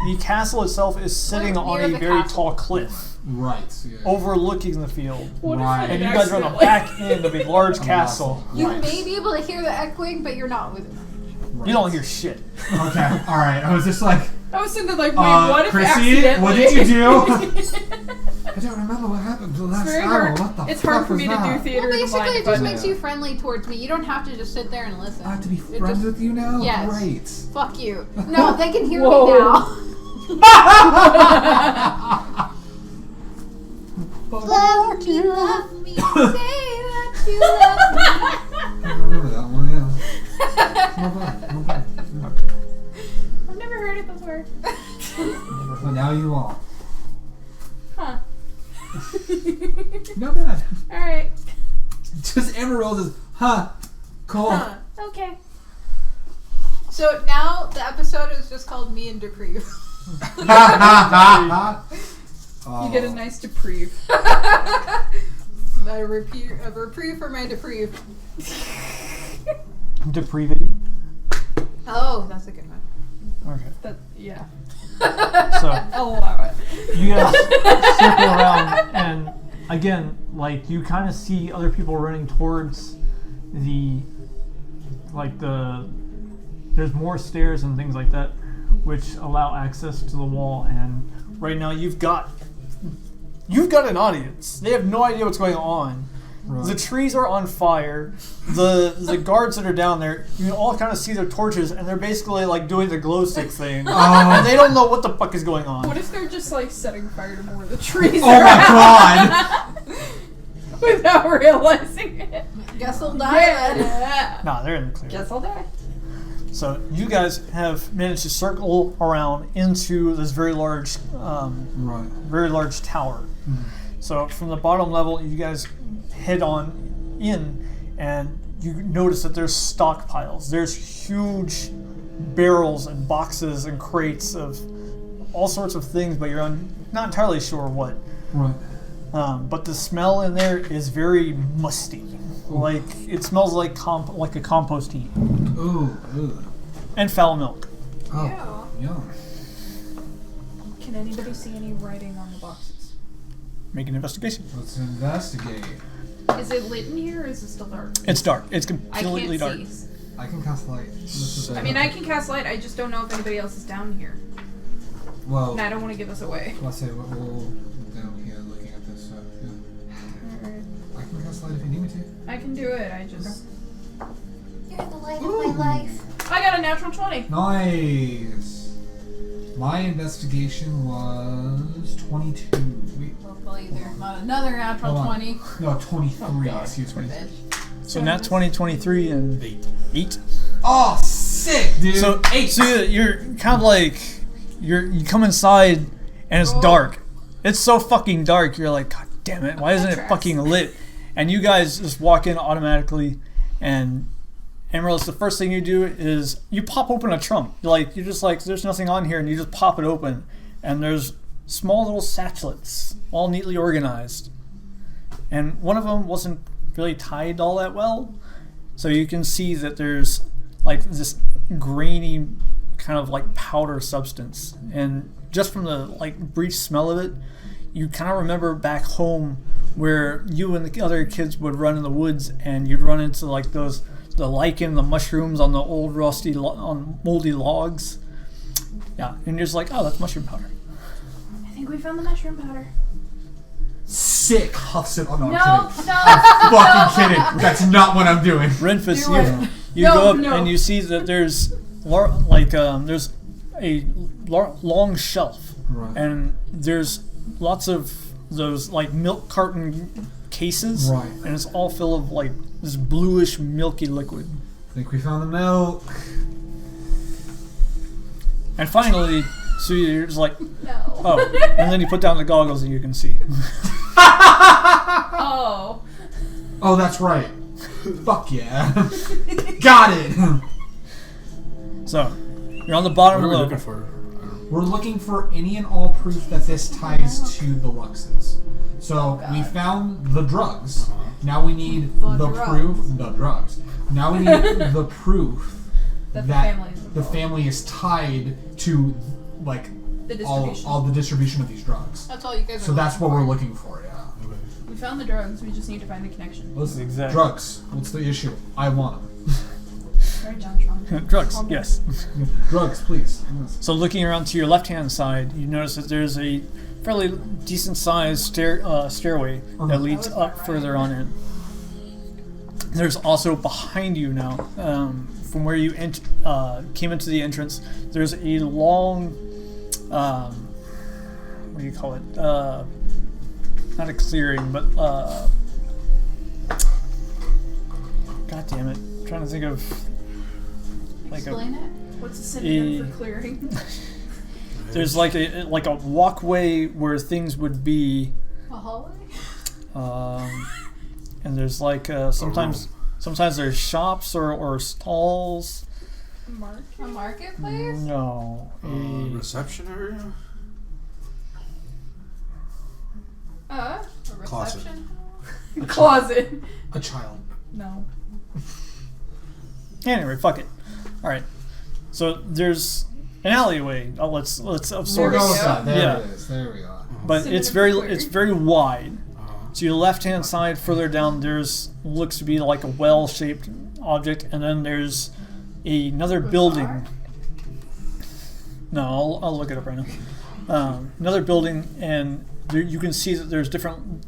the castle itself is sitting We're on near a the very castle. tall cliff Right. Yeah. overlooking the field, What if Right. I and you guys are on the accidentally- back end of a large castle. You Right. may be able to hear the echoing, but you're not with it. You don't hear shit. Okay. All right. I was just like, I was thinking like, wait, what if Chrissy, accidentally? what did you do? I don't remember what happened the It's last very hour. hard. What the It's fuck hard for was me to that? do theater. Well, in the basically, mind, it just but- makes you friendly towards me. You don't have to just sit there and listen. I have to be It friends just- with you now? Yes. Great. Fuck you. No, they can hear Whoa. me now. Love me, love me, say that you love me. I remember that one, yeah. Not bad, not bad. I've never heard it before. Well, now you all. Huh. Not bad. Alright. Just Amarillo says, huh, cool. Huh. Okay. So now the episode is just called Me and Dupree. You get a nice reprieve. A reprieve for my Dupree. Depravity. Oh, that's a good one. Okay. Yeah. So I'll allow it. you guys circle around, and again, like you kind of see other people running towards the there's more stairs and things like that, which allow access to the wall. And right now, you've got an audience. They have no idea what's going on. Right. The trees are on fire. The guards that are down there, you can all kind of see their torches, and they're basically like doing the glow stick thing, and they don't know what the fuck is going on. What if they're just like setting fire to more of the trees? Oh my god! Without realizing it. Guess we'll die then. Yeah. Nah, they're in the clear. Guess I'll die. So you guys have managed to circle around into this very large tower. So from the bottom level, you guys head on in, and you notice that there's stockpiles. There's huge barrels and boxes and crates of all sorts of things, but you're not entirely sure what. Right. But the smell in there is very musty. Like it smells like a compost heap. Ooh. And foul milk. Oh. Yeah. Can anybody see any writing on the boxes? Make an investigation. Let's investigate. Is it lit in here or is it still dark? It's dark. It's I completely dark. can't see. I can cast light. I mean, I can cast light. I just don't know if anybody else is down here. Well, And I don't want to give us away. let's say we're all down here looking at this. Yeah. Alright. I can cast light if you need me to. I can do it. I just... You're the light of my life. I got a natural 20. Nice. My investigation was 22. Wait, Hopefully there's not another natural hold on. 20. No, 23. Oh, God. Excuse me. Bitch. So nat 20, 23, and 8. Oh, sick, dude. So 8. So you're kind of like you come inside and it's dark. It's so fucking dark. You're like, God damn it! Why isn't it fucking lit? And you guys just walk in automatically, and Amaryllis, the first thing you do is you pop open a trunk. You're just like, there's nothing on here, and you just pop it open, and there's small little satchelets, all neatly organized. And one of them wasn't really tied all that well, so you can see that there's like this grainy kind of like powder substance. And just from the like brief smell of it, you kind of remember back home where you and the other kids would run in the woods, and you'd run into like the lichen, the mushrooms on the old rusty, on moldy logs. Yeah, and you're just like, oh, that's mushroom powder. I think we found the mushroom powder. Sick. Huffs it. Oh, no, No, I'm kidding. no. Fucking kidding. That's not what I'm doing. Renfus, Do it. you No, go up no. and you see that there's there's a long shelf, Right. and there's lots of those like milk carton cases, Right. and it's all full of like this bluish milky liquid. I think we found the milk. And finally, so you're just like, No. oh, and then you put down the goggles and you can see. Oh. Oh, that's right. Fuck yeah. Got it. So you're on the bottom What are we level. looking for? We're looking for any and all proof that this ties to the Luxes. So we found the drugs. Now we need the proof. The drugs. Now we need the proof That that the the family is tied to like The distribution. all the distribution of these drugs. That's all you guys are So that's what looking we're for. looking for. Yeah. We found the drugs. We just need to find the connection. Listen, Exactly. drugs. What's the issue? I want them. Right, John Tron. Drugs, Calm down. yes. Drugs, please. Yes. So looking around to your left-hand side, you notice that there's a fairly decent-sized stairway that leads up further on in. There's also behind you now, from where you came into the entrance, there's a long, what do you call it? Not a clearing, but God damn it! I'm trying to think of like Explain it. What's the synonym for clearing? there's like a walkway where things would be, A hallway? and there's like sometimes there's shops or stalls. A marketplace? No. A Reception area? A Closet. reception? Closet. A child. No. Anyway, fuck it. All right. So there's an alleyway. Let's There absorb. goes that. There Yeah. it is. There we are. But Send it's it very quicker. it's very wide. To your left hand side, further down, there's looks to be like a well-shaped object, and then there's another building. No, I'll look it up right now. Another building, and there, you can see that there's different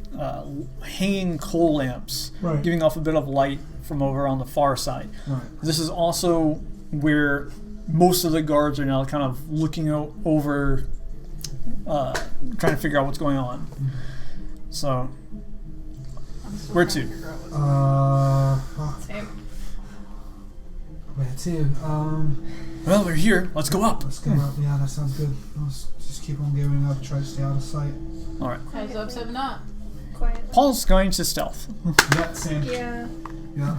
hanging coal lamps, Right. giving off a bit of light from over on the far side. Right. This is also where most of the guards are now kind of looking over, trying to figure out what's going on. So, where to? Same. Where to? Well, we're here. Let's go up. Let's go up. Yeah, that sounds good. Let's just keep on going up. Try to stay out of sight. All right. How's up 7 up? Quiet. Paul's going to stealth. Yeah, same. Yeah. Yeah.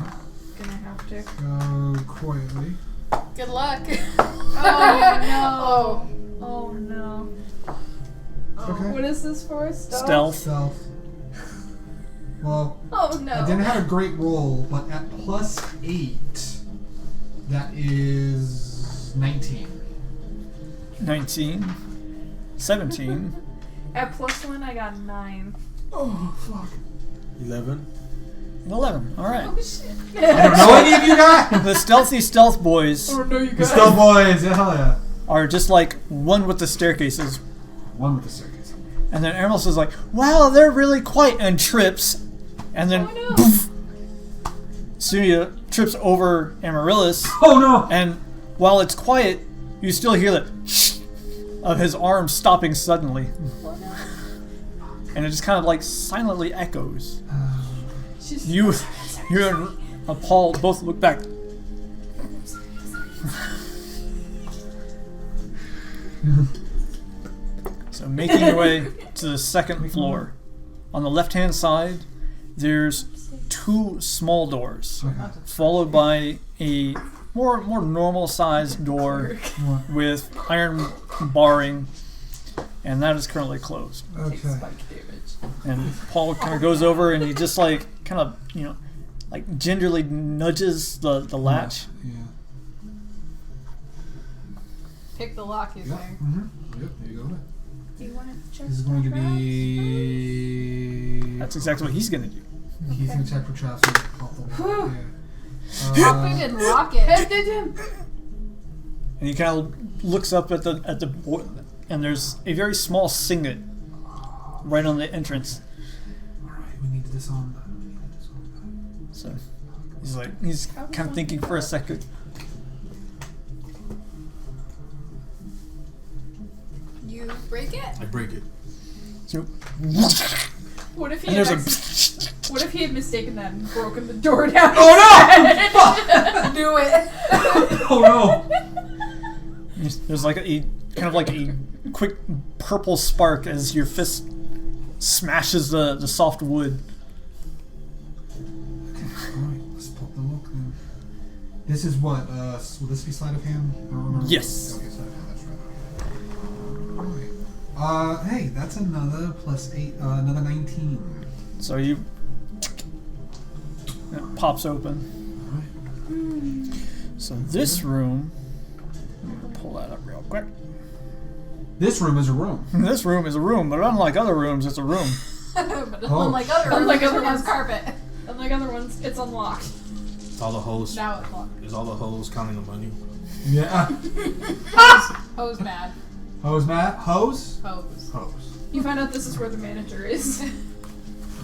Gonna have to. Go quietly. Good luck. Oh no. Oh no. Okay. What is this for? Stealth. Stealth. Well, Oh no. I didn't have a great roll, but at +8, that is 19. 19. 17. At +1, I got 9. Oh, fuck. 11. 11. All right. Oh shit. I don't know any of you guys! The stealth boys Oh no, you The guys. Stealth Boys, yeah, hell yeah. are just like one with the staircases. One with the circus. And then Emerald is like, wow, they're really quiet, and trips. And then, Oh, no. poof, Sunia trips over Amaryllis. Oh no! And while it's quiet, you still hear the shh of his arm stopping suddenly. Oh no. And it just kind of like silently echoes. She's You and Paul both look back. So making your way to the second floor. On the left-hand side, there's 2 small doors, Okay. followed by a more normal-sized door with iron barring, and that is currently closed. Okay. spike damage. And Paul kind of goes over and he just like kind of like gingerly nudges the latch. Yeah. Pick the lock, he's Yeah. saying. Yep, there you go. Do you want to check? This is going to be. That's exactly what he's gonna do. He's going to check for traps. Whew. Yeah. Open and lock it. Headed him. And he kind of looks up at the board, and there's a very small signet right on the entrance. Alright, we need to disarm that. We need to disarm that. So he's kind of thinking for a second. You break it? I break it. So, What if he and had there's a what if he had mistaken that and broken the door down? Oh Do it. Oh no! there's like a kind of like a quick purple spark as your fist smashes the soft wood. Alright, let's pop the lock then. This is what? Will this be sleight of hand? I don't remember. Yes. Okay, sleight of hand, that's right. Alright. Hey, that's another +8, another 19. So it pops open. Alright. So this room, I'm gonna pull that up real quick. This room is a room. This room is a room, but unlike other rooms, it's a room. But Oh. unlike other rooms, Unlike other it has ones. carpet. Unlike other ones, it's unlocked. It's all the hoes. Now it's locked. Is all the hoes counting the money? Yeah. Hose mad. Hose, Matt? Hose? Hose. Hose. You find out this is where the manager is.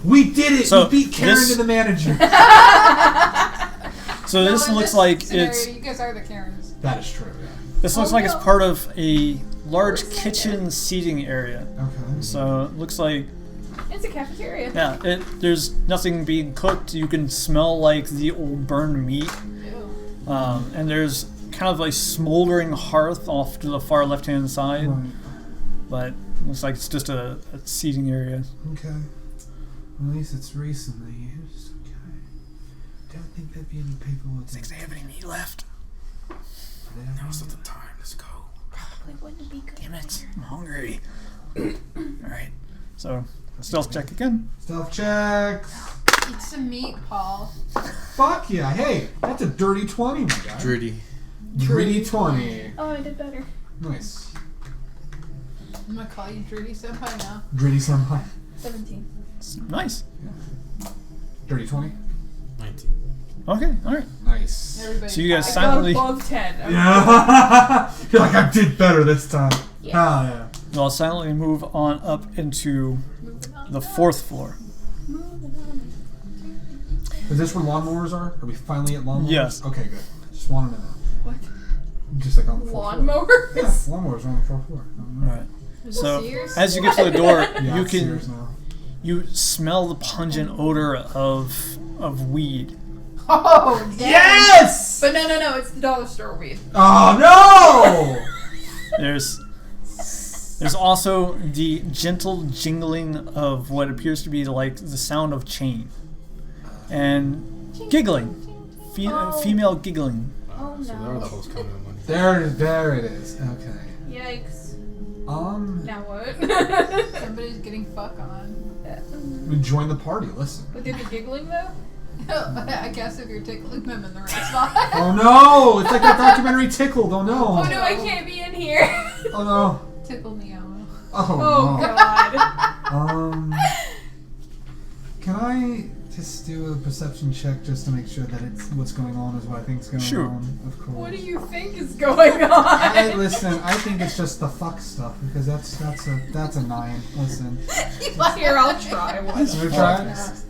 We did it! So, we beat Karen this- to the manager. So No, this in looks this like scenario, it's You guys are the Karens. That is true, yeah. this looks Oh, like no. it's part of a large kitchen seating area. Okay. So it looks like It's a cafeteria. there's nothing being cooked. You can smell like the old burned meat, Ew. and there's kind of a smoldering hearth off to the far left hand side, Right. but it looks like it's just a seating area. Okay. Well, at least it's recently used. Okay. Don't think there'd be any paperwork. Think they have any meat left? Now's not the time. Let's go. Probably wouldn't be good. Damn it, I'm hungry. Alright, so stealth check again. Stealth checks. Eat some meat, Paul. Fuck yeah. Hey, that's a dirty 20, my guy. Dirty. Dirty 20. Oh, I did better. Nice. I'm gonna call you Dirty Senpai now. Dirty senpai. 17. Nice. Dirty 20. 19. Okay, alright. Nice. Everybody. So you guys I silently, got above 10. Yeah. You're like, I did better this time. Yeah. Hell yeah. well, silently move on up into the 4th floor. Is this where lawnmowers are? Are we finally at lawnmowers? Yes. Okay, good. Just wanted to know. What? Just like on the 4th floor. Lawnmowers? Yeah, lawnmowers are on the 4th floor. Alright. So Sears? as you get to the door, Yeah, you it's can Sears now. you smell the pungent odor of weed. Oh, damn. Yes! But no, it's the dollar store weed. Oh no! There's also the gentle jingling of what appears to be like the sound of chain, and giggling, female giggling. Oh, So no. there are the hoes counting the money. There it is. Okay. Yikes. Now what? Somebody's getting fuck on. join the party. Listen. Would they be giggling though? I guess if you're tickling them in the right spot. Oh no! It's like that documentary Tickled. Oh no! Oh no, I can't be in here. Oh no! Tickle me, Elmo. Oh, Oh no. god. Can I just do a perception check just to make sure that it's what's going on is what I think's going Sure. on? Of course. What do you think is going on? Listen, I think it's just the fuck stuff because that's a 9. Listen. Here, I'll try one. You wanna try it?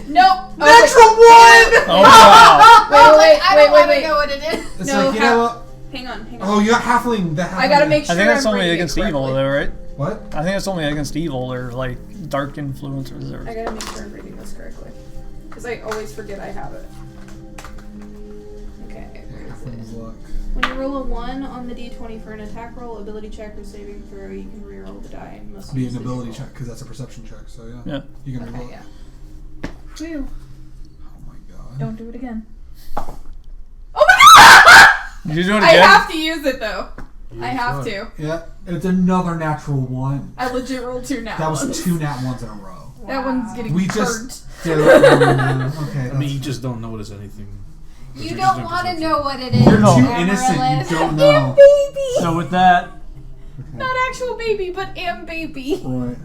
Nope. Natural 1! Oh wow! Wait, I don't want to wait. know what it is. It's No, like, you know what? Hang on. Oh, you got halfling. The halfling. I gotta make I sure think that's I'm only reading it against evil, correctly. though, right? What? I think that's only against evil or like dark influences. Or I gotta make sure I'm reading this correctly. Because I always forget I have it. Okay, where is Halfling's it? luck. When you roll a 1 on the d20 for an attack roll, ability check, or saving throw, you can reroll the die and must Be use an this ability roll. check because that's a perception check. So yeah. Yeah. You can Okay, reroll it. yeah. Phew. Oh my god. Don't do it again. Did you do it I again? have to use it though. I have to. Yeah, it's another natural 1. I legit rolled 2 nat That was ones. 2 nat 1s in a row. That one's getting We burnt. just did it. Okay. I mean, you just don't notice anything. But You you're don't just doing want to perception. know what it is. You're No. too innocent. Amaryllis. You don't know. Baby! So with that, Not actual baby, but am baby. Right.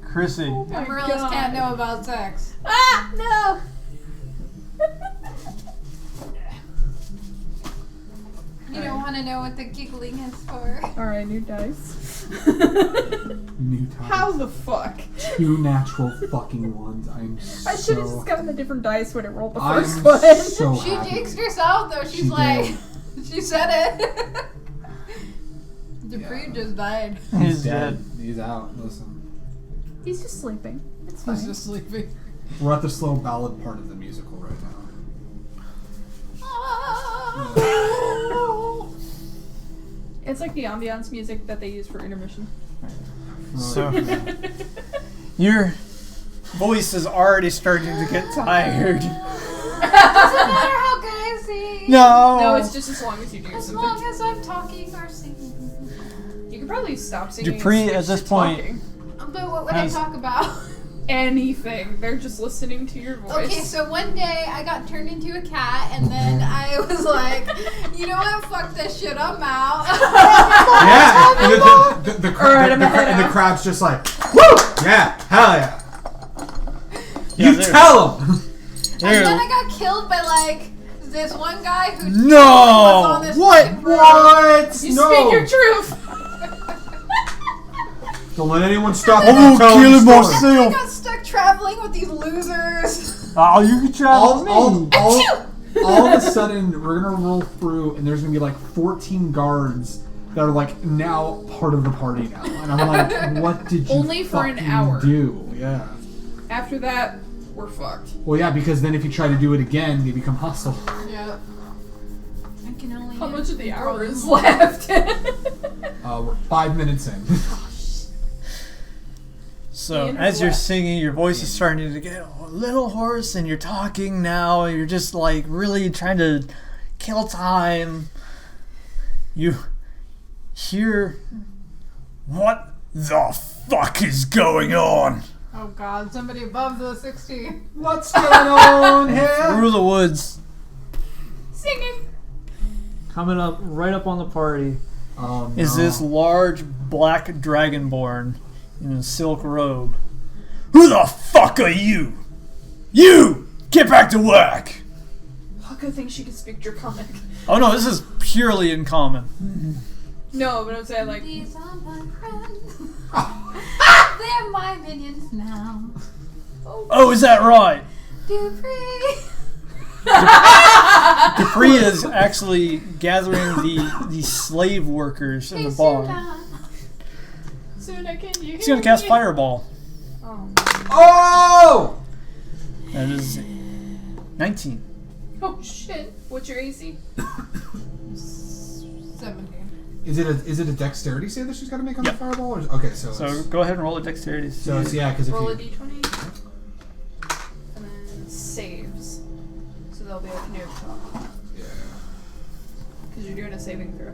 Chrissy, Oh my Amaryllis God. can't know about sex. Ah, no! You don't want to know what the giggling is for. Alright, new dice. New time. How the fuck? 2 natural fucking 1s. I'm so. I should have just gotten a different dice when it rolled the I'm first one. so She happy. jinxed herself though. She's She like, did. she said it. Dupree just died. he's dead. He's out. Listen. He's just sleeping. It's fine. He's just sleeping. We're at the slow ballad part of the musical right now. It's like the ambiance music that they use for intermission. So your voice is already starting to get tired. Doesn't matter how good I sing. No. No, it's just as long as you do As something. long as I'm talking or singing. You could probably stop singing. and Dupree, switch at this to point- talking. But what would I Has- talk about? Anything. They're just listening to your voice. Okay, so one day I got turned into a cat, and then I was like, you know what? Fuck this shit. I'm out. Yeah, and the Alright, I'm gonna head and the out. crowd's just like, woo! Yeah, hell yeah. Yeah, You there- tell him. And then I got killed by like this one guy who was No. on this fucking road. What? You No. speak your truth. Don't let anyone stop I you will from telling kill the him story. I myself. got stuck traveling with these losers. Oh, you can travel with me. All of a sudden, we're gonna roll through, and there's gonna be like 14 guards that are like now part of the party now, and I'm like, what did you Only for an fucking hour. do? Yeah. After that, we're fucked. Well, yeah, because then if you try to do it again, they become hostile. Yeah. I can only. How much of the hour is left? We're 5 minutes in. So In as you're what? singing, your voice is starting to get a little hoarse, and you're talking now. You're just like really trying to kill time, you hear, "What the fuck is going on?" Oh God, somebody above the 60. What's going on here? Through the woods. Singing. Coming up, right up on the party, Oh, no. is this large black dragonborn in a silk robe. "Who the fuck are you? You! Get back to work!" Oh, good thing she can speak Draconic. Oh no, this is purely in common. No, but I'm saying like. These are my friends. They're my minions now. Oh, is that right? Dupree. Dupree is actually gathering the slave workers in the barn. Suna, can you? He's gonna cast Fireball. Oh. Oh! That is 19. Oh shit! What's your AC? 17. Is it a dexterity save that she's got to make on Yep. the fireball? Or okay, so So go ahead and roll a dexterity. so it's, yeah, because if Roll a you d20, and then saves. So they'll be like near the top yeah. because you're doing a saving throw.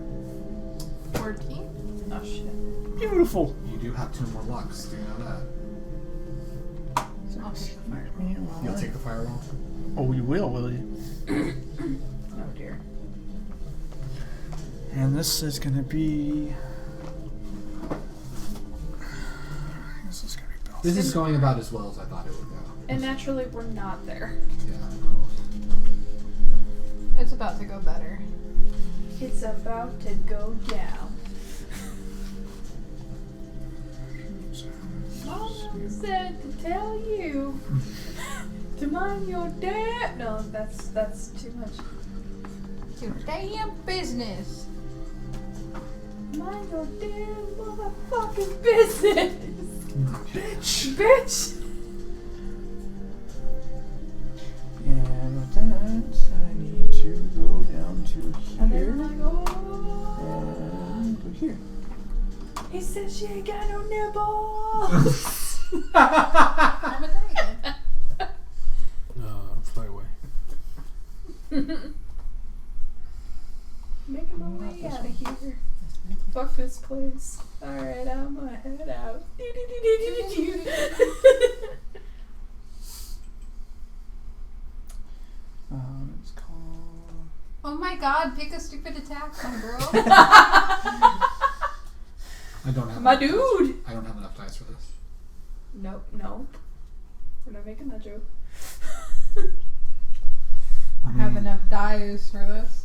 14. Oh shit! Beautiful. You do have 2 more lucks. Do you know that? I'll take the fireball. You'll take the fireball. Oh, you will you? Oh dear. And this is gonna be. This is gonna be Bell. This is going about as well as I thought it would go. And naturally, we're not there. Yeah, of course. It's about to go better. It's about to go down. Mom said to tell you to mind your dad. No, that's too much. Your damn business. Mind your damn motherfucking business, Bitch. bitch. And with that, I need to go down to And here then like, oh, and go here. he said she ain't got no nipples. I'm a dragon. Fly away. Making my way out of here. Fuck this place. Alright, I'm gonna head out. It's called. Oh my God, pick a stupid attack, my girl. I don't have My enough dice. dude! I don't have enough dice for this. Nope, no. We're not making that joke. I have enough dice for this.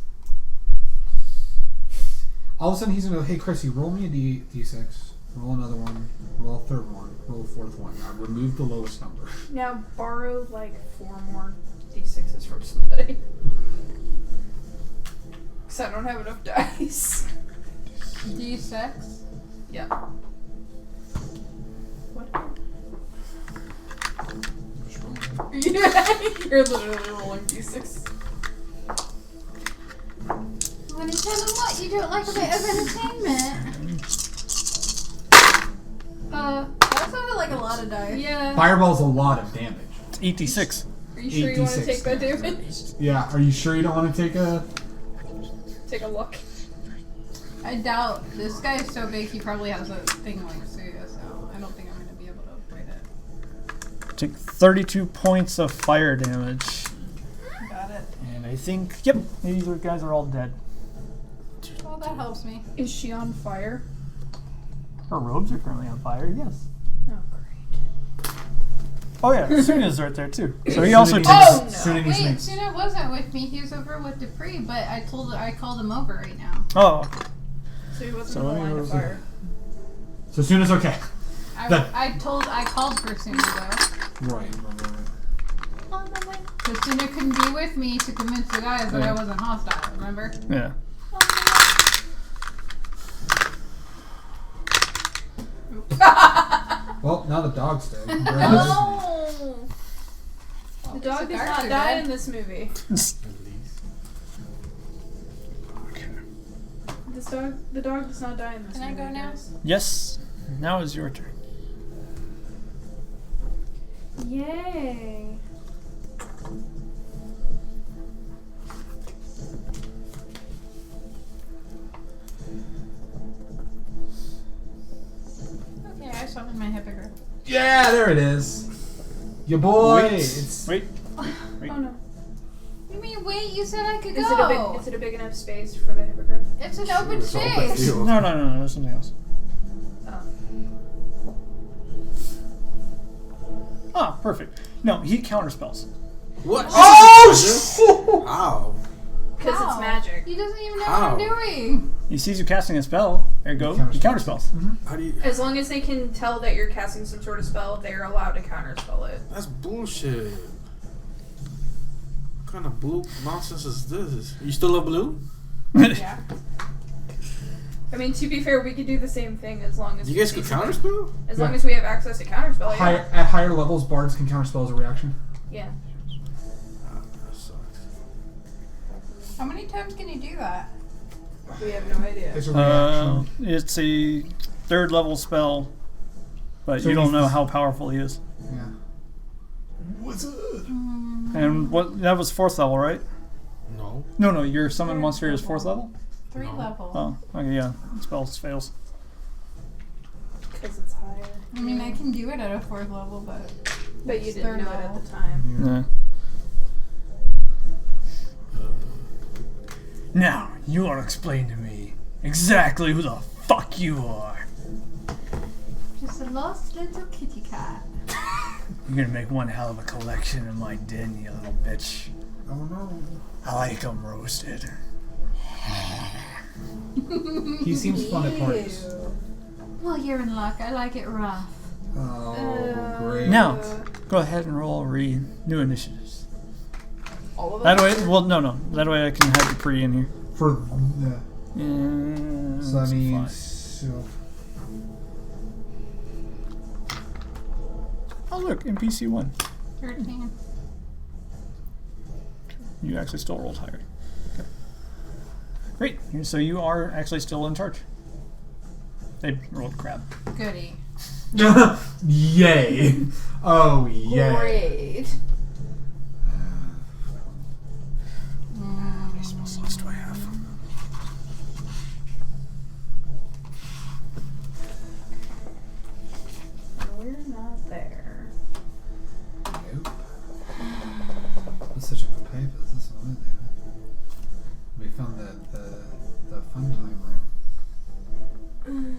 All of a sudden he's gonna go, hey Chrissy, roll me a d6, roll another one, roll a third one, roll a fourth one. Now remove the lowest number. Now borrow like 4 more d6s from somebody. Cause I don't have enough dice. D6. Yeah. What? Just roll it. You're literally rolling d6. I'm gonna tell them what, you don't like a bit of entertainment. That sounded like a lot of dice. Yeah. Fireball's a lot of damage. It's 86. Are you sure you want to 8d6 take that damage? Yeah, are you sure you don't want to take a... Take a look. I doubt this guy is so big he probably has a thing like Suya, so I don't think I'm gonna be able to avoid it. Take 32 points of fire damage. Got it. And I think, yep, these guys are all dead. Well, that helps me. Is she on fire? Her robes are currently on fire, yes. Oh, great. Oh yeah, Suna's right there too. So he also takes. Oh, no. Suna needs Wait, me. Suna wasn't with me. He was over with Dupree, but I called him over right now. Oh, So he wasn't So in the let me line of roll fire. So soon as okay. I called for Suna though. Right. Because Suna couldn't be with me to convince the guys that I wasn't hostile, remember? yeah. Well, now the dog's dead. Oh! The dog does Cigars not are die dead. in this movie. The dog does not die in this Can I movie. go now? guys. Yes. Now is your turn. Yay! summon my hippogriff. Yeah, there it is. Your boy. Wait. It's Wait. Oh no. You mean wait? You said I could Is go. it a big enough space for the hippogriff? It's an open It's open space. field. No, there's something else. Oh. Ah, perfect. No, he counterspells. What? oh shit! How? Because it's How? magic. He doesn't even know How? what I'm doing. He sees you casting a spell. There you go. He counterspells. How do you? As long as they can tell that you're casting some sort of spell, they're allowed to counterspell it. That's bullshit. What kind of blue nonsense is this? You still love blue? Yeah. I mean, to be fair, we could do the same thing as long as You guys we can see something. counterspell? As long as we have access to counterspell, yeah. At higher levels, bards can counterspell as a reaction. Yeah. Ah, that sucks. How many times can you do that? We have no idea. It's a reaction. It's a 3rd level spell, but So you don't he's- know how powerful he is. Yeah. What's up? And what? That was 4th level, right? No. No, your summon monster is 4th level? 3 No. level. Oh, okay, yeah. Spell fails. Because it's higher. I mean, I can do it at a 4th level, but But you it's didn't 3rd know it level. at the time. Yeah. Now, you want to explain to me exactly who the fuck you are. Just a lost little kitty cat. You're gonna make one hell of a collection in my den, you little bitch. Oh no. I like 'em roasted. He seems fun at parties. Well, you're in luck. I like it rough. Oh, great. Now, go ahead and roll new initiatives. All of That them? way, well, no. That way I can have the pretty in here. For the. Yeah, So that that's means. fine. So, Oh, look, NPC 1. 13. You actually still rolled higher. Okay. Great. So you are actually still in charge. They rolled crap. Goody. yay. Oh, yay. Great. How many spell slots do I have? We're not there. Nope. Let's search for papers. That's what I did. We found the fun time room.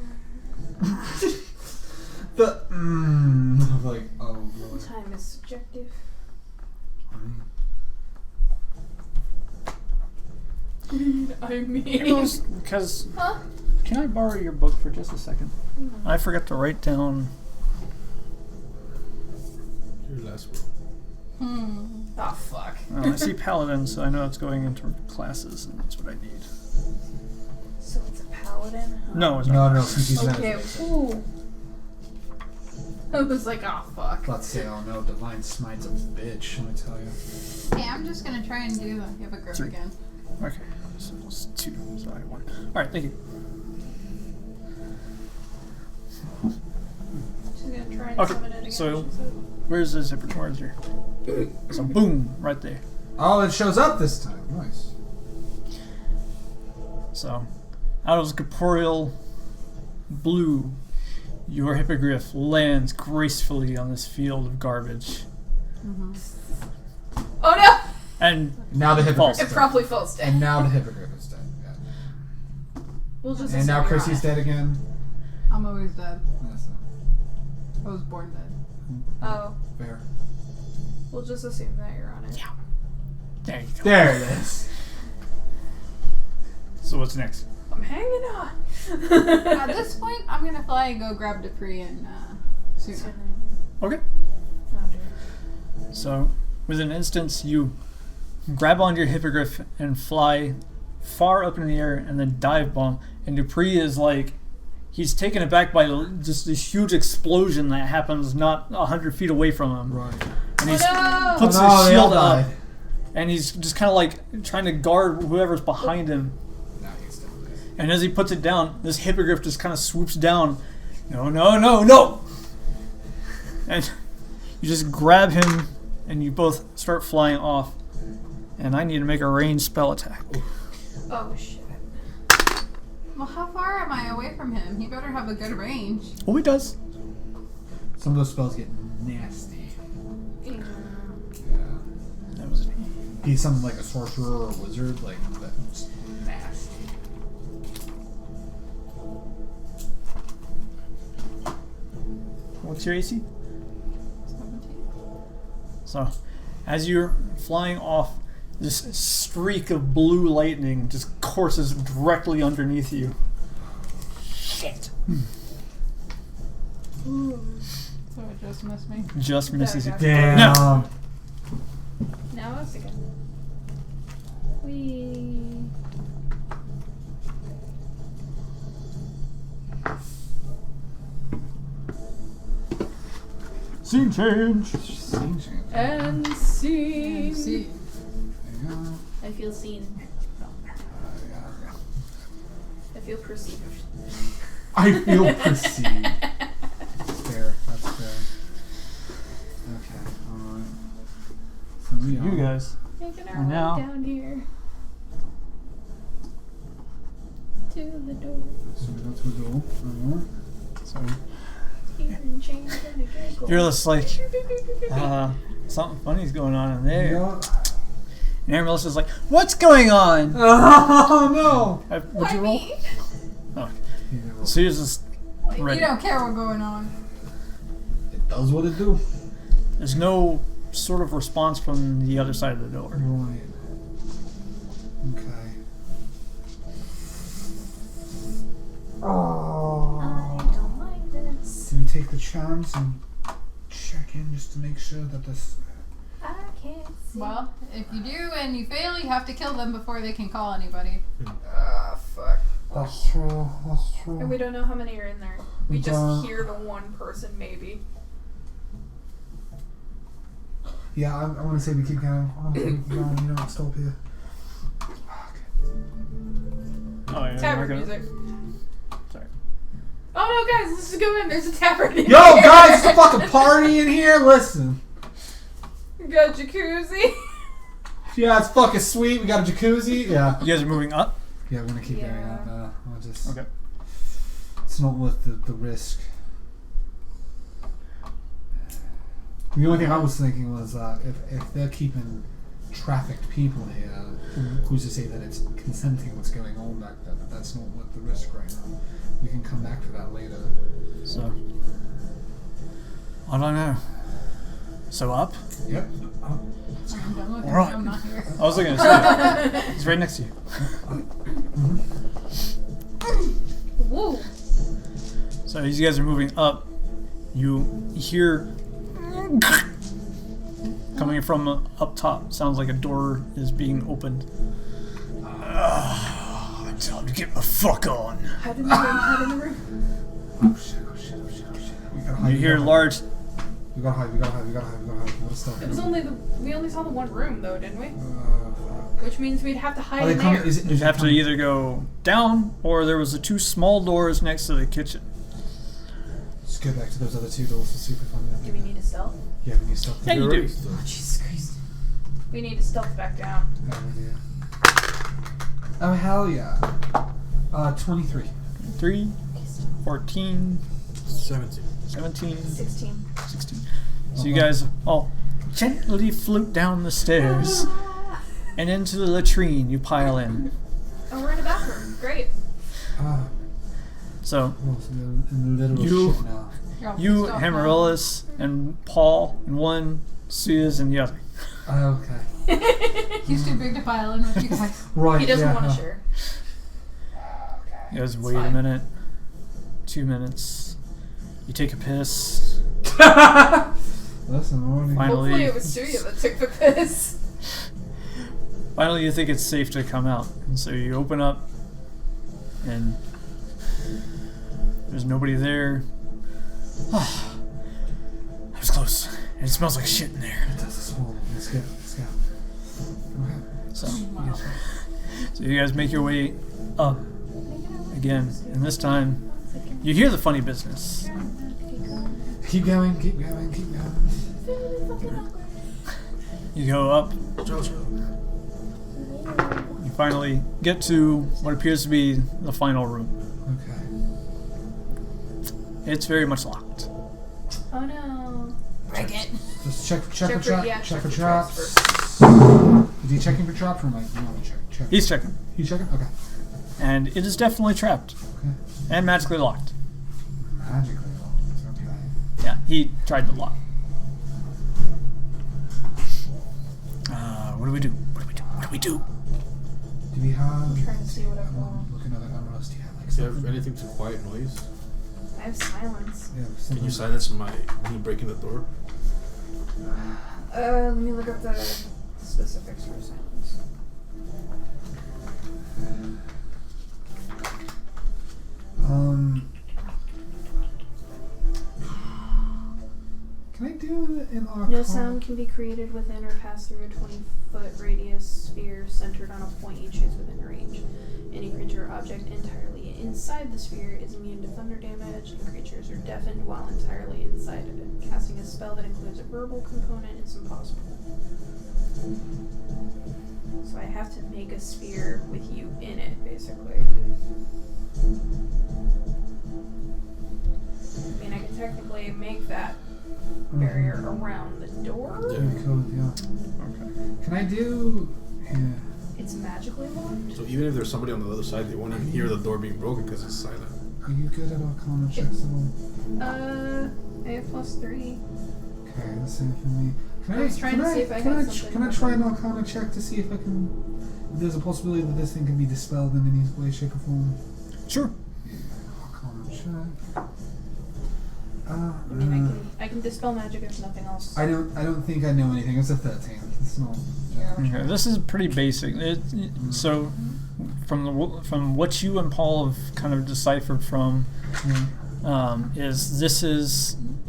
I'm like, oh boy. Time is subjective. I mean. Because Huh? can I borrow your book for just a second? I forgot to write down. Your last one. Oh, fuck. I see paladin, so I know it's going into classes, and that's what I need. So it's a paladin? No, it's not. No, since he's Okay. meditating. Ooh. I was like, oh, fuck. Let's say, oh no, Divine Smite's a bitch, let me tell you. Hey, I'm just gonna try and do the hippogriff again. Okay, so it's 2. So I 1. All right, thank you. She's gonna try and Okay, summon it again. so- she said. Where's this zipper? Where's your? So boom, right there. Oh, it shows up this time. Nice. So, out of corporeal blue, your hippogriff lands gracefully on this field of garbage, Oh no! and Now the hippogriff. False. It probably falls dead. And now the hippogriff is dead. Yeah. We'll just And now assume you're Chrissy's on dead again. I'm always dead. That's not I was born dead. it. Oh. fair. We'll just assume that you're on it. Yeah. there you go. There it is. So what's next? I'm hanging on. At this point, I'm gonna fly and go grab Dupree and Suna. Okay. Oh, dear. So, with an instance, you grab onto your hippogriff and fly far up in the air, and then dive bomb. And Dupree is like, he's taken aback by just this huge explosion that happens not 100 feet away from him. Right. And he no! puts Oh, no, his they all shield up, died. and he's just kind of like trying to guard whoever's behind him. Now he's dead. And as he puts it down, this hippogriff just kind of swoops down. No! And you just grab him, and you both start flying off. And I need to make a ranged spell attack. Oh, shit. Well, how far am I away from him? He better have a good range. Oh, he does. Some of those spells get nasty. Yeah. Yeah. That was He's something like a sorcerer or a wizard, like that's nasty. What's your AC? 17. So, as you're flying off, this streak of blue lightning just courses directly underneath you. Shit. So it just missed me. Just misses you. Damn. No. Now it's again. Wee. Scene change. Scene change. And scene. See. There you go. I feel seen. Yeah. I feel perceived. I feel perceived. That's fair. That's fair. Okay. Alright. So we You guys. Making our And now- way down here. To the door. So we go to a door. Alright. So Even change and a giggle. you're just like, something funny's going on in there. Yeah. And Amaryllis is like, what's going on? Oh no! Would Why you roll? me? Oh. Yeah, well, So you're just ready. You don't care what's going on. it does what it do. There's no sort of response from the other side of the door. Right. Okay. Oh. I don't like this. Do we take the chance and check in just to make sure that this? I can't see. Well, if you do and you fail, you have to kill them before they can call anybody. Fuck. That's true. That's true. And we don't know how many are in there. We just don't. hear the one person, maybe. Yeah, I want to say we keep going. I want to keep going. You don't stop here. Oh, yeah. Tavern music. Sorry. Oh no, guys, let's just go in. There's a tavern in Yo, here. guys, it's a fucking party in here. Listen. We got a jacuzzi. Yeah, it's fucking sweet. We got a jacuzzi. Yeah. You guys are moving up? Yeah, we're gonna keep going Yeah. up. I'll just. Okay. It's not worth the risk. The only thing I was thinking was if they're keeping trafficked people here, who's to say that it's consenting what's going on back there? But that's not worth the risk right now. We can come back to that later. So, I don't know. So up? Yep. I'm done with it. Alright. I'm not here. I was looking at it. He's right next to you. Whoa. So as you guys are moving up, you hear coming from up top. Sounds like a door is being opened. Time to get the fuck on. Hide in the room, hide in the room. Oh shit! Oh shit! Oh shit! Oh shit! We gotta hide. You hear large. We gotta hide. We gotta hide. We gotta hide. We gotta hide. What stuff? It was only we only saw the one room though, didn't we? Fuck. Which means we'd have to hide Are they in coming? there. Is it? You have to either go down, or there was the two small doors next to the kitchen. Just go back to those other two doors to see if we find them. Do we need a stealth? Yeah, we need stuff. Yeah, you do. Oh, Jesus Christ. We need to stealth back down. Oh dear. Oh hell yeah. 23. 3, 14, 17. 17, 16. 16. So you guys all gently float down the stairs and into the latrine. You pile in. Oh, we're in a bathroom. Great. So Well, so they're in the literal You- shit now. you, Stop Amaryllis, and Paul in one, Suze in the other. Okay. He's too big to pile in with you guys. Right. He doesn't yeah, want to share. You guys wait fine. a minute, 2 minutes. You take a piss. Listen, I'm already. Fine. Hopefully Finally. it was Suya that took the piss. Finally, you think it's safe to come out, and so you open up, and there's nobody there. That was close. And it smells like shit in there. That's a swallow. Let's go. Let's go. Okay. So, so you guys make your way up again, and this time you hear the funny business. Keep going. Keep going. Keep going. You go up. You finally get to what appears to be the final room. Okay. It's very much locked. Oh no. Break it. Just check for Check for traps. traps Is he checking for traps or am I want to check? He's checking. He's checking? Okay. And it is definitely trapped. Okay. And magically locked. Magically locked. Okay. Yeah, he tried to lock. What do we do? What do we do? Do we have... I'm trying to see what I've I'm got. looking at the emeralds. Do you have like Do you something? have anything to quiet noise? I have silence. Yeah, Can something. you silence me breaking the door? Let me look up the specifics for silence. Can I do an arcana? No sound can be created within or pass through a 20-foot radius sphere centered on a point you choose within range. Any creature or object entirely inside the sphere is immune to thunder damage, and creatures are deafened while entirely inside of it. Casting a spell that includes a verbal component is impossible. So I have to make a sphere with you in it, basically. I mean, I can technically make that barrier around the door. Yeah. You could, yeah. Okay. Can I do... Yeah. It's magically locked. So even if there's somebody on the other side, they won't even hear the door being broken because it's silent. Are you good at arcana checks at all? I have +3. Okay, that's it for me. I was trying to see if I had something Can I with try it. an arcana check to see if I can... If there's a possibility that this thing can be dispelled in any way, shape, or form? Sure. Arcana check. I mean, I can dispel magic if nothing else. I don't think I know anything. It's a 13. It's not... Yeah. Okay, this is pretty basic. So, from what you and Paul have kind of deciphered from, is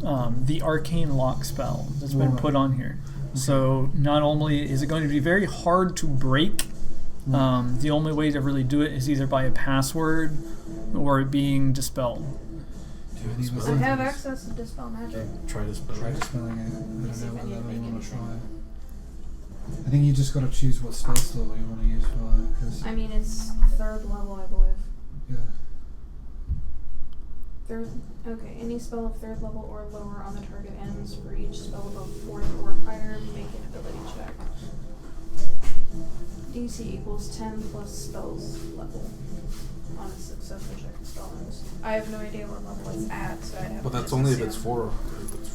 the arcane lock spell that's been put on here. So not only is it going to be very hard to break, the only way to really do it is either by a password or it being dispelled. I have access to dispel magic. Try to spell Try it. dispelling it. I Let's see don't if know I need what to level make you want to try. anything. I think you just got to choose what spell slot you want to use for it. Cause, I mean, it's 3rd level, I believe. yeah. Okay, any spell of 3rd level or lower on the target ends. For each spell above 4th or higher, make an ability check. DC equals 10 plus spells level on a successful check and spell ends. I have no idea what level it's at, so I'd have But to that's just only if assume. it's 4. If it's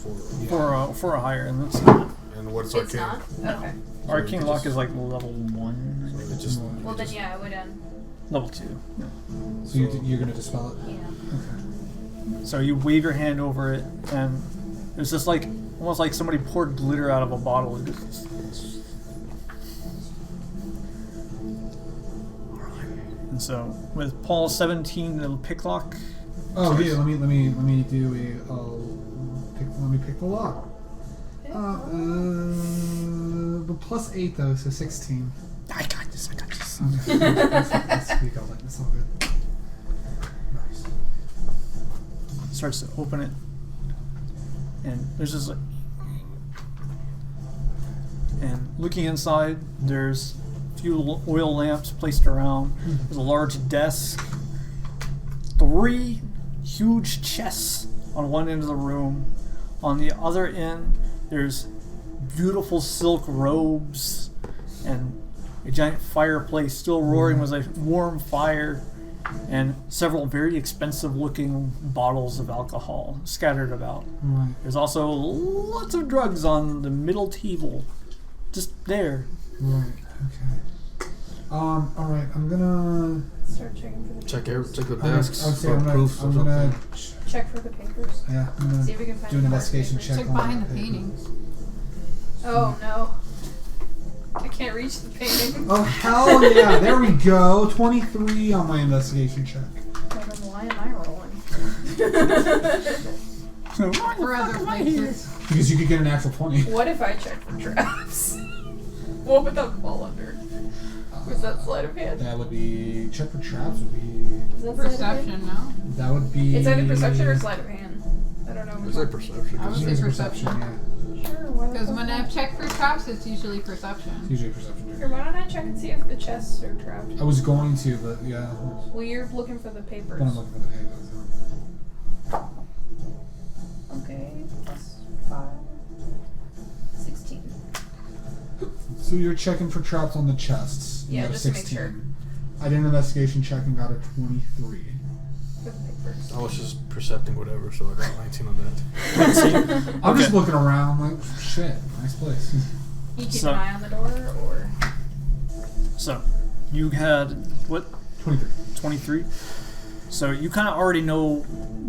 4. For a higher, and that's not. And what's It's arcane? not? Okay. So Arcane it lock just- is like level 1, So it just, Well, it then just- yeah, I would end. level 2. Yeah. So you're going to dispel it? Yeah. Okay. So you wave your hand over it, and it's just like almost like somebody poured glitter out of a bottle. It just- And so with Paul's 17, it'll pick lock. Oh, here, let me do a, let me pick the lock. But +8 though, so 16. I got this. Okay. That's squeak, I was like, that's all good. Nice. Starts to open it, and there's just like, and looking inside, there's a few oil lamps placed around. There's a large desk, 3 huge chests on one end of the room. On the other end, there's beautiful silk robes and a giant fireplace still roaring with a warm fire, and several very expensive looking bottles of alcohol scattered about. Right. There's also lots of drugs on the middle table, just there. Right. Okay. Alright, I'm gonna... Start checking for the check papers. the I desks would say for I'm proofs or gonna something. Check for the papers. yeah, I'm gonna See if we can find do an the hard investigation papers. check Check on behind that the paper. paintings. Oh no. I can't reach the painting. Oh hell yeah! There we go. 23 on my investigation check. Well, then why am I rolling? For other places. Because you could get an actual 20. What if I check for traps? What would that fall under? Was that sleight of hand? That would be check for traps. Would be Is that sleight of hand? Perception, no? that would be. It's either perception or sleight of hand. I don't know. Is that perception? I would say It's perception. Yeah, Sure, why Because not? when I check for traps, it's usually it's perception. usually perception. Here, why don't I check and see if the chests are trapped? I was going to, but yeah. Well, you're looking for the papers. But I'm looking for the paper. Okay, 5, 16. So you're checking for traps on the chests. You Yeah, got a just to make sure. I did an investigation check and got a 23. For the papers. I was just percepting whatever, so I got 19 on that. I'm just Okay. looking around like, shit, nice place. You keep So- an eye on the door, or So, you had what? 23. 23. So you kind of already know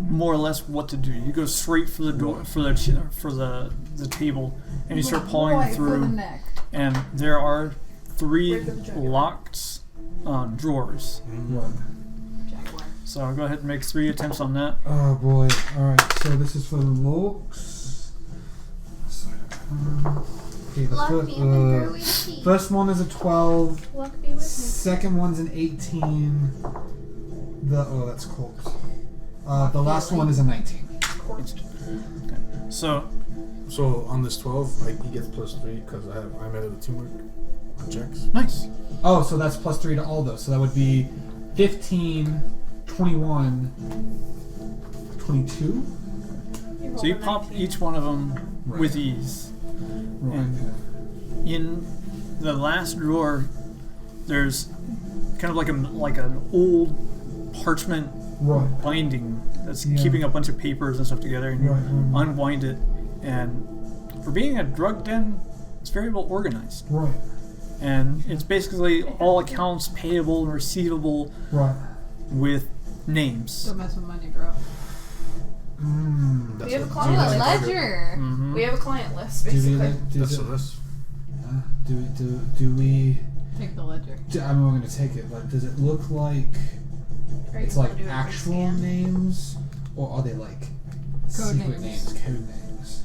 more or less what to do. You go straight for the door, for the table, and you start pulling Right for the through. neck. And there are 3 Right for the jugular. locked drawers. What? Jaguar. So go ahead and make 3 attempts on that. Oh boy. Alright, so this is for the looks. Okay, the first one is a 12. luck be with Second one's an 18. That's cold. The last one is a 19. So So on this 12, he gets +3 because I'm added the teamwork on checks. nice. Oh, so that's +3 to all those. So that would be 15, 21, 22? So you pop each one of them Right. with ease. Right. And in the last drawer, there's kind of like an old parchment Right. binding that's Yeah. keeping a bunch of papers and stuff together, and you Right. unwind it. And for being a drug den, it's very well organized. Right. And it's basically all accounts payable and receivable Right. with names. Don't mess with money, bro. We have a Oh, client a list. ledger. Mm-hmm. We have a client list, Do we? basically. That's this. Do we? Take the ledger. I mean, we're gonna take it, but does it look like Are you it's gonna like do a quick actual scan? names, or are they like secret names. code names?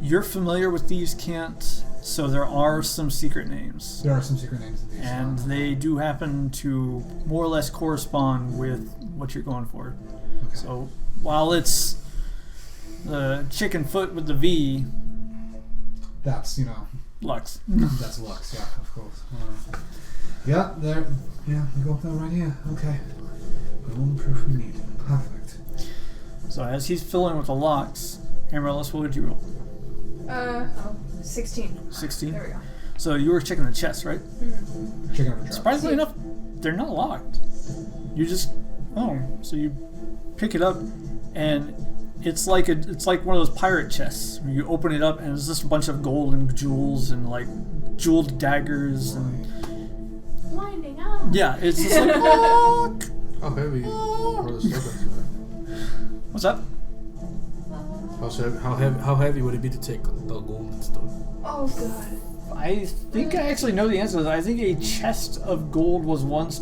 You're familiar with Thieves' Cant, so there are some secret names. There are some secret names of these. And they do happen to more or less correspond with what you're going for. Okay. So while it's the chicken foot with the V, That's Lux. that's Lux. Yeah, of course. Yeah, there. Yeah, we got that right here. Okay. The one proof we need. Perfect. So as he's filling with the locks, Amaryllis, what would you roll? 16. 16. There we go. So you were checking the chest, right? Checking out for traps. Surprisingly enough, they're not locked. You just so you pick it up, and it's like one of those pirate chests where you open it up and it's just a bunch of gold and jewels and like jeweled daggers and Winding up. yeah, it's just like oh. How heavy are the stuff inside? What's that? How heavy would it be to take the gold and stuff? Oh, God. I think I actually know the answer to that. I think a chest of gold was once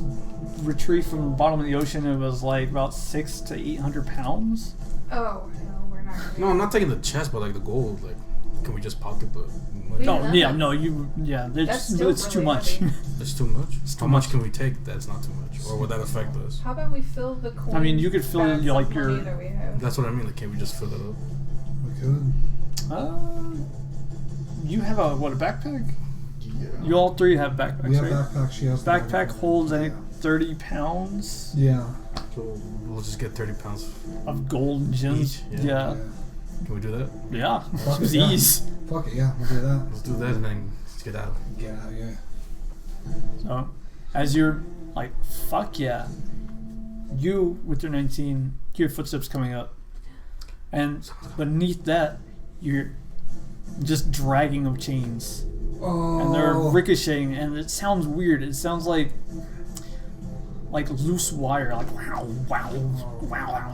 retrieved from the bottom of the ocean. It was like about 600 to 800 pounds. Oh, no, we're not gonna No, I'm not taking the chest, but like the gold. Like, can we just pocket the money? Yeah. No, yeah, no, That's still it's too really much. heavy. It's too much. It's too How much much. can we take? That's not too much, or would that affect us? How about we fill the coin? I mean, you could fill bags your, of like, money your- that we have. That's what I mean. Like, can we just fill it up? We could. You have a backpack? Yeah. You all three have backpacks, We have right? backpacks. She has the Backpack holds, I think, 30 pounds Yeah. So we'll just get 30 pounds. of gold and gems. Each, yeah. Yeah. Can we do that? Yeah. Fuck It's it, yeah. ease. Fuck it. Yeah, we'll do that. Let's do that and then let's get out. Get out. Yeah. So, as you're like, fuck yeah, you, with your 19, hear footsteps coming up. And beneath that, you're just dragging of chains. Oh. And they're ricocheting, and it sounds weird. It sounds like loose wire, like wow, wow, wow.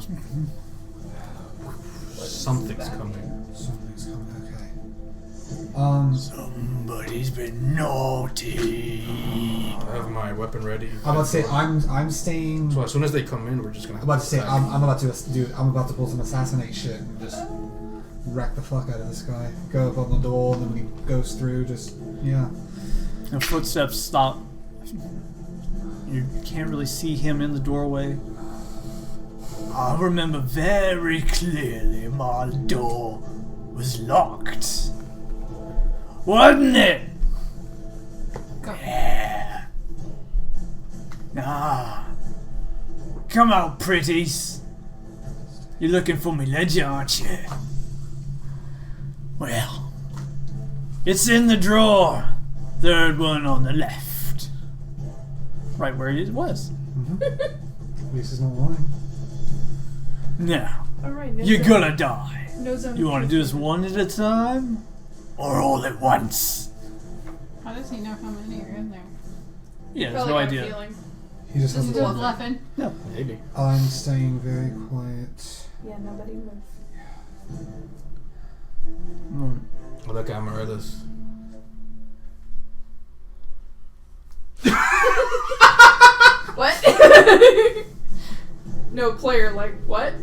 Something's coming. Something's coming. Okay. Somebody's been naughty. I have my weapon ready. I'm about to say I'm staying. So as soon as they come in, we're just gonna. I'm about to say attack. I'm about to pull some assassinate shit and just wreck the fuck out of this guy. Go up on the door, and then when he goes through, just yeah. The footsteps stop. You can't really see him in the doorway. I remember very clearly my door was locked. Wasn't it? Yeah. Ah. Come out, pretties. You're looking for me ledger, aren't you? Well, it's in the drawer. Third one on the left. Right where it was. At least he's not lying. Now, Alright, no you're zone. gonna die. No zone. You want to do this one at a time? Or all at once? How does he know how many are in there? Yeah, there's Probably no got a idea. feeling. He just This has is a just bluffing. Maybe. I'm staying very quiet. Yeah, nobody move. I look at Amaryllis. What? No player, like, what?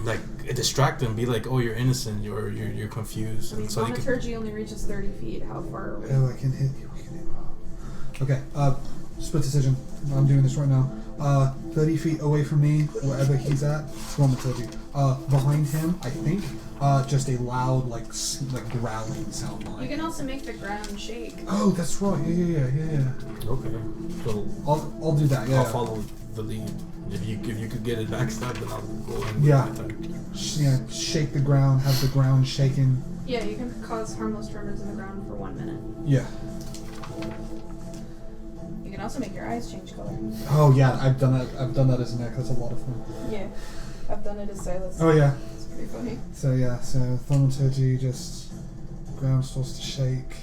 Like, distract him. Be like, oh, you're innocent. You're confused. And so you can... Thaumaturgy only reaches 30 feet. How far are we? Oh, I can hit you. I can hit you. Okay, split decision. I'm doing this right now. 30 feet away from me, wherever he's at, thaumaturgy. Behind him, I think, just a loud, like growling sound You line. can also make the ground shake. Oh, that's right. Yeah. Okay. So I'll do that. Yeah. I'll follow the lead. If you could get it backstab, then I'll go ahead and Yeah, shake the ground, have the ground shaken. Yeah, you can cause harmless tremors in the ground for 1 minute. Yeah. You can also make your eyes change color. Oh yeah, I've done that. I've done that as an act. That's a lot of fun. Yeah, I've done it as Silas. Oh yeah. It's pretty funny. So thaumaturgy, just ground starts to shake.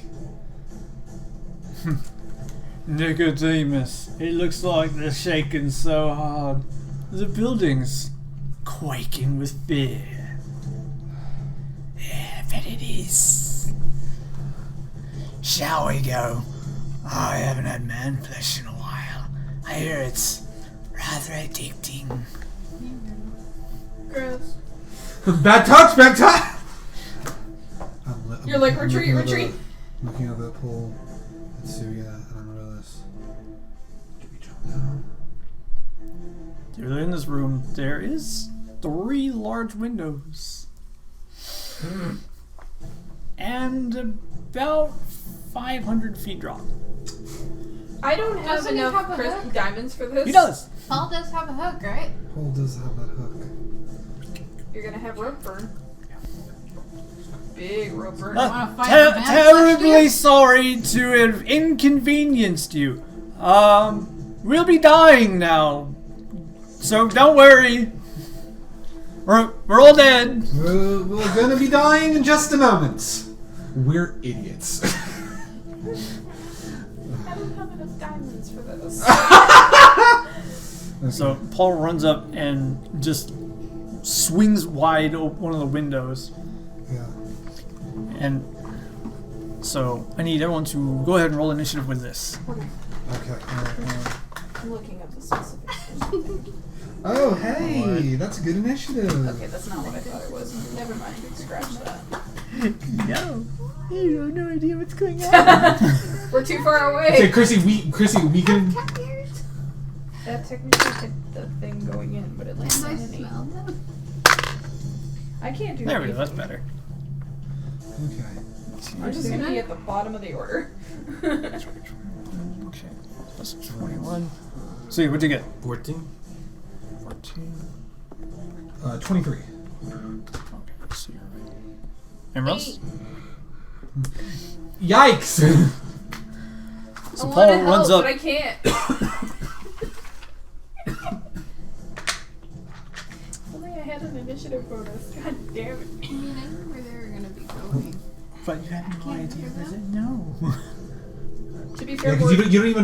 Nicodemus, it looks like they're shaking so hard. The building's quaking with fear. Yeah, I bet it is. Shall we go? I haven't had man flesh in a while. I hear it's rather addicting. Gross. Bad touch. You're like, retreat. Looking over the pool. Let's see, yeah, Amaryllis. Do we jump down? You're in this room. There is 3 large windows. And about 500 feet drop. I don't have Doesn't he enough have a hook? diamonds for this. He does. Paul does have a hook, right? Paul does have that hook. You're gonna have rope burn. Big rope burn. Wanna fight the man Terribly flesh sorry to have inconvenienced you. We'll be dying now, so don't worry. We're all dead. We're gonna be dying in just a moment. We're idiots. I don't have enough diamonds for this. So Paul runs up and just swings wide one of the windows, Yeah. and so I need everyone to go ahead and roll initiative with this. Okay. Alright. I'm looking up the specifics. Oh, hey, that's a good initiative. Okay, that's not what I thought it was. Never mind. Scratch that. No, you have no idea what's going on. We're too far away. Say, Chrissy, we can. That technically hit the thing going in, but it lands Can I on an 8. smell them? I can't do There we go. anything. That's better. Okay. I'm just gonna be at the bottom of the order. Okay, that's 21. So what'd you get? 14. 14. 23. Okay, let's see. Anyone else? Yikes! So I Paul wanna help, runs up. but I can't. Only I had an initiative bonus. God damn it. I mean, I knew where they were gonna be going. But you have no Can't idea hear where them? they No. To be Yeah, fair, because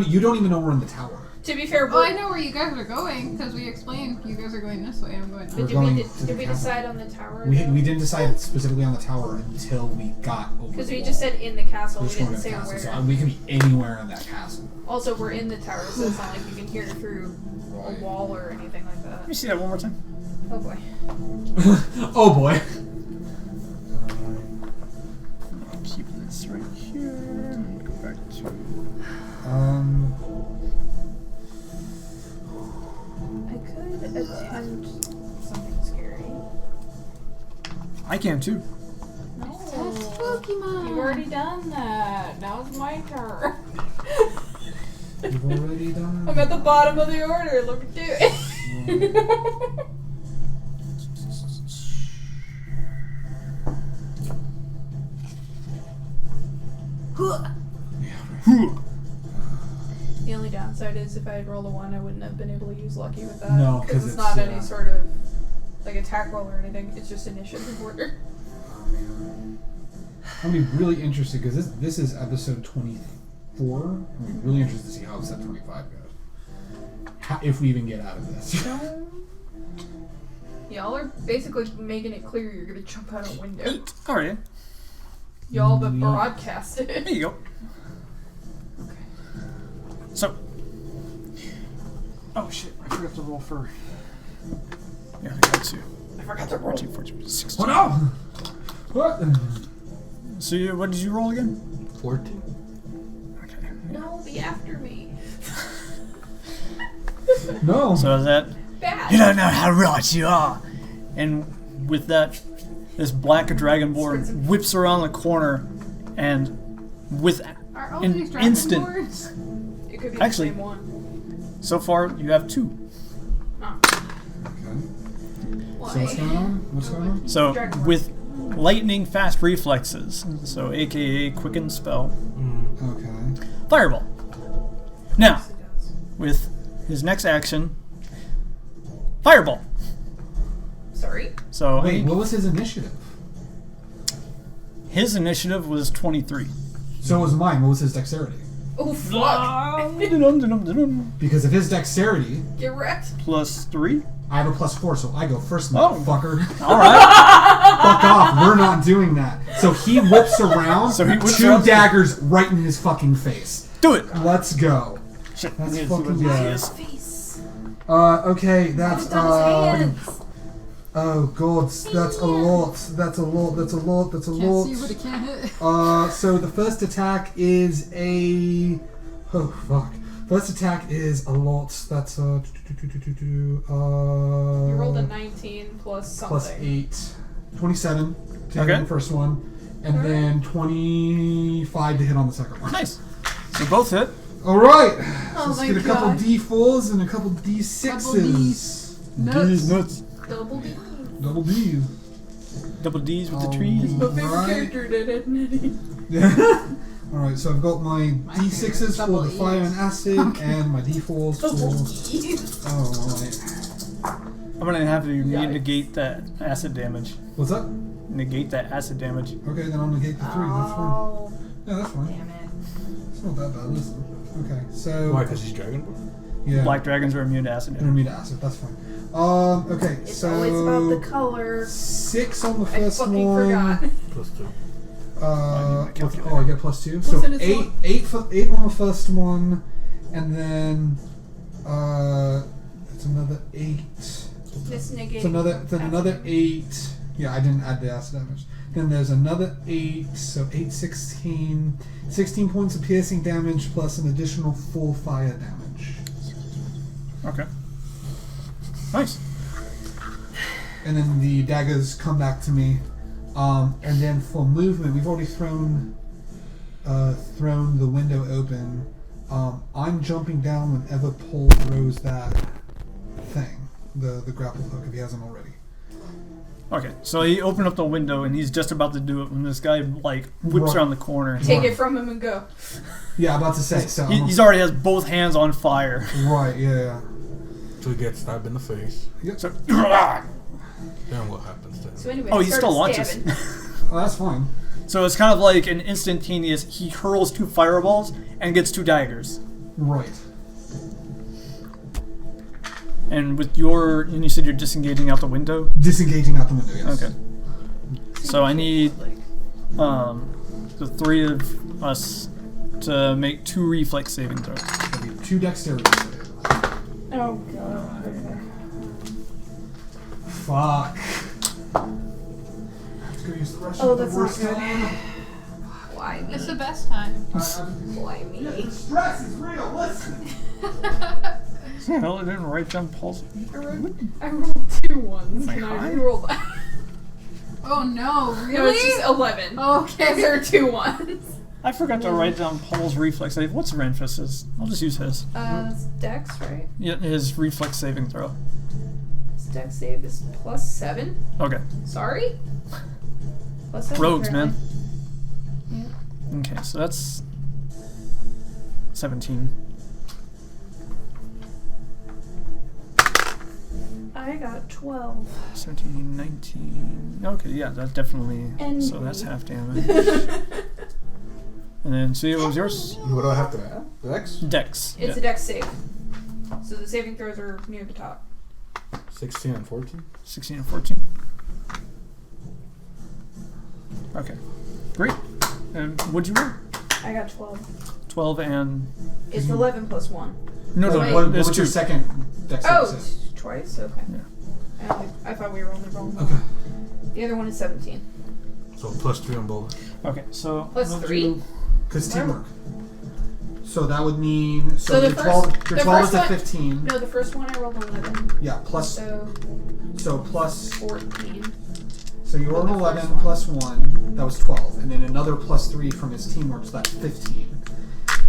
you don't even know we're in the tower. to be fair, Oh, I know where you guys are going because we explained you guys are going this way. I'm going. But We're did going we, to did the we castle. decide on the tower? We didn't decide specifically on the tower until we got over. Because the we wall. just said in the castle. We're We just going didn't to the say castle, where. so we can be anywhere in that castle. Also, we're in the tower, so it's not like you can hear it through a wall or anything like Let that. me see that one more time. Oh boy. Oh boy. Keep this right here. Go back to. I could attempt something scary. I can too. No. Test Pokemon. You've already done that. Now it's my turn. You've already done. I'm at the bottom of the order. Look at it. The only downside is if I had rolled a 1, I wouldn't have been able to use lucky with that. No, because 'cause it's not it's, any sort of like attack roll or anything. It's just initiative order. I'm gonna be really interested because this is episode 24. I'm really interested to see how episode 25 goes. If we even get out of this. Y'all are basically making it clear you're gonna jump out a window. Alright. Y'all but broadcast it. There you go. So. Oh shit, I forgot to roll for. Yeah, I got to. I forgot to roll. 14, 16. Oh no! What? So, what did you roll again? 14. Okay. No, be after me. No. So, is that. Bad. You don't know how right you are! And with that, this black dragonborn whips around the corner and with Are all an these instant. dragonborns? It could be Actually- the same one. So far, you have 2. Oh. Okay. Why? So what's going on? What's going on? So, Dragonborn. with lightning fast reflexes, so aka quicken spell, Okay. fireball. Now, with his next action, fireball. Sorry. So Wait, what was his initiative? his initiative was 23. So was mine. What was his dexterity? Oh fuck! Because of his dexterity, Get wrecked. Plus 3. I have a +4, so I go first, Oh. motherfucker. Alright. Fuck off. We're not doing that. So he whips around, So he whips 2 around. daggers right in his fucking face. Do it! Let's go. Shit, That's I need to see what fucking this bad. is. Face. Okay, that's It's on his hands. oh god, that's a lot. That's a lot. That's a lot. That's a Can't lot. see what it can't hit. So the first attack is a oh fuck. First attack is a lot. That's You rolled a 19 plus something. plus 8. 27 to hit Okay. on the first one. And then 25 to hit on the second one. Nice. So both hit. Alright. Oh Let's my get a couple God. D4s and a couple D6s. Nuts. Nuts. Double D. Double D's. Double D's with the trees. My favorite Right. character did it. Alright, so I've got my D6s for double the fire and E's. acid and my D4s Double for. D. Alright. I'm gonna have to Yikes. negate that acid damage. What's that? Negate that acid damage. Okay, then I'll negate the 3. That's fine. Oh, Yeah, that's fine. damn it. It's not that bad, listen. Okay, so. Why? Because he's Dragonborn? Yeah. Black dragons are immune to acid damage. Intermediate acid, that's fine. Okay, It's so. always about the color. 6 on the I first fucking one. forgot. Plus 2. I get +2. So Listen, it's 8 on the first one, and then it's another 8. This It's another 8. Yeah, I didn't add the acid damage. Then there's another 8, so 8, 16. 16 points of piercing damage plus an additional 4 fire damage. Okay. Nice. And then the daggers come back to me. And then for movement, we've already thrown the window open. I'm jumping down whenever Paul throws that thing, the grapple hook, if he hasn't already. Okay, so he opened up the window and he's just about to do it when this guy like whips Right. around the corner. Take it from him and go. Yeah, I'm about to say. So He's already has both hands on fire. right. Yeah. So he gets stabbed in the face. So, Then what happens then? So anyway, oh, he start still launches. stabbing. Oh, that's fine. So it's kind of like an instantaneous. He hurls 2 fireballs and gets 2 daggers. Right. And with your, and you said you're disengaging out the window. Disengaging out the window. Yes. Okay. So I need the 3 of us to make 2 reflex saving throws. That'll be 2 dexterity saves. Oh god. Okay. Fuck. Let's go use the restroom. Oh, that's not Worst good. time. Why me? It's the best time. Why me? The stress is real. Listen. Hell, I didn't write down Paul's. I rolled 2 ones. Am I Can I high? re-roll that? Oh no, No, really? it's just 11. Okay. There are 2 ones. I forgot to write down Paul's reflex save. What's Renfus's? I'll just use his. It's Dex, right? Yeah, his reflex saving throw. His Dex save is +7. Okay. Sorry? +7. Rogues, apparently. man. Okay, so that's 17. I got 12. 17, 19. Okay, yeah, that definitely. And so that's me. half damage. And then, see, what was yours? What do I have to add? Dex? Dex. It's a dex save. So the saving throws are near the top. 16 and 14. 16 and 14. Okay, great. And what'd you roll? I got 12. 12 and. It's 11 plus 1. No, no, Wait. What it's was your 2. second Dex Oh, save? twice? Okay. Yeah. I thought we were only rolling one. Okay. The other one is 17. So plus 3 on both. Okay, so. Plus we'll 3? do- Because teamwork. So that would mean. So, So the your first- 12, the your 12 is first a one- 15. No, the first one I rolled 11. Yeah, plus. So plus. 14. So you rolled the 11 first one. plus 1. That was 12. And then another plus 3 from his teamwork, so that's 15.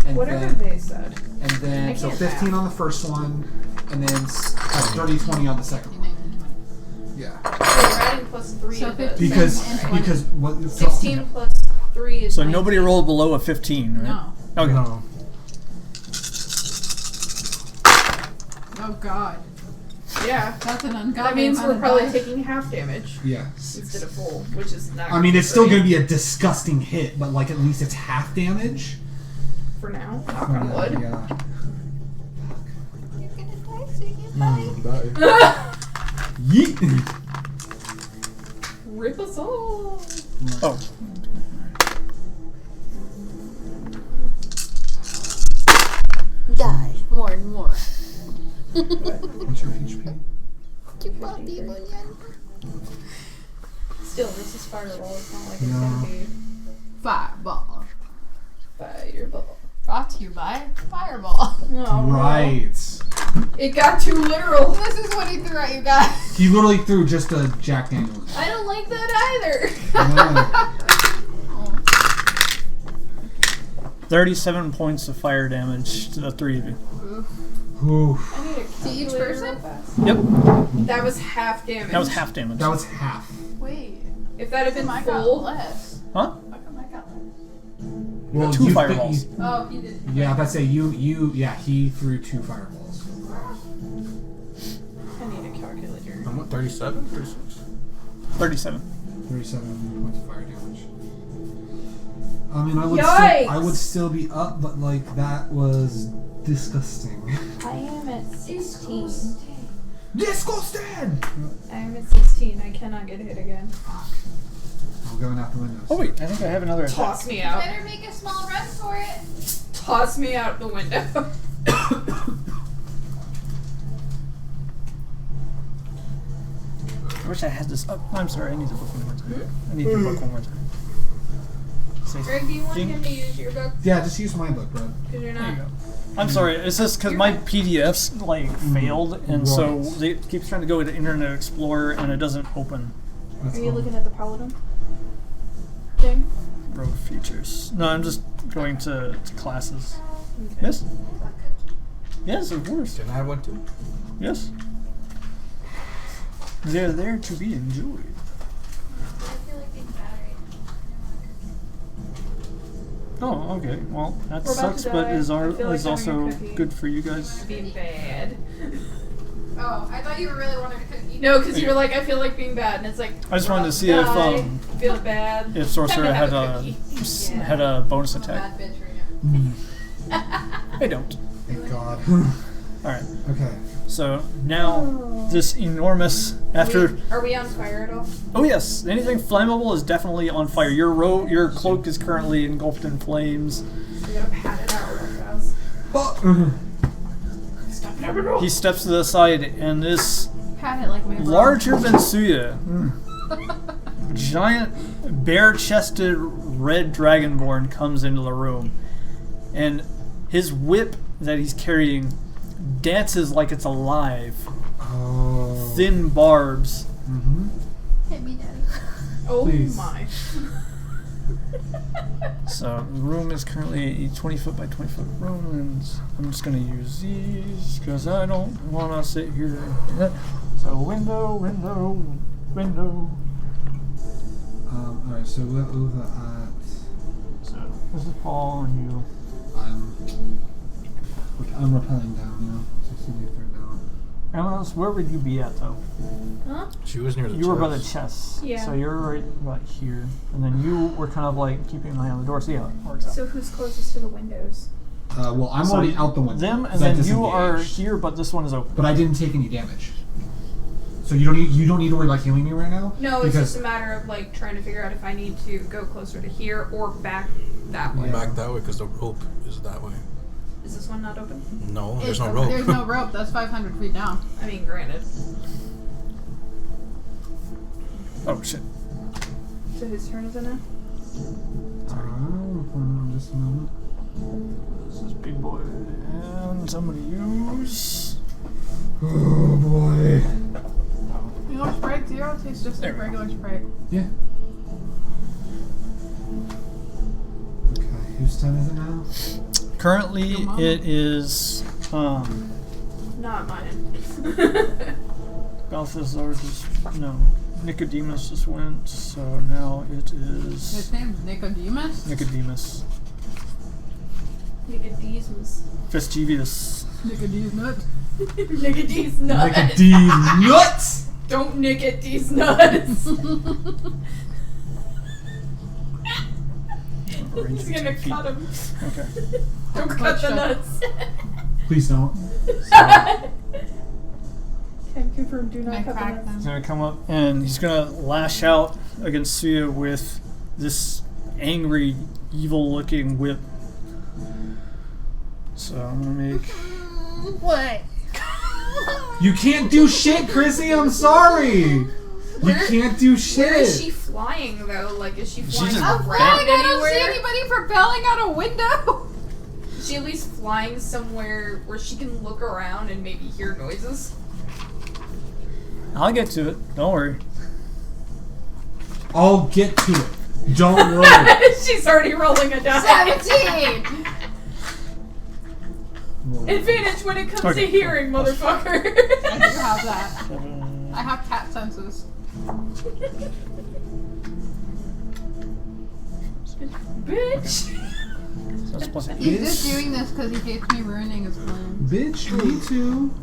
And Whatever then, they said. and then I so can't 15 math. on the first one, and then 30, 20 on the second one. Yeah. So we're adding plus 3 So to this. 15 Because and 20. because what 16 plus 3 is So 19. nobody rolled below a 15, right? No. Okay. No. Oh god. Yeah. That's an ungodly That means amount we're of probably dice. taking half damage Yeah. instead of full, which is not. I mean, it's still great going to be a disgusting hit, but like at least it's half damage. for now. Knock on wood. Yeah. You're gonna die, so you can Die. Yeet. Rip us all. Oh. Die more and more. What's your HP? Still, this is fireball. It's not like it's No. gonna be Fireball. fireball. Brought to you by Fireball. Oh, Right. It got too literal. This is what he threw at you guys. He literally threw just a Jack Daniels. I don't like that either. Yeah. 37 points of fire damage to the 3 of you. Oof. I need a To each calculator person? real fast. Yep. That was half damage. That was half damage. That was half. Wait. If that had been I got full, less. Huh? How come I got less? Well, 2 you- fireballs. Oh, he did. Yeah, I was about to say yeah, he threw 2 fireballs. I need a calculator. I'm what, 37? 36? 37. 37 points of fire damage. I mean, Yikes! I would still be up, but like that was disgusting. I am at 16. Disgusting. I am at 16. I cannot get hit again. I'm going out the window. Oh, wait, I think I have another attack. Toss me out. Better make a small run for it. Toss me out the window. I wish I had this up. I'm sorry, I need the book one more time. I need the book one more time. Say Greg, do you want ding. him to use your book? Yeah, just use my book, bro. Because you're There you not. go. I'm sorry, it's just because my PDFs like failed, and so Right. it keeps trying to go to Internet Explorer and it doesn't open. That's Are you all. looking at the paladin thing? Row features. No, I'm just going to classes. Yes? Yes, of course. Can I have one too? Yes. They're there to be enjoyed. I feel like being battery. Oh, okay. Well, that We're about sucks, to but die. is I feel like is having a also cookie. good for you guys. Being bad. Oh, I thought you were really wanting to cookie. No, because you were like, I feel like being bad, and it's like. I just we're wanted about to see if, die, feel bad. If Sorcerer Time had to have a cookie. Yeah. had a bonus I'm a attack. bad bitch right now. I don't. Thank God. All right. Okay. So now this enormous after. Are we on fire at all? Oh yes, anything flammable is definitely on fire. Your cloak is currently engulfed in flames. We gotta pat it out real fast. Stop it, everyone. He steps to the side, and this Pat it like my bro. larger than Suya, giant, bare-chested red dragonborn comes into the room, and his whip that he's carrying dances like it's alive. Oh. Thin barbs. Mm-hmm. Hit me, daddy. Oh Please. my. So the room is currently a 20-foot by 20-foot room, and I'm just gonna use these because I don't want to sit here. So window. Alright, so we're over at. So This is Paul and you. I'm rappelling down, you know. 60 meters down. Emilos, where would you be at though? Huh? She was near the You were by the chest. Yeah. So you're right about here. And then you were kind of like keeping an eye on the door. So yeah, it works out. So who's closest to the windows? Well, I'm So already out the window. Them, and 'cause I then you are disengaged. here, but this one is open. But I didn't take any damage. So you don't need to worry about healing me right now. No, it's because just a matter of like trying to figure out if I need to go closer to here or back that way. Yeah. Back that way because the rope is that way. Is this one not open? No, there's no rope. There's no rope. That's 500 feet down. I mean, granted. Oh shit. So whose turn is it now? just a moment. This is big boy. And somebody use. Oh boy. You know Sprite Zero tastes just like regular Sprite. Yeah. Okay, whose turn is it now? Currently, Your mama. it is Not mine. Balthazar just no. Nicodemus just went, so now it His is name's Nicodemus. Nicodemus. Nicodemus. Festivius. Nicodemus nut. Nicodemus nuts. Nicodemus nuts! Don't nick at these nuts. He's gonna cut him. Okay. Don't cut the nuts. Please don't. Can confirm, do not Can I cut crack the them? nuts. He's gonna come up and he's gonna lash out against Suya with this angry, evil-looking whip. So I'm gonna make. What? You can't do shit, Chrissy. I'm sorry. Where- You can't do shit. Where is she flying though? Like, is she flying just around flying. I don't anywhere? see anybody propelling out a window. Is she at least flying somewhere where she can look around and maybe hear noises? I'll get to it. Don't worry. I'll get to it. Don't worry. She's already rolling a die. 17. Advantage when it comes Okay. to hearing, motherfucker. I do have that. I have cat senses. Bitch. So that's plus 8. He's just doing this because he hates me ruining his plan. Bitch, me too.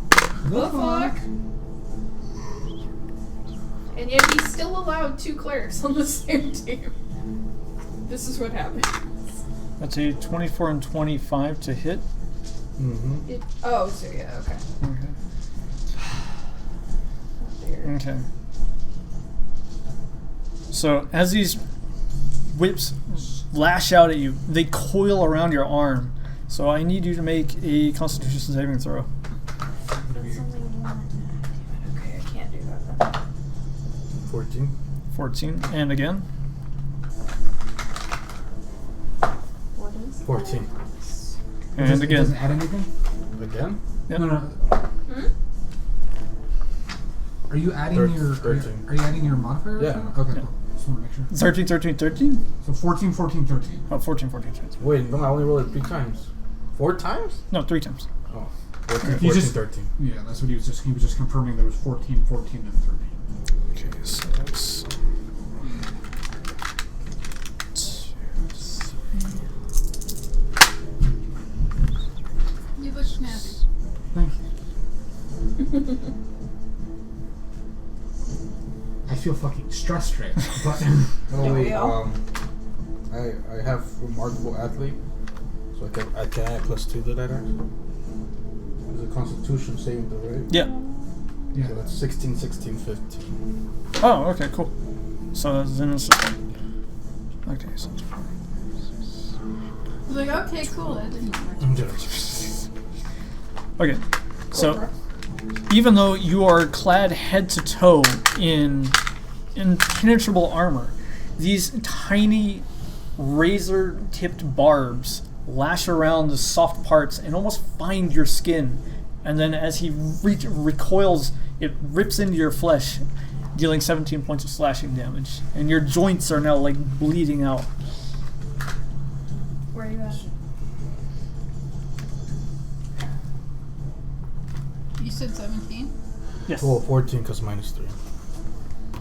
The fuck? And yet he's still allowed 2 clerics on the same team. This is what happens. That's a 24 and 25 to hit. Mm-hmm. Oh, so yeah, okay. Okay. Okay. So as these whips lash out at you, they coil around your arm. So I need you to make a Constitution saving throw. That's only one. Damn it, okay, I can't do that then. 14. 14. And again. What is 14. And It doesn't again. add anything? Again? Yep. No. Hmm? Are you adding Thir- your 13. Are you adding your modifier? Yeah. Okay, Yeah. cool. Just want to make sure. 13, 13, 13? So 14, 14, 13. Oh, 14, 14, 13. Wait, no, I only rolled it 3 times. 4 times? No, 3 times. Oh. 14, You 14, just- 13. Yeah, that's what he was just confirming there was 14, 14, and 13. Okay, so that's... You look snappy. Thank you. I feel fucking stressed right now, but Oh, Don't wait, we all? I have remarkable athlete, so I can add +2 to that actually. It's a Constitution saving throw, right? Yeah. yeah. So that's 16, 16, 15. Oh, okay, cool. So then it's. Okay, so it's 4. I was like, okay, cool. That didn't work. Okay, so even though you are clad head to toe in impenetrable armor, these tiny razor-tipped barbs lash around the soft parts and almost find your skin. And then as he recoils, it rips into your flesh, dealing 17 points of slashing damage. And your joints are now like bleeding out. Where are you at? You said 17? Yes. Well, 14 because -3.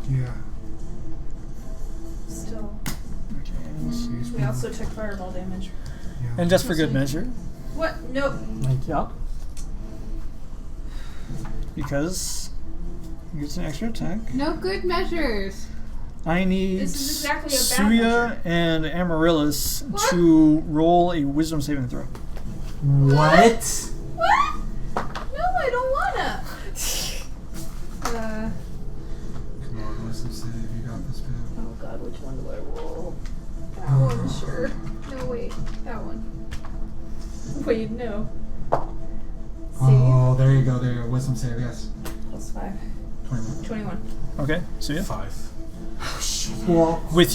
Yeah. Still. Okay, He's We also took fireball damage. Yeah. And just for good measure, What? Nope. yeah, because he gets an extra attack. No good measures. I need This is exactly a bad Suya measure. and Amaryllis What? to roll a wisdom saving throw. What? What? No, I don't wanna. Come on, wisdom save. You got this, babe. Oh god, which one do I roll? That one, sure. No, wait. That one. Wait, no. Save. Oh, there you go. There you go. Wisdom save. Yes. Plus 5. 21. 21. Okay, Suya. 5. Well, With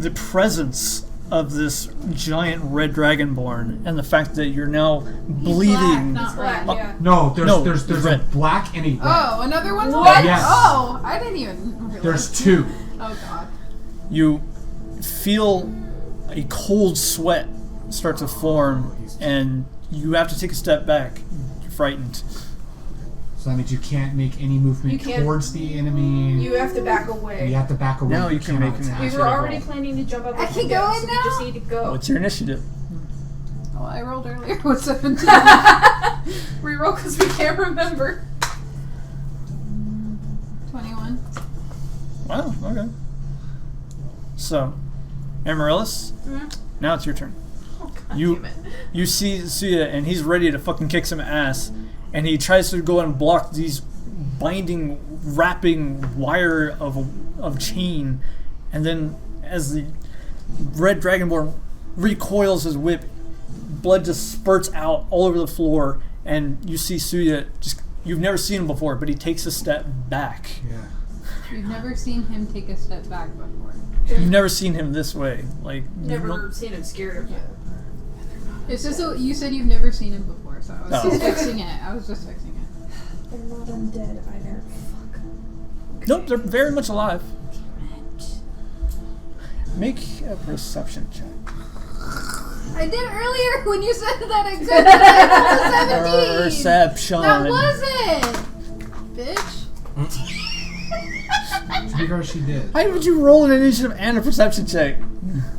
the presence of this giant red dragonborn and the fact that you're now bleeding. Not Black, red. yeah. no. No, There's it's a red. black and a red. Oh, another one's What? red? Yes. Oh, I didn't even realize. There's 2. Oh god. You feel a cold sweat start to form, and you have to take a step back. You're frightened. So that means you can't make any movement You can't- towards the enemy. You have to back away. You have to back away. Now you can cannot make an attack. We action. were already planning to jump up I the can window, go so in we now? just need to go. What's your initiative? Oh, I rolled earlier with 17. Reroll because we can't remember. 21. Wow, okay. So, Amaryllis, Mhm. now it's your turn. Oh god You- damn it. You see Suya, and he's ready to fucking kick some ass, and he tries to go and block these binding, wrapping wire of chain, and then as the red dragonborn recoils his whip, blood just spurts out all over the floor, and you see Suya you've never seen him before, but he takes a step back. Yeah. You've never seen him take a step back before. You've never seen him this way. Like, you Never don't- seen him scared of you. It's just so you said you've never seen him before, so I was Oh. just fixing it. I was just fixing it. They're not undead either. Fuck. Nope, they're very much alive. Make a perception check. I did earlier when you said that exact thing. I rolled a 17. Perception. That was it, bitch. To be fair, she did. How would you roll an initiative and a perception check?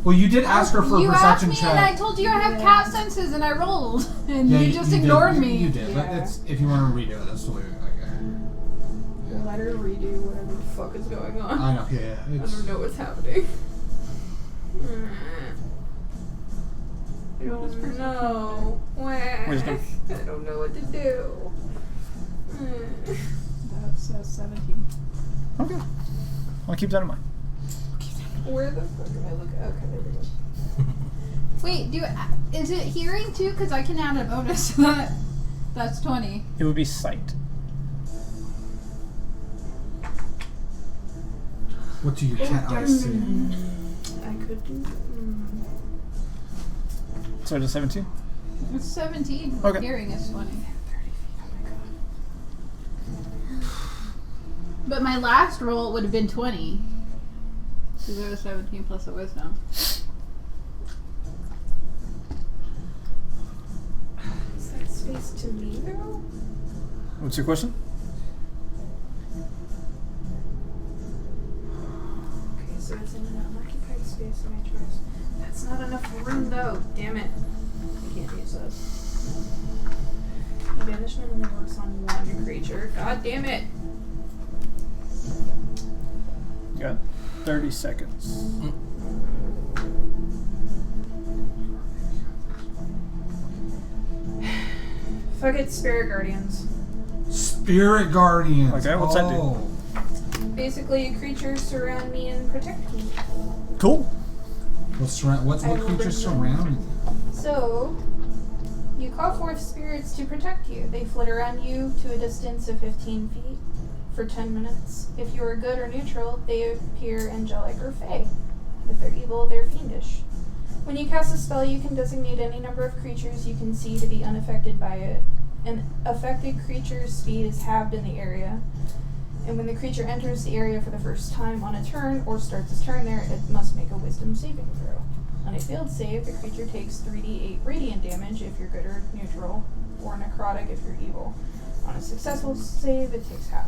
Well, you did ask her for You a asked perception me check. and I told you I have cat senses and I rolled. And Yeah, you just did. ignored me. You did, but Yeah. it's, if you want to redo it, that's the way. Okay. Let her redo whatever the fuck is going on. I know. Yeah. I It's, don't know what's happening. I don't know. Wisdom. I don't know what to do. That's 17. Okay. I'll keep that in mind. Where the fuck am I looking? Okay, there we go. Wait, is it hearing too? Because I can add a bonus to that. That's 20. It would be sight. what do your cat eyes see? I could do. So it's 17? It's 17. Okay. Hearing is 20. But my last roll would have been 20. Because there was 17 plus a wisdom. Is that space to me though? What's your question? Okay, so it's in an unoccupied space in my choice. That's not enough room though. Damn it. I can't use those. Banishment only works on one creature. God damn it. You got 30 seconds. Fuck it, Spirit Guardians. Spirit Guardians. Okay, what's that do? Oh. Basically, creatures surround me and protect me. Cool. What I will creatures bring surround you? So, you call forth spirits to protect you. They flit around you to a distance of 15 feet for 10 minutes. If you are good or neutral, they appear angelic or fey. If they're evil, they're fiendish. When you cast a spell, you can designate any number of creatures you can see to be unaffected by it. An affected creature's speed is halved in the area. And when the creature enters the area for the first time on a turn or starts its turn there, it must make a wisdom saving throw. On a failed save, the creature takes 3d8 radiant damage if you're good or neutral, or necrotic if you're evil. On a successful save, it takes half.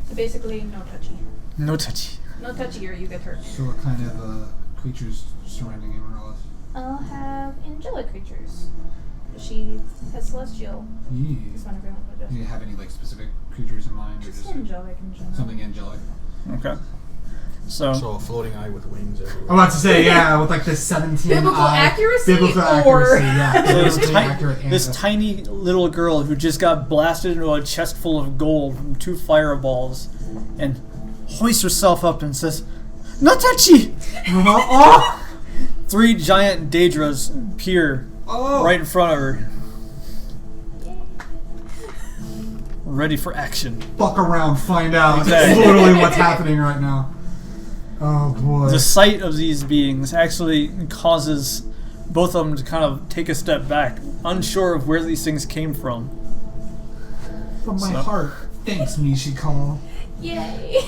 So basically, no touchy. No touchy. No touchy or you get hurt. So what kind of creatures surrounding Amaryllis? I'll have angelic creatures. She has celestial. Yeah. This one everyone would just. Do you have any like specific creatures in mind, or Just just angelic in general. something angelic? Okay. So So a floating eye with wings everywhere. I'm about to say, yeah, with like this 17 Biblical accuracy biblical or- accuracy, yeah. So this, Biblically accurate this answer. tiny little girl who just got blasted into a chest full of gold from 2 fireballs and hoists herself up and says, Natachi! Oh! 3 giant Daedras appear Oh! right in front of her. Ready for action. Fuck around, find out. Exactly. That's literally what's happening right now. Oh boy. The sight of these beings actually causes both of them to kind of take a step back, unsure of where these things came from. From my So- heart. Thanks, Mishikal. Yay!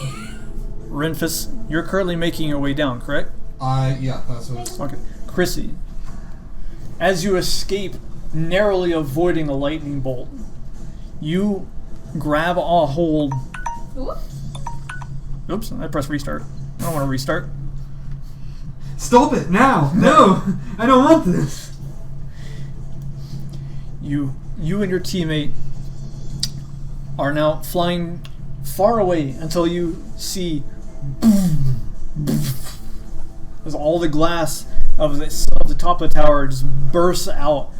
Renfus, you're currently making your way down, correct? Yeah, that's what. Okay. Chrissy, as you escape, narrowly avoiding a lightning bolt, you grab a hold. Ooh. Oops, I pressed restart. I don't want to restart. Stop it now! No! I don't want this! You and your teammate are now flying far away until you see as all the glass of the top of the tower just bursts out.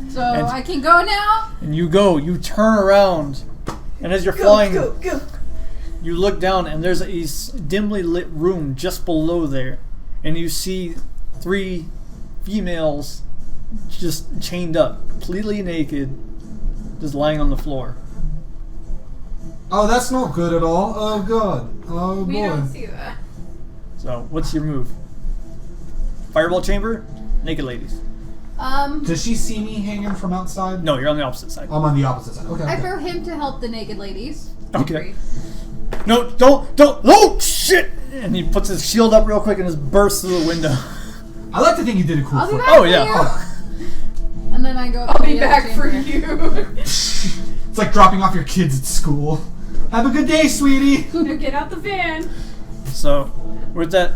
So And- I can go now? And you turn around, and as you're flying, Go. you look down, and there's a dimly lit room just below there, and you see 3 females just chained up, completely naked, just lying on the floor. Oh, that's not good at all. Oh god. Oh We boy. don't see that. So, what's your move? Fireball chamber? Naked ladies. Does she see me hanging from outside? No, you're on the opposite side. I'm on the opposite side. Okay. I okay. throw him to help the naked ladies. Okay. No, don't! Oh, shit! And he puts his shield up real quick and just bursts through the window. I like to think you did a cool I'll be flip. back Oh, for yeah. you. Oh. And then I go up I'll to be the other back for chamber. you. It's like dropping off your kids at school. Have a good day, sweetie. Now get out the van. So, with that,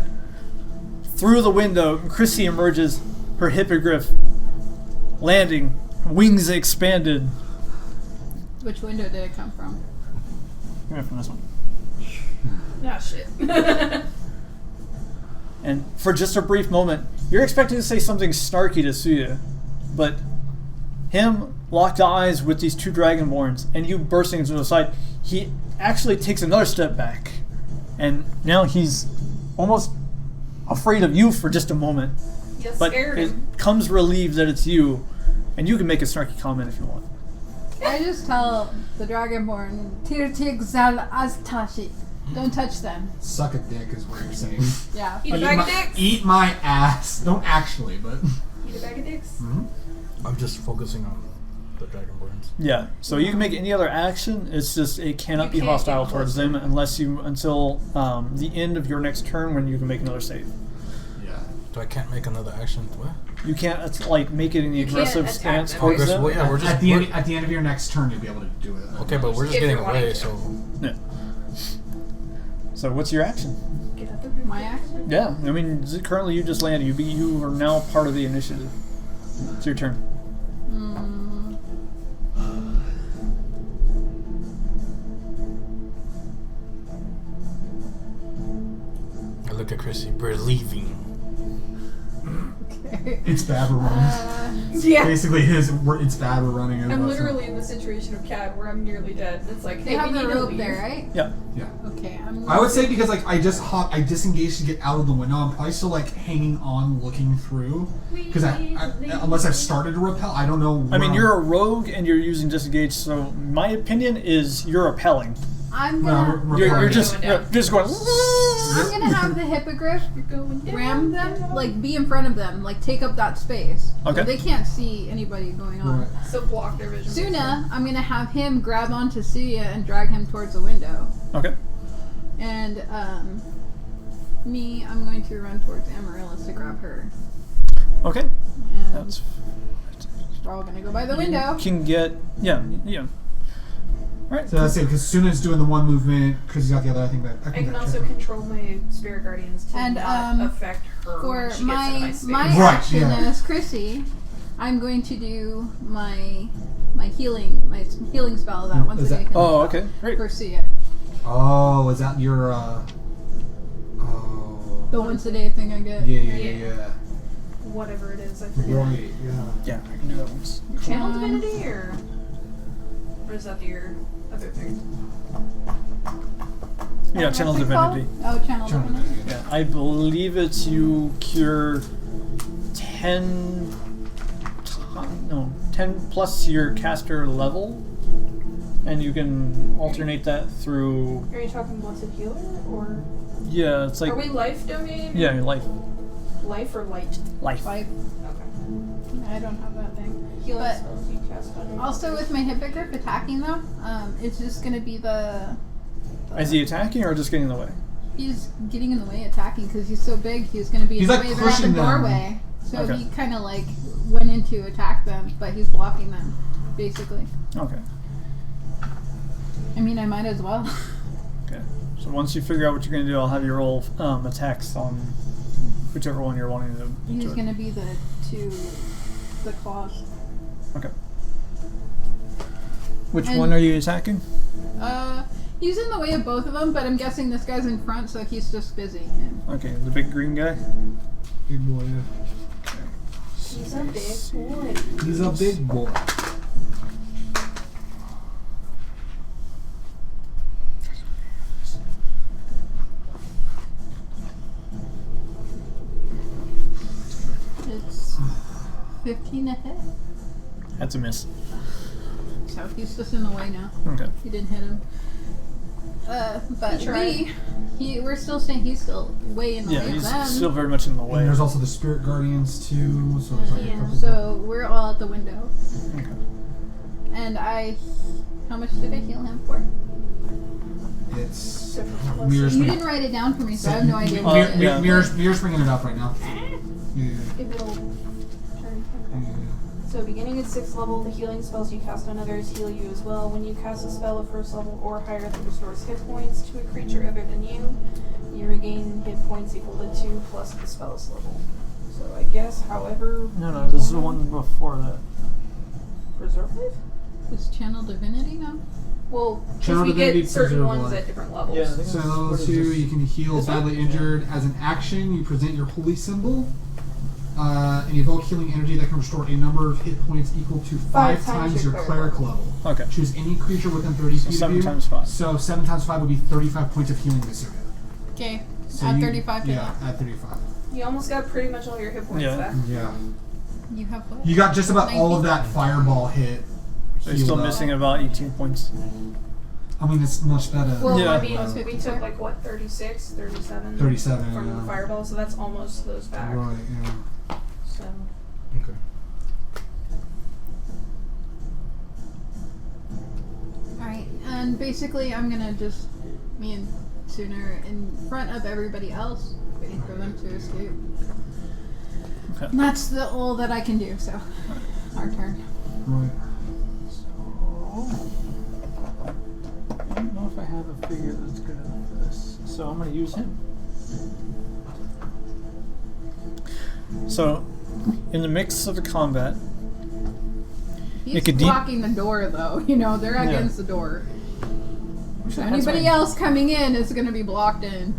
through the window, Chrissy emerges, her hippogriff landing, wings expanded. Which window did it come from? Come from this one. Nah, shit. And for just a brief moment, you're expecting to say something snarky to Suya, but him locked eyes with these 2 dragonborns, and you bursting to the side, he actually takes another step back, and now he's almost afraid of you for just a moment, You but scared it him. comes relieved that it's you, and you can make a snarky comment if you want. I just tell the dragonborn, Tirtig Zal Aztashi. Don't touch them. Suck a dick is what you're saying. Yeah. Eat a bag of dicks. Eat my ass. Don't actually, but. Eat a bag of dicks. I'm just focusing on the dragonborns. Yeah, so you can make any other action, it's just it cannot You be can't hostile get towards closer. them until the end of your next turn when you can make another save. Yeah. So I can't make another action. What? You can't make it in the You can't aggressive attack stance them. towards Aggressive- them. well, yeah, we're just At the end of your next turn, you'll be able to do it. okay, but we're just If getting you're wanting away. to. So Yeah. So what's your action? Get out the van. My action? Yeah, I mean currently you just landed. You are now part of the initiative. It's your turn. I look at Chrissy. We're leaving. It's bad we're running. Yeah. Basically, it's bad we're running. I'm literally in the situation of Cad where I'm nearly dead. It's like, They hey, have we the need to rope leave. there, right? Yeah. Yeah. Okay, I'm. I would say because like I disengaged to get out of the window. I'm probably still like hanging on, looking through. Because unless I've started to repel, I don't know. I mean where you're a rogue and you're using disengage. So my opinion is you're repelling. I'm No, gonna. we're You're repelling. just going. I'm gonna have the hippogriff You're going down, ram them, down. like be in front of them, like take up that space. Okay. So they can't see anybody going on. Right. So block their vision. Suna, I'm gonna have him grab onto Suya and drag him towards the window. Okay. And me, I'm going to run towards Amaryllis to grab her. Okay. And That's we're all gonna go by the window. You can get yeah. Right. So that's it. Because Suna's doing the one movement. Chrissy's got the other. I think that I can also control my spirit guardians to And, not affect her For when she gets into my space. my Right, action yeah. as Chrissy, I'm going to do my healing spell that once Is a that- day can Oh, okay. Great. for Sia. Oh, is that your? Oh. The once a day thing I get. Yeah. Whatever it is, I forget. Right. Yeah. Yeah, I can do that once. Channel divinity or is that your other thing? Yeah, What's channel it called? divinity. Oh, channel divinity. Yeah, I believe it's you cure 10 plus your caster level, and you can alternate that through. Are you talking once a healer or Yeah, it's like are we life domain? yeah, your life. Life or light? Life. Like, Okay. I don't have that thing. Healing But spells you cast on your also with my hippogriff attacking though, it's just gonna be the. Is he attacking or just getting in the way? He's getting in the way attacking because he's so big. He's gonna be He's in the like way. They're at the pushing them. doorway, so Okay. he kind of like went in to attack them, but he's blocking them, basically. Okay. I mean, I might as well. Okay. So once you figure out what you're gonna do, I'll have you roll attacks on whichever one you're wanting to. He's do it. gonna be the claws. Okay. Which And- one are you attacking? He's in the way of both of them, but I'm guessing this guy's in front, so he's just busy. Okay, the big green guy. Big boy. Yeah. He's a big boy. He's a big boy. It's 15 to hit, That's a miss. so he's just in the way now. Okay. He didn't hit him. But He tried. we're still saying he's still way in the Yeah, way of he's them. still very much in the way. And there's also the spirit guardians too. So there's like a Yeah. couple. So we're all at the window. Okay. And how much did I heal him for? It's Different mirrors. You didn't write it down for me, so I have no idea what Oh, it is. yeah. Mirrors bringing it up right now. Yeah. If it'll turn. Yeah. So beginning at 6th level, the healing spells you cast on others heal you as well. When you cast a spell of 1st level or higher that restores hit points to a creature other than you, you regain hit points equal to 2 plus the spell's level. So I guess however No, you this is the wanna- one before that. Preserve life? Is channel divinity now? Well, because Channel we Divinity, get certain Preserve ones Life. at different levels. Yeah, I think So that's- level what is 2, this? you can heal This one? badly injured. As an action, you present your holy symbol. And evoke healing energy that can restore a number of hit points equal to 5 times your cleric level. Okay. Choose any creature within 30 So feet 7 of you. times 5. So 7 times 5 would be 35 points of healing this area. Okay. So At you- 35 to Yeah, at 35. You almost got pretty much all your hit points Yeah. back. Yeah. You have what? You got just about all of 19? that fireball hit. So you're still healed up. missing about 18 points. I mean, it's much better. Well, Yeah. I mean, Plus we 54. took like what, 36, 37? 37, from yeah. the fireball, so that's almost those back. Right, yeah. So Okay. Alright, and basically I'm gonna just, me and Sooner in front of everybody else, waiting for them to escape. Okay. And that's the all that I can do, so our turn. Right. I don't know if I have a figure that's good enough for this. So I'm going to use him. So, in the mix of the combat, He's Make a deep- blocking the door though, you know, they're Yeah. against the door. wish I had Anybody something- else coming in is gonna be blocked in.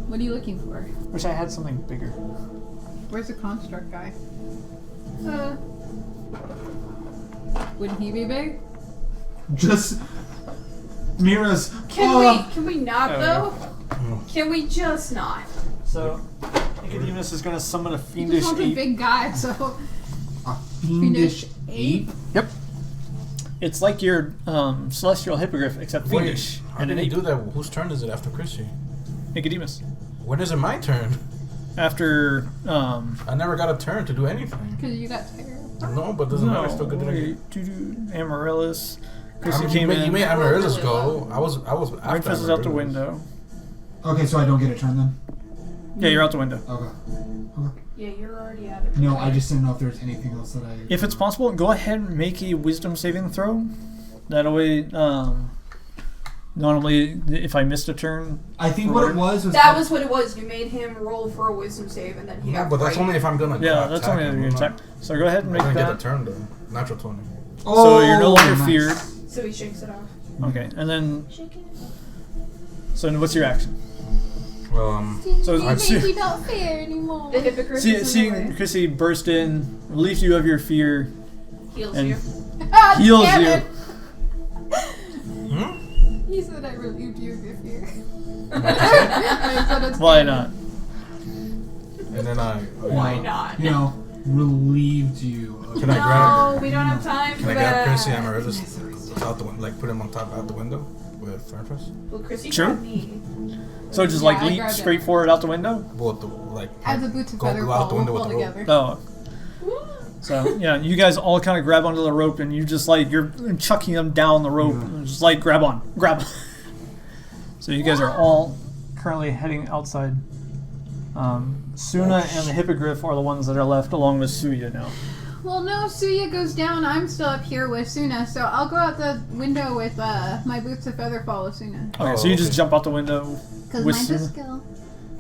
What are you looking for? Wish I had something bigger. Where's the construct guy? Wouldn't he be big? Just Mira's. can we not Oh, though? Can we just not? So, Nicodemus is going to summon a He fiendish just wants a ape. big guy, so A fiendish ape. Yep. It's like your celestial hippogriff, except fiendish. How And did an he ape. do that? Whose turn is it after Chrissy? Nicodemus. When is it my turn? After, I never got a turn to do anything. because you got tired. No, but doesn't matter. I still get to wait, Amaryllis. I Chrissy mean, came in. you made Amaryllis go. I was after Breakfast is out the Amaryllis. window. Okay, so I don't get a turn then. Yeah, you're out the window. Okay. Yeah, you're already at it. No, I just didn't know if there's anything else that I. If it's possible, go ahead and make a wisdom saving throw. that way. Normally, if I missed a turn, I think what it was That was what it was. You made him roll for a wisdom save, and then he got but that's frightened. only if I'm gonna. yeah, that's attack only if him. you attack. So go ahead and I'm make gonna get a that. turn though. Natural 20. So you're no longer nice. feared. So he shakes it off. Okay, and then Shake it off. so what's your action? Well, So you see- maybe don't fear anymore. The hypocrite is seeing in the way. Chrissy burst in, relieves you of your fear, Heals and you. Ah, heals damn you. it. hmm? He said I relieved you of your fear. I said it's Why damn not? And then I. Why not? You know, relieved you. Of Can I grab? No, we don't have time Can for I that. grab Chrissy Amaryllis out the window, like put him on top out the window with Fernfest? Well, Chrissy Sure. grabbed me. So just Yeah, like I leap grabbed it. straight forward out the window? Well, the, like. As the boots of go feather out the fall window with the rope. together. Oh. So yeah, you guys all kind of grab onto the rope, and you just like you're chucking them down the rope, and just like grab on. So you guys are all currently heading outside. Suna and the Hippogriff are the ones that are left, along with Suya now. Well, no, Suya goes down. I'm still up here with Suna, so I'll go out the window with my boots of feather fall with Suna. Okay, so you just okay. jump out the window. Because With mine's a Suna? skill.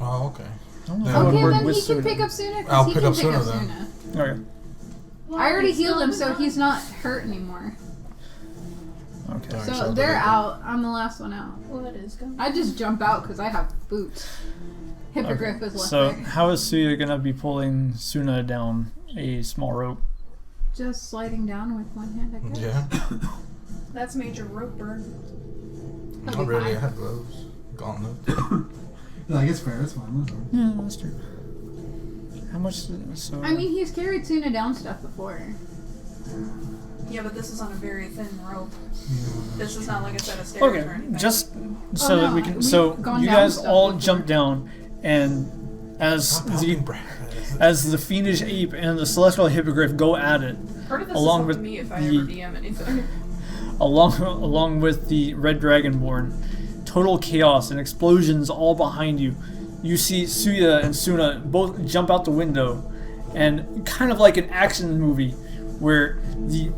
Oh, okay. I don't know if I would Okay, work then with he can Suna. pick up Suna I'll because he pick can up pick Suna up then. Suna. Okay. I already healed him, so he's not hurt anymore. Okay. Darn, So so they're they're- out. I'm the last one out. What is going on? I just jump out because I have boots. Hippogriff is left So there. how is Suya gonna be pulling Suna down a small rope? Just sliding down with one hand, I guess. Yeah. That's Major Rope Burn. He'll Not be really. I fine. had gloves, gauntlets. No, I guess fair. It's fine. Listen. Yeah, that's true. How much? So I mean, he's carried Suna down stuff before. Yeah, but this is on a very thin rope. This is not like a set of stairs or okay, anything. just so Oh, that no, we can. we've So gone you down guys stuff all before. jump down, and as Stop the helping Brad. as the fiendish ape and the celestial hippogriff go at it, Part of this along is with with me if I the- ever DM anything. along with the red dragonborn, total chaos and explosions all behind you. You see Suya and Suna both jump out the window, and kind of like an action movie, where the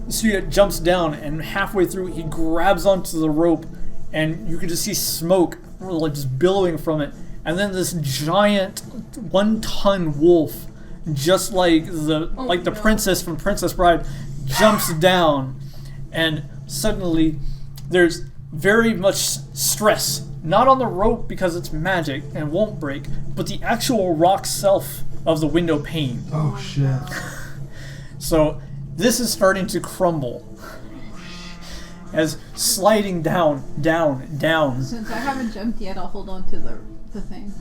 Suya jumps down and halfway through he grabs onto the rope, and you can just see smoke like just billowing from it, and then this giant 1-ton wolf, just like the no. princess from Princess Bride, jumps down, and suddenly there's very much stress, not on the rope because it's magic and won't break, but the actual rock self of the window pane. Oh shit. So this is starting to crumble as sliding down. Since I haven't jumped yet, I'll hold on to the thing.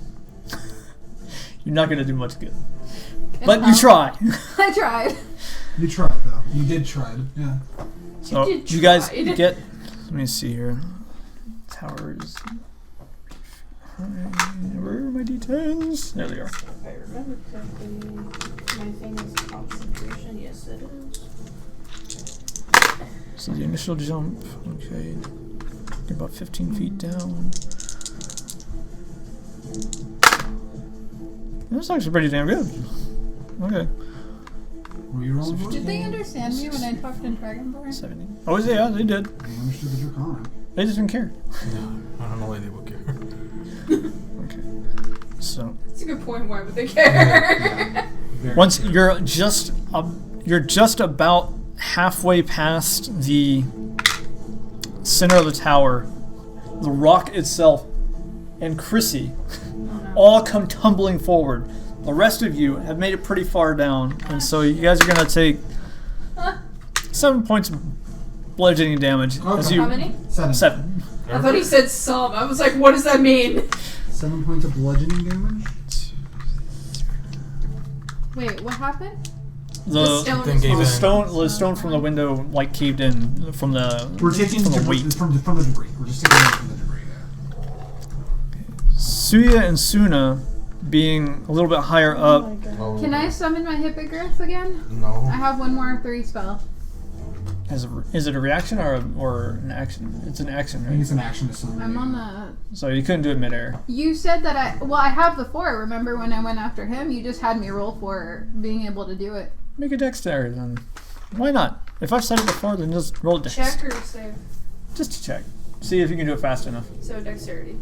You're not going to do much good. It But you helped. try. I tried. You tried though. You did try. Yeah. So did you guys try. get... Let me see here. Towers... Where are my d10s? There they are. If I remember correctly, my thing is concentration. Yes, it is. So the initial jump, okay. You're about 15 feet down. That's actually pretty damn good. Okay. Were you rolling for it? Did they understand me when I talked in Dragonborn? 70. Oh, yeah, they did. They understood the Draconic. They just didn't care. I don't know why they would care. Okay. So That's a good point. Why would they care? Very once fair. you're just about halfway past the center of the tower, the rock itself, and Chrissy all come tumbling forward. The rest of you have made it pretty far down, and so you guys are gonna take 7 points of bludgeoning damage. Okay. As you, How many? 7. I thought he said some. I was like, what does that mean? 7 points of bludgeoning damage. Wait, what happened? The stone thing is gave falling. in. The stone from the window like caved in from the We're taking from the debris, weight. from the debris. We're just taking it from the debris. Yeah. Suya and Suna being a little bit higher up. Oh, Can I summon my Hippogriff again? No. I have one more 3 spell. Is it a reaction or an action? It's an action, I think right? it's an action to summon. I'm on the... So you couldn't do it midair. You said that I have the 4. Remember when I went after him? You just had me roll for being able to do it. Make a dexterity then. Why not? If I've said it before, then just roll a dice. Check or save? Just to check. See if you can do it fast enough. So dexterity.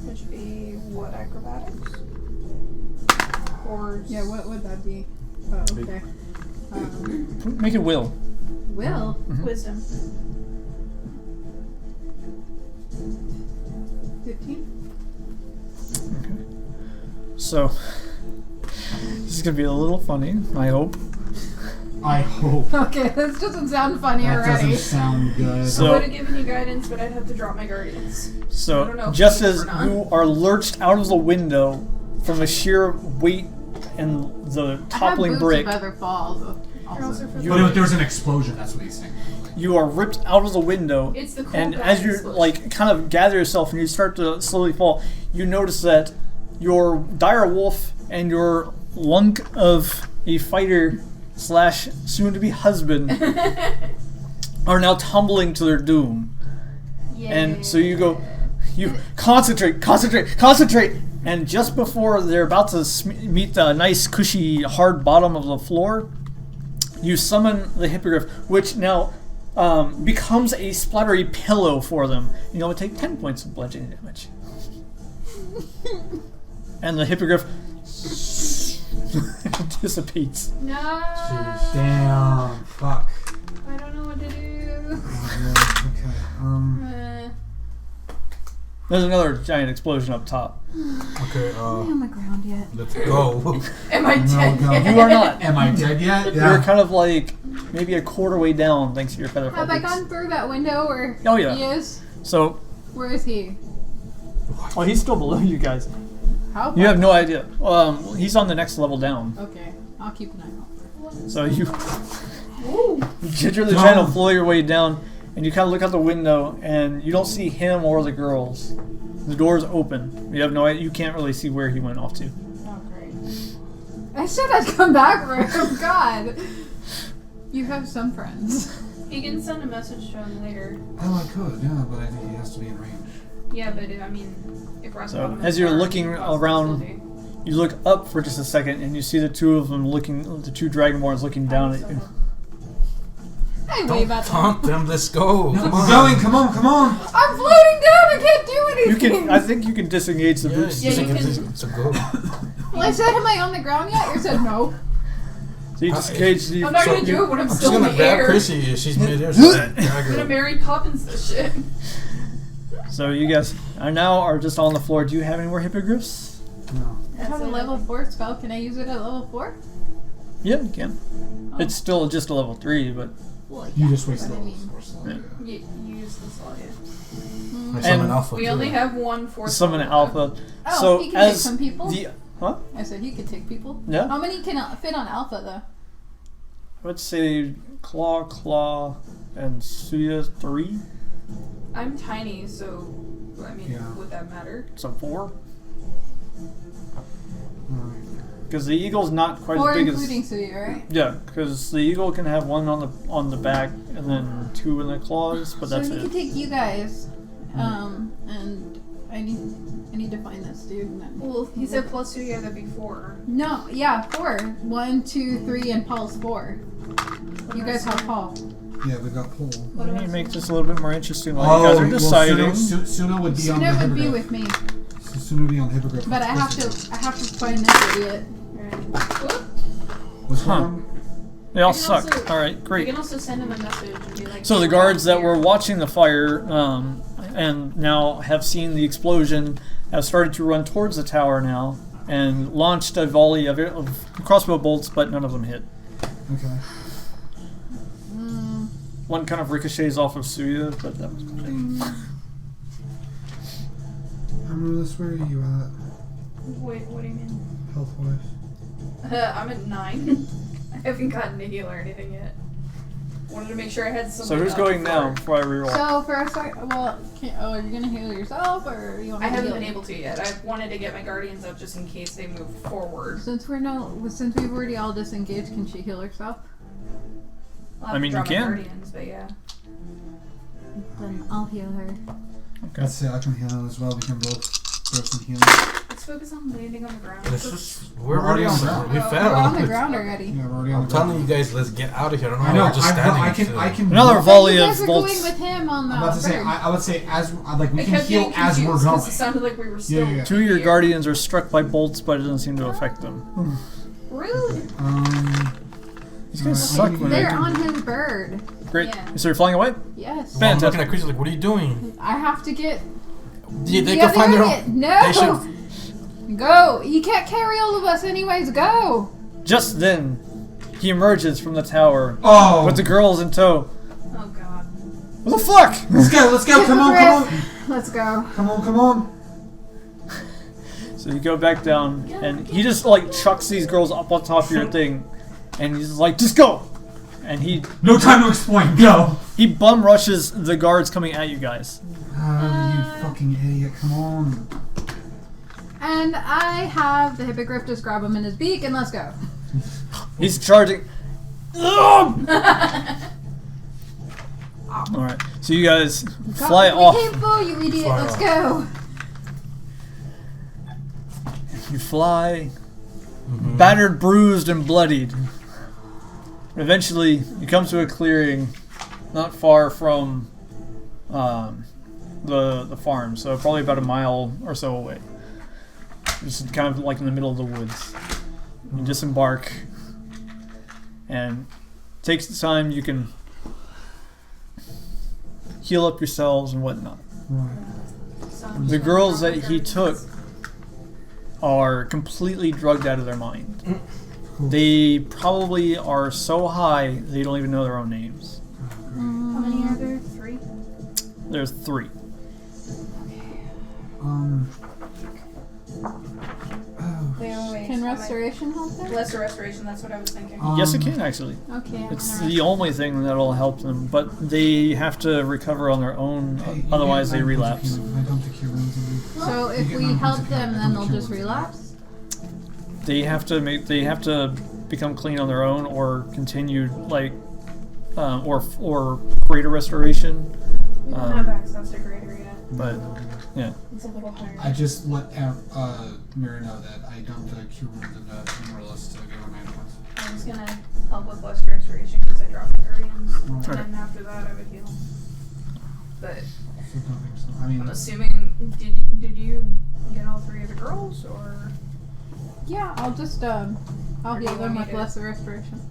Which would be what, acrobatics? Or Yeah, what would that be? Oh, okay. Make it will. Will? wisdom? 15? So, this is going to be a little funny, I hope. I hope. Okay, this doesn't sound funny That already. doesn't sound good. So- I would have given you guidance, but I'd have to drop my guardians. I don't know So, if just you as or not. you are lurched out of the window from the sheer weight and the toppling I have brick, boots of other falls. Also. But there was an explosion, that's what he's saying. you are ripped out of the window. It's the cool And guy as you explosion. like kind of gather yourself and you start to slowly fall, you notice that your dire wolf and your lunk of a fighter / soon to be husband are now tumbling to their doom. And so you go, you concentrate, and just before they're about to meet the nice cushy hard bottom of the floor, you summon the hippogriff, which now becomes a splattery pillow for them. You know, it take 10 points of bludgeoning damage. And the hippogriff dissipates. No. Damn. Fuck. I don't know what to do. Okay. There's another giant explosion up top. Okay, Am I on the ground yet? let's go. Am I dead go. yet? You are not. Am I dead yet? You're kind of like maybe a quarter way down thanks to your feather Have I boots. gone through that window where Oh, yeah. he is? So, Where is he? well, he's still below you guys. How You far? have no idea. He's on the next level down. Okay, I'll keep an eye out. So you Ooh. gingerly trying to flow your way down, and you kind of look out the window, and you don't see him or the girls. The door's open. You have no idea. You can't really see where he went off to. Oh, great. I said I'd come back for him. God. You have some friends. You can send a message to him later. Oh, I could, yeah, but I think he has to be in range. Yeah, but I mean, if we're at the So, bottom of as the you're tower, looking it's a around- possibility. You look up for just a second, and you see the two of them looking, the two dragonborns looking down at you. I wave at them. Taunt them. Let's go. No, Come we're on. going, come on, come on! I'm floating down. I can't do anything. You can. I think you can disengage the boots. Yeah, you can- It's a go. Well, I said, am I on the ground yet? You said no. So you disengage the. I'm not So gonna do it when I'm I'm just still in gonna the grab air. Chrissy if she's mid-air. So drag I'm gonna her. Mary Poppins this shit. So you guys are just on the floor. Do you have any more hippogriffs? No. I have a level 4 spell. Can I use it at level 4? Yeah, you can. It's still just a level 3, but Well, You just but wasted I all mean, those force. Yeah. You use this all yet. I And summon alpha. We too. only have one fourth. summon level alpha. Oh, So he can take as some people? the huh? I said he could take people. Yeah. How many can fit on Alpha, though? Let's say claw, and Suya 3. I'm tiny, so I mean, Yeah. would that matter? So 4. Alright. Because the eagle's not quite Or as big including as. Suya, right? Yeah, because the eagle can have one on the back and then 2 in the claws, but So that's he it. can take you guys. And I need to find this dude. and then- Well, he said plus 2, yeah, that'd be 4. No, yeah, 4. 1, 2, 3, and Paul's 4. You guys have Paul. Yeah, we got Paul. What Let am me I make saying? this a little bit more interesting while you guys are deciding. Well, Suna would be on the Suna would be hippogriff. with me, Suna would be on the hippogriff. but I have to find this idiot. What's Huh. wrong? They all You can suck. also- All right, You great. can also send him a message and be like. So the "Hey, guards we're that were here." watching the fire and now have seen the explosion have started to run towards the tower now and launched a volley of crossbow bolts, but none of them hit. Okay. One kind of ricochets off of Suya, but that was about it. Amaryllis, where are you at? Wait, what do you mean? Health wise? I'm at 9. I haven't gotten a heal or anything yet. Wanted to make sure I had some. So who's going now before I reroll? So for a second, well, are you gonna heal yourself or you want I me to haven't heal been you? able to yet. I wanted to get my guardians up just in case they move forward. Since we've already all disengaged, can she heal herself? I'll have I mean, to you draw my can. Guardians, but yeah. Then I'll heal her. Okay. Let's see, I can heal as well. We can both. Throw some healing. Let's focus on landing on the ground. Let's just, we're already on the ground. We We're on fell. the ground already. Yeah, we're already on I'm the ground. telling you guys, let's get out of here. I don't know I why know. we're just standing. I can. Another But volley you of guys are going bolts. with him on the I'm about to say. bird. I would say as like we I can kept heal getting as we're confused going. 'cause it sounded like we were still. Yeah. Two of your here. guardians are struck by bolts, but it doesn't seem to affect them. Really? These guys Alright. suck when They're they on his bird. Great. Yeah. So you're flying away? Yes. I'm looking Fantastic. at creatures like, what are you doing? I have to get They the can other find their target. own. No. They should. Go. You can't carry all of us anyways. Go. Just then, he emerges from the tower Oh. with the girls in tow. Oh god. What the fuck? Let's go. Let's go. Come on. Come on. Let's go. Come on. Come on. So you go back down, and he just like chucks these girls up on top of your thing, and he's like, "Just go!" And No time to explain. Go. he bum rushes the guards coming at you guys. You fucking idiot. Come on. And I have the hippogriff just grab him in his beak and let's go. He's charging. All right, so you guys fly we off. came for you, idiot. Fly Let's off. go. You fly, battered, bruised, and bloodied. Eventually, you come to a clearing not far from the farm, so probably about a mile or so away. Just kind of like in the middle of the woods. You disembark, and it takes the time you can heal up yourselves and whatnot. Right. The girls that he took are completely drugged out of their mind. They probably are so high they don't even know their own names. How many are there? 3? There's 3. Can restoration help them? Lesser restoration, that's what I was thinking. Yes, it can actually. Okay. It's alright. the only thing that'll help them, but they have to recover on their own. Otherwise, they relapse. I don't think you're losing. So if we help them, then they'll just relapse? They have to become clean on their own, or continue or greater restoration. We don't have access to greater yet. But yeah, It's a little higher. I just let Mira know that I don't cure wounds and Morellis to give her mana points. I was gonna help with lesser restoration because I dropped guardians. And Okay. then after that I would heal. But So don't think so. I mean, I'm assuming, did you get all 3 of the girls, or? Yeah, I'll just I'll Or do heal you them want me with to- lesser restoration.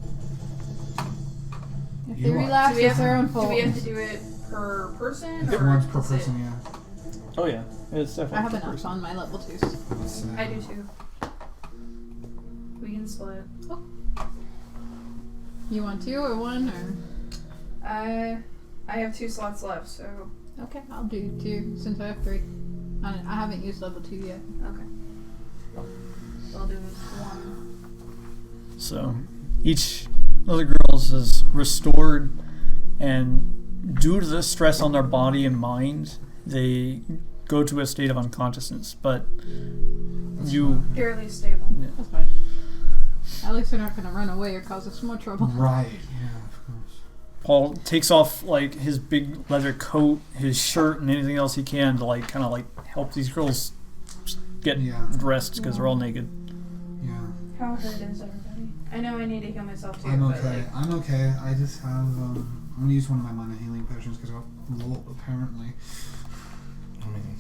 If You they want- relapse, Do we it's their own have, fault. do we have to do it per person, it or once per is it- person, yeah. oh yeah, it's definitely. I have per enough person. on my level 2s. Let's, I do too. We can split. You want 2 or 1 or? I have 2 slots left, so Okay, I'll do 2 since I have 3. I haven't used level 2 yet. okay. So I'll do 1. So each of the girls is restored, and due to the stress on their body and mind, they go to a state of unconsciousness. But you, Fairly stable. That's fine. At least they're not going to run away or cause us more trouble. Right, yeah, of course. Paul takes off like his big leather coat, his shirt, and anything else he can to like kind of like help these girls get Yeah. dressed because they're all naked. Yeah. How hurt is everybody? I know I need to heal myself too, I'm but okay. like, I'm okay. I just have, I'm gonna use one of my mana healing potions because I'll roll, apparently. I mean,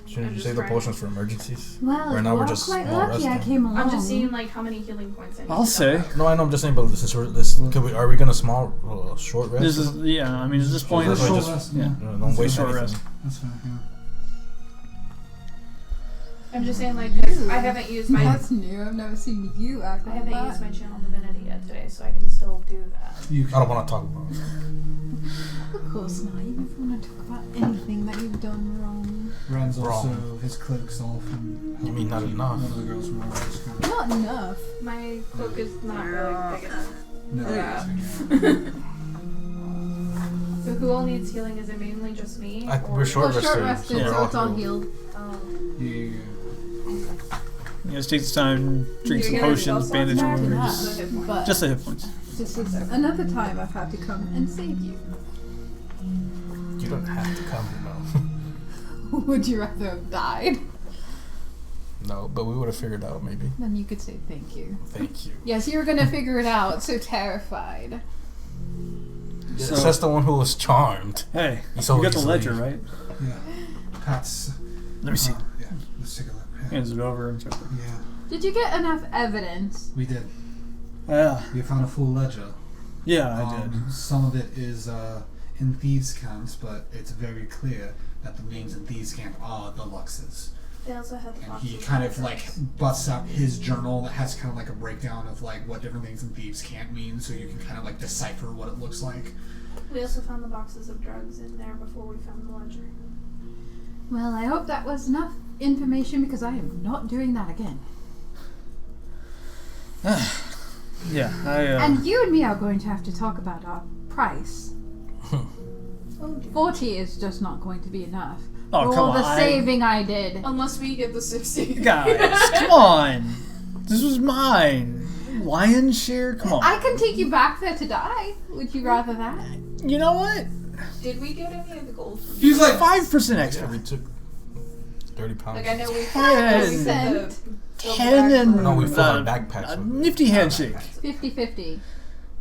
shouldn't I'm you just save the trying- potions for emergencies? Well, Right now we're all just quite all lucky I resting. came along. I'm just seeing like how many healing points I need. I'll to say. top up. No, I know. I'm just saying, but since we're this, are we gonna short rest? This is I mean at this point, that's Short just- rest, yeah. Don't waste Short anything. rest. That's fine, yeah. I'm just saying like 'cause I haven't used my That's new. I've never seen you act I like haven't that. used my channel divinity yet today, so I can still do that. You I don't want to talk about it. Of course not. You never want to talk about anything that you've done wrong. Rand's also Wrong. his cloak's off and You mean not enough? one of the girls from Morellis kind of Not enough. My cloak is not really big enough. no. Yeah. So who all needs healing? Is it mainly just me? We're short Well, short rested, rested, so we're so it's all healed. healed. Oh. Yeah. You guys take this time, drink Do some you get any potions, spell bandage slots back? wounds. Just the hit points? But Just the hit points. this is another time I've had to come and save you. You don't have to come, you know. Would you rather have died? No, but we would have figured it out maybe. Then you could say thank you. Thank you. Yes, you were gonna figure it out. So terrified. So, that's the one who was charmed. Hey, So you got the easily. ledger, right? Yeah. Pat's. Let me see. Yeah. Let's take a look. Yeah. Hands it over. And check. Yeah. Did you get enough evidence? We did. Yeah. We found a full ledger. Yeah, I did. Some of it is in Thieves' Camp, but it's very clear that the names in Thieves' Camp are the Luxes. They also have the And boxes. he kind of like busts out his journal that has kind of like a breakdown of like what different things in Thieves' Camp mean, so you can kind of like decipher what it looks like. We also found the boxes of drugs in there before we found the ledger. Well, I hope that was enough information because I am not doing that again. Yeah, And you and me are going to have to talk about our price. Oh, dear. 40 is just not going to be enough. Oh, For come all on. the saving I did. Unless we get the 60. Guys, come on. This was mine. Lion's share? Come on. I can take you back there to die. Would you rather that? You know what? Did we get any of the gold from He's like 5% Yeah, extra. we took 30 pounds. Like, I know we 10. said the 10 and No, we filled our uh, backpacks a with it. nifty handshake. 50-50.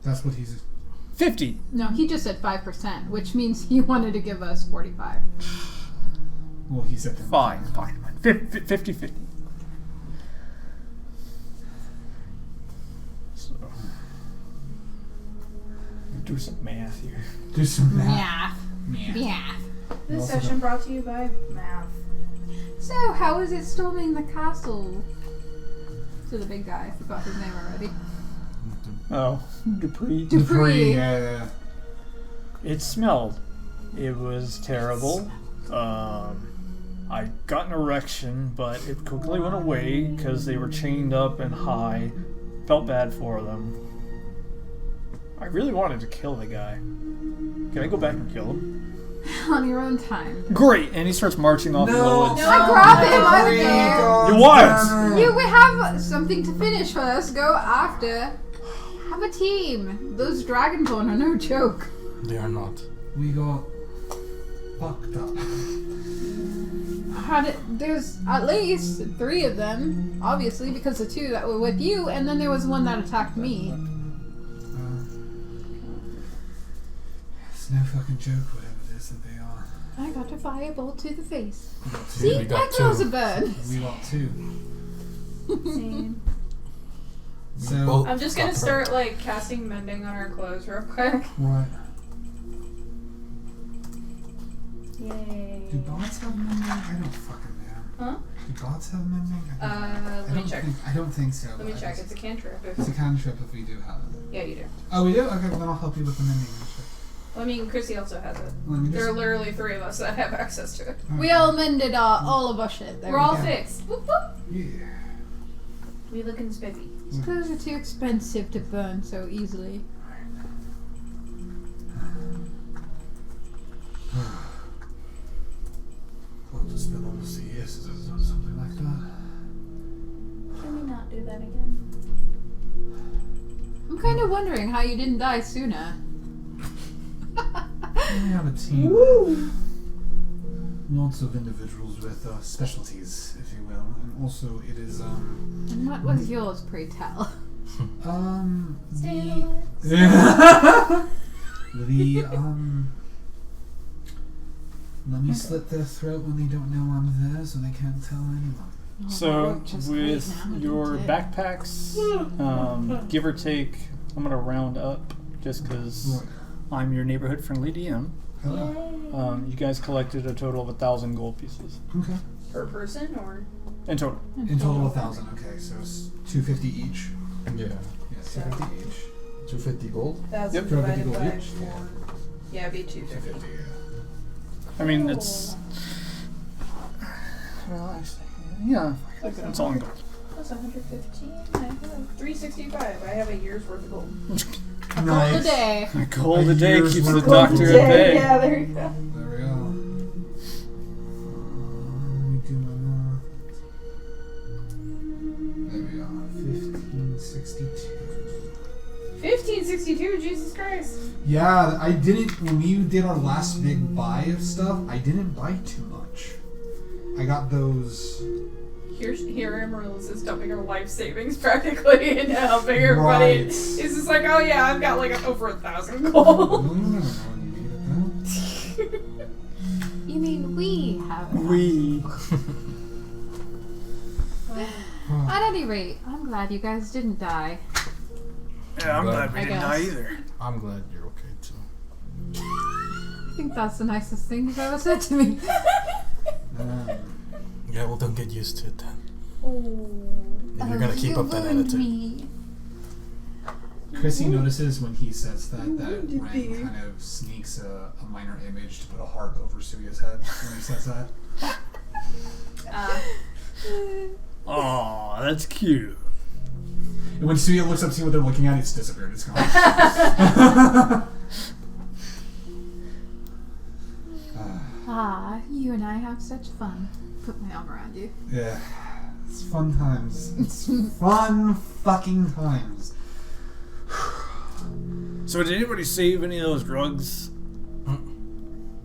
that's what he's. 50. No, he just said 5%, which means he wanted to give us 45. Well, he said 10. Fine. 50-50. So, do some math here. Do some math. Yeah. Yeah. This Also session brought to you by Math. So, how is it storming the castle? To the big guy. I forgot his name already. Oh, Dupree. Dupree. Yeah. It smelled. It was terrible. I got an erection, but it quickly went away because they were chained up and high. Felt bad for them. I really wanted to kill the guy. Can I go back and kill him? On your own time. Great! And he starts marching off in the woods. I grabbed him out of there. You what? You, we have something to finish first. Go after. Have a team. Those Dragonborn are no joke. They are not. We got fucked up. There's at least 3 of them, obviously, because the 2 that were with you, and then there was one that attacked me. It's no fucking joke, whatever it is that they are. I got a firebolt to the face. We got 2. See, we got that kills 2. a burn. We got 2. Same. So Both I'm just gonna got start like casting mending on our clothes real quick. right. Yay. Do bots have mending? I don't fucking know. Huh? Do bots have mending? Let me check. I don't think so. Let me check. It's a cantrip. It's a cantrip if we do have it. Yeah, you do. Oh, we do? Okay, well then I'll help you with the mending. Well, I mean, Chrissy also has it. Let me There are just. literally 3 of us that have access to it. We all mended all of our shit. There We're we all go. fixed. Whoop, whoop. Yeah. We looking spiffy. Clothes are too expensive to burn so easily. What to spend on the CS or something like that. Can we not do that again? I'm kind of wondering how you didn't die sooner. We have a team. Lots of individuals with specialties, if you will, and also it is And what was yours, pray tell? Stay the alive. the let me slit their throat when they don't know I'm there, so they can't tell anyone. So, Just great with now, your isn't it? backpacks, give or take, I'm going to round up just because Right. I'm your neighborhood friendly DM. Hello. You guys collected a total of 1,000 gold pieces Okay. Per person or? in total. In total 1,000. Okay, so it's 250 each. Yeah. Yeah, 250 each. 250 gold? 1,000 Yep. divided 250 by gold each. 4. Yeah, it'd be 250. 250. Yeah. I mean, it's. Well, actually, yeah, it's all in gold. That's 115. I have 365. I have a year's worth of gold. Gold a day. A gold a day year's keeps the worth of doctor gold. at bay. Yeah, there you go. There we go. Let me do my math. There we are. 1562. 1562, Jesus Christ. Yeah, I didn't. When we did our last big buy of stuff, I didn't buy too much. I got those Here Amaryllis is dumping her life savings practically and helping everybody. Right. It's just like, oh yeah, I've got like over 1,000 No, gold. no, no, no, you You mean we have it? We. At any rate, I'm glad you guys didn't die. Yeah, I'm glad we I didn't guess. die either. I'm glad you're okay too. I think that's the nicest thing you've ever said to me. Yeah, well, don't get used to it then. Oh. If you're gonna keep you up that ruined attitude. me. Chrissy notices when he says that wounded Ren me. kind of sneaks a minor image to put a heart over Suya's head when he says that. Aw, that's cute. And when Suya looks up to see what they're looking at, it's disappeared. It's gone. Ah, you and I have such fun. Put my arm around you. Yeah. It's fun times. It's fun fucking times. So did anybody save any of those drugs?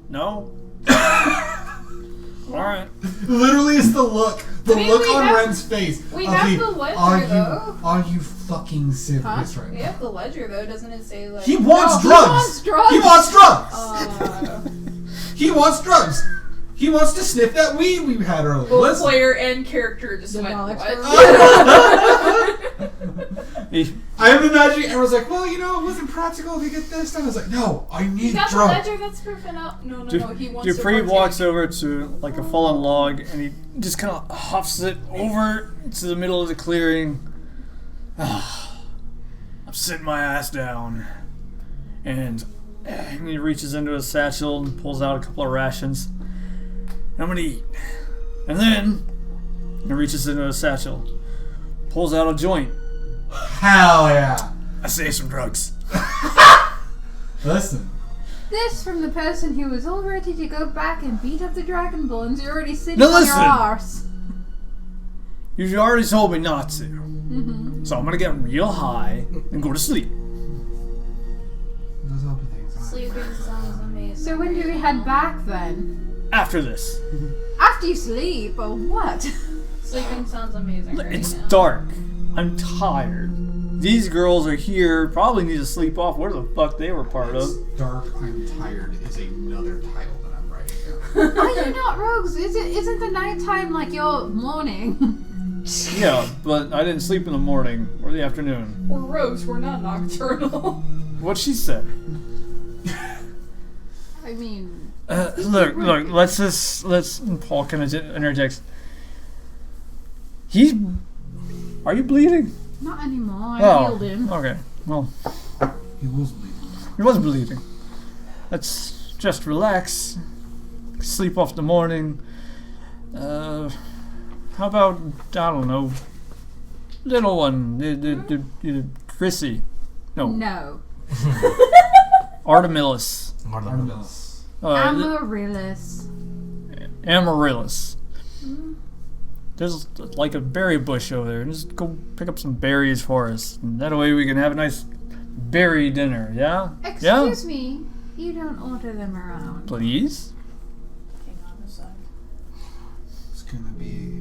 No? Alright. Literally, it's the look. The I mean, look we on have- Ren's face. we of have the ledger, though. Are you fucking serious right We now? have the ledger though, doesn't it say like He wants No, drugs. he wants drugs. He wants drugs. He wants drugs. He wants to sniff that weed we had earlier. both Listen. player and character just The went, knowledge what? I'm imagining everyone's like, well, you know, it wasn't practical to get this done. I was like, no, I You need got the drugs. ledger that's proofing up? No, he wants to Dupree partake. walks over to like a fallen log and he just kind of huffs it over to the middle of the clearing. I'm sitting my ass down. And he reaches into his satchel and pulls out a couple of rations. I'm gonna eat. And then he reaches into his satchel, pulls out a joint. Hell yeah. I saved some drugs. Listen. This from the person who was all ready to go back and beat up the dragonborns. You're already sitting Now on your listen. arse. You already told me not to. Mm-hmm. So I'm gonna get real high and go to sleep. Those other things. Sleeping sounds amazing. So when do we head back then? After this. After you sleep, or what? Sleeping sounds amazing right It's now. dark. I'm tired. These girls are here, probably need to sleep off where the fuck they were part It's of. Dark, I'm Tired is another title that I'm writing down. Are you not rogues? Isn't the nighttime like your morning? Yeah, but I didn't sleep in the morning or the afternoon. We're rogues, we're not nocturnal. What she said. I mean, Look, let's Paul kind of interjects. Are you bleeding? not anymore. I Oh, healed him. okay. Well, He was bleeding. he was bleeding. Let's just relax. Sleep off the morning. How about, I don't know, little one, the Chrissy. No, No. Artemillus. Artemis. Amaryllis. Amaryllis. There's like a berry bush over there. Just go pick up some berries for us. And that way we can have a nice berry dinner, yeah? Excuse me. You don't order them around. Please? Hang on a sec. It's gonna be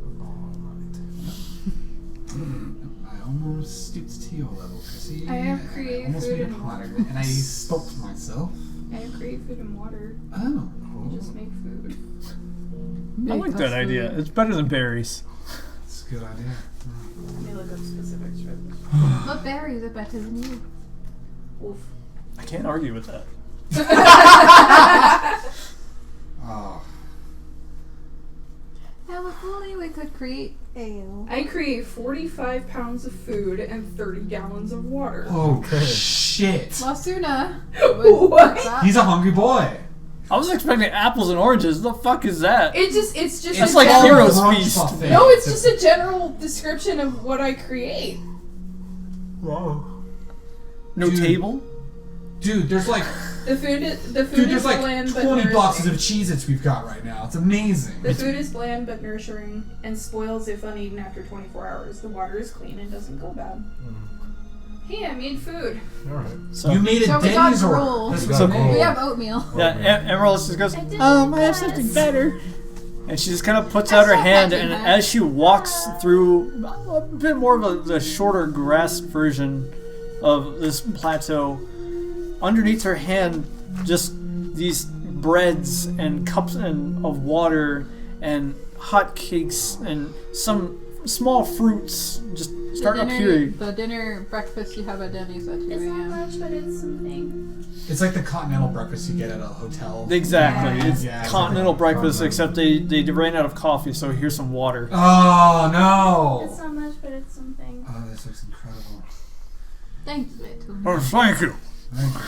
a long night. I almost stooped to your level, Chrissy. I have and created almost food made a and plan water. of it, and I stopped myself. I create food and water. Oh. You just make food. I like that idea. It's better than berries. That's a good idea. Let me look up specifics for this. What berries are better than you? Oof. I can't argue with that. Oh. Now, if only we could create ale. I create 45 pounds of food and 30 gallons of water. Oh, shit. Well, sooner. What? He's a hungry boy. I was expecting apples and oranges. The fuck is that? It's just It's a like general, Heroes brunch Feast. buffet. No, it's just a general description of what I create. Wow. No Dude. table? Dude, there's like The food is Dude, bland there's like but 20 nourishing. boxes of Cheez-Its we've got right now. It's amazing. The food is bland but nourishing and spoils if uneaten after 24 hours. The water is clean and doesn't go bad. Hey, I made food. Alright. So, You made a So we got Denny's order. rolls. That's So what I made. We have oatmeal. yeah, Emerald just goes, I did I have this. something better. And she just kind of puts out her saw hand, that, and Tina. as she walks through a bit more of the shorter grass version of this plateau, underneath her hand, just these breads and cups of water and hot cakes and some small fruits just start appearing. The dinner breakfast you have at Denny's at 2 It's not a.m. much, but it's something. It's like the continental breakfast you get at a hotel. Exactly. Yeah. It's Yeah, it's continental like a breakfast, continental. except they ran out of coffee, so here's some water. Oh no! It's not much, but it's something. Oh, this looks incredible. Thanks, little. Oh, thank you. Thank you.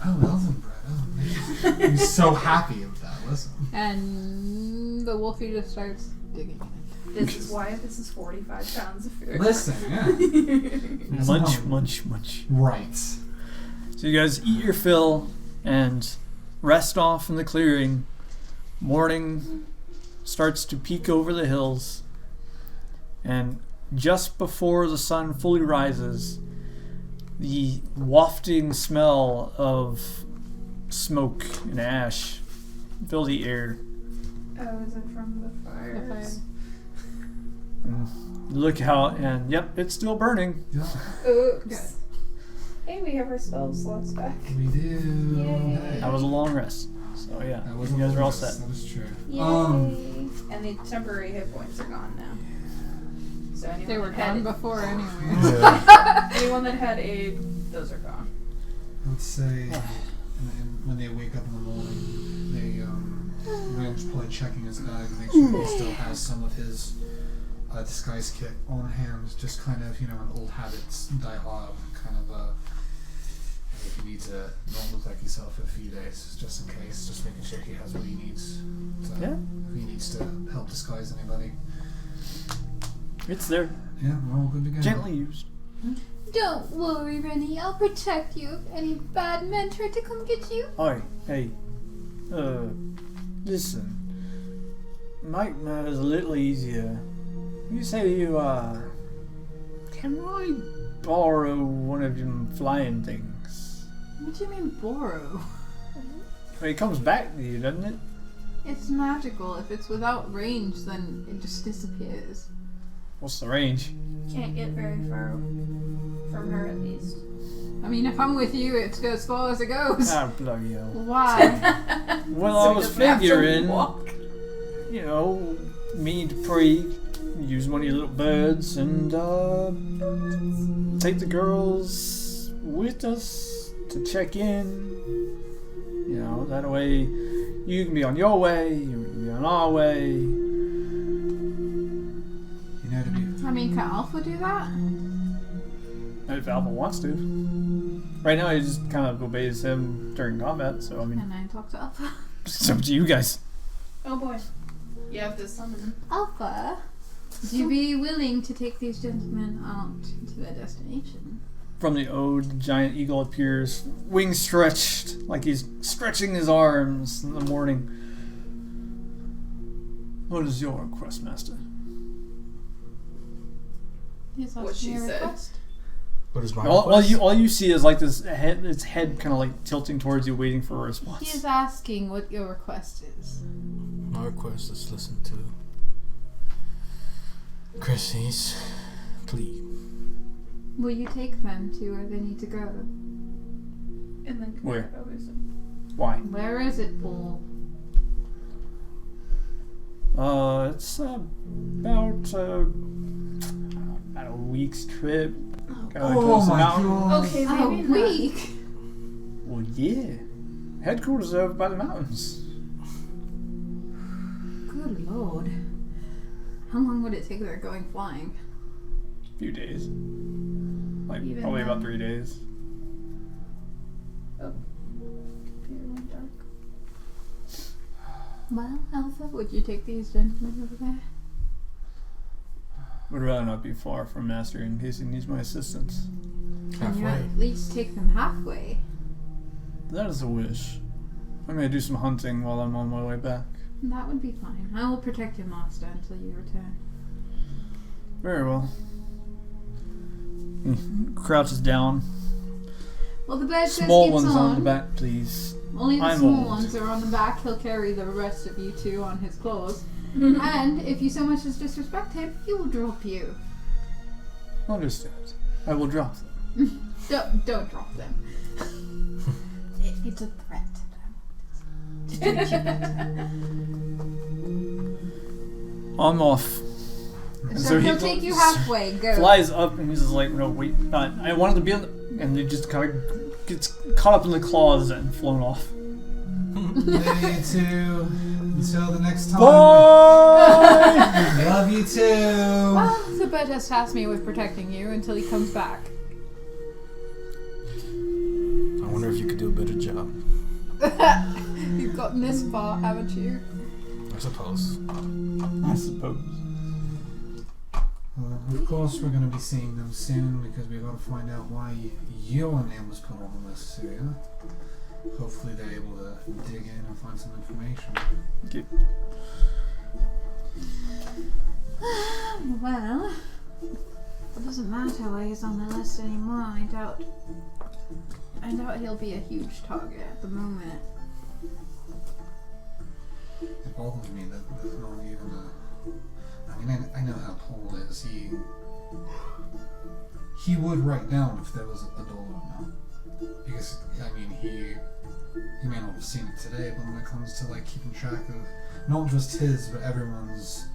Oh, elven bread. Oh, man. He's so happy with that. Listen. And the wolfie just starts digging. This is why this is 45 pounds of food. Listen, yeah. Munch, munch, munch. Right. So you guys eat your fill and rest off in the clearing. Morning starts to peek over the hills, and just before the sun fully rises, the wafting smell of smoke and ash fill the air. Oh, is it from the fires? And you look out, and yep, it's still burning. Yeah, Oops. Hey, we have our spell slots back. we do. Yay. That was a long rest. So yeah, That was you guys are all set. That was true. Yay! And the temporary hit points are gone now. So anyone They were that had gone before anyway. anyone that had aid, those are gone. Let's say when they wake up in the morning, Ram's probably checking his bag to make sure he still has some of his disguise kit on hand. Just kind of, an old habits die hard. Kind of, if you need to not look like yourself for a few days, just in case. Just making sure he has what he needs. Yeah. If he needs to help disguise anybody. It's there, Yeah, we're all good to go. gently used. Don't worry, Rennie. I'll protect you if any bad men try to come get you. Oi, hey, listen. Make matters a little easier. You say you, can I borrow one of them flying things? What do you mean borrow? Well, it comes back to you, doesn't it? It's magical. If it's without range, then it just disappears. What's the range? Can't get very far from her, at least. I mean, if I'm with you, it's as far as it goes. Ah, bloody hell. Why? Well, So I he was doesn't have to figuring, walk. me and Dupree use one of your little birds and, take the girls with us to check in. That way you can be on your way, you can be on our way. To be. I mean, can Alpha do that? If Alpha wants to. Right now he just kind of obeys him during combat, so I mean, Can I talk to Alpha? it's up to you guys. Oh boy. You have to summon him. Alpha, would you be willing to take these gentlemen out to their destination? From the ode, the giant eagle appears, wings stretched, like he's stretching his arms in the morning. What is your request, Master? He's What asking she a said. request. What is my All request? you see is like this head, its head kind of like tilting towards you, waiting for a response. He's asking what your request is. My request is listen to Chrissy's plea. Will you take them to where they need to go? And then come Where? back, obviously. Why? Where is it, Paul? It's about a week's trip. Going towards the mountain. Okay, A maybe not. week? Well, yeah. Headquarters are over by the mountains. Good lord. How long would it take there going flying? A few days. Like, Even probably about then. 3 days. Computer went dark. Well, Alpha, would you take these gentlemen over there? Would rather not be far from Master in case he needs my assistance. Can you Halfway. at least take them halfway? That is a wish. I'm gonna do some hunting while I'm on my way back. That would be fine. I will protect your master until you return. Very well. He crouches down. Well, the bird says Small gets ones on the on. back, please. Only the I'm small old. ones are on the back. He'll carry the rest of you two on his claws. And if you so much as disrespect him, he will drop you. Understood. I will drop them. Don't drop them. It's a threat. To treat you better. I'm off. So he'll he take you halfway. Go. flies up and he's just like, no, wait, not. I wanted to be on the, and he just kind of gets caught up in the claws and flown off. Me too. Until the next time. Bye! Love you too. Well, the bird has tasked me with protecting you until he comes back. I wonder if you could do a better job. You've gotten this far, haven't you? I suppose. I suppose. Of course, we're going to be seeing them soon because we've got to find out why your name was put on the list, Syria. Hopefully, they're able to dig in and find some information. Okay. Well, it doesn't matter why he's on the list anymore. I doubt he'll be a huge target at the moment. It bothers me that there's not even a... I mean, I know how Paul is. He would write down if there was a dollar amount. Because, I mean, he may not have seen it today, but when it comes to, like, keeping track of not just his, but everyone's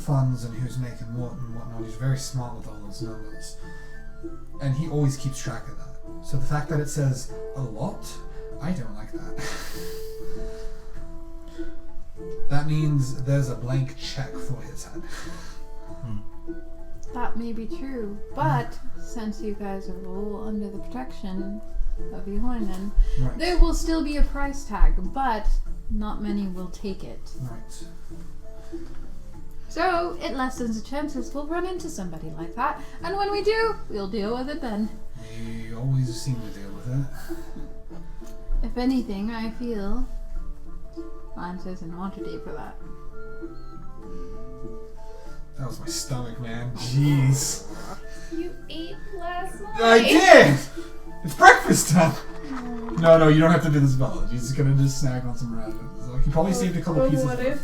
funds and who's making what and whatnot, he's very smart with all those numbers. And he always keeps track of that. So the fact that it says a lot, I don't like that. That means there's a blank check for his head. That may be true, but since you guys are all under the protection of Yohanan, Right. there will still be a price tag, but not many will take it. Right. So it lessens the chances we'll run into somebody like that, and when we do, we'll deal with it then. We always seem to deal with it. If anything, I feel Lance is in Waterdeep for that. That was my stomach, man. Jeez. You ate last night. I did! It's breakfast time! No, you don't have to do this, Bella. You're just gonna snack on some rations. He probably saved a couple But pieces. what if?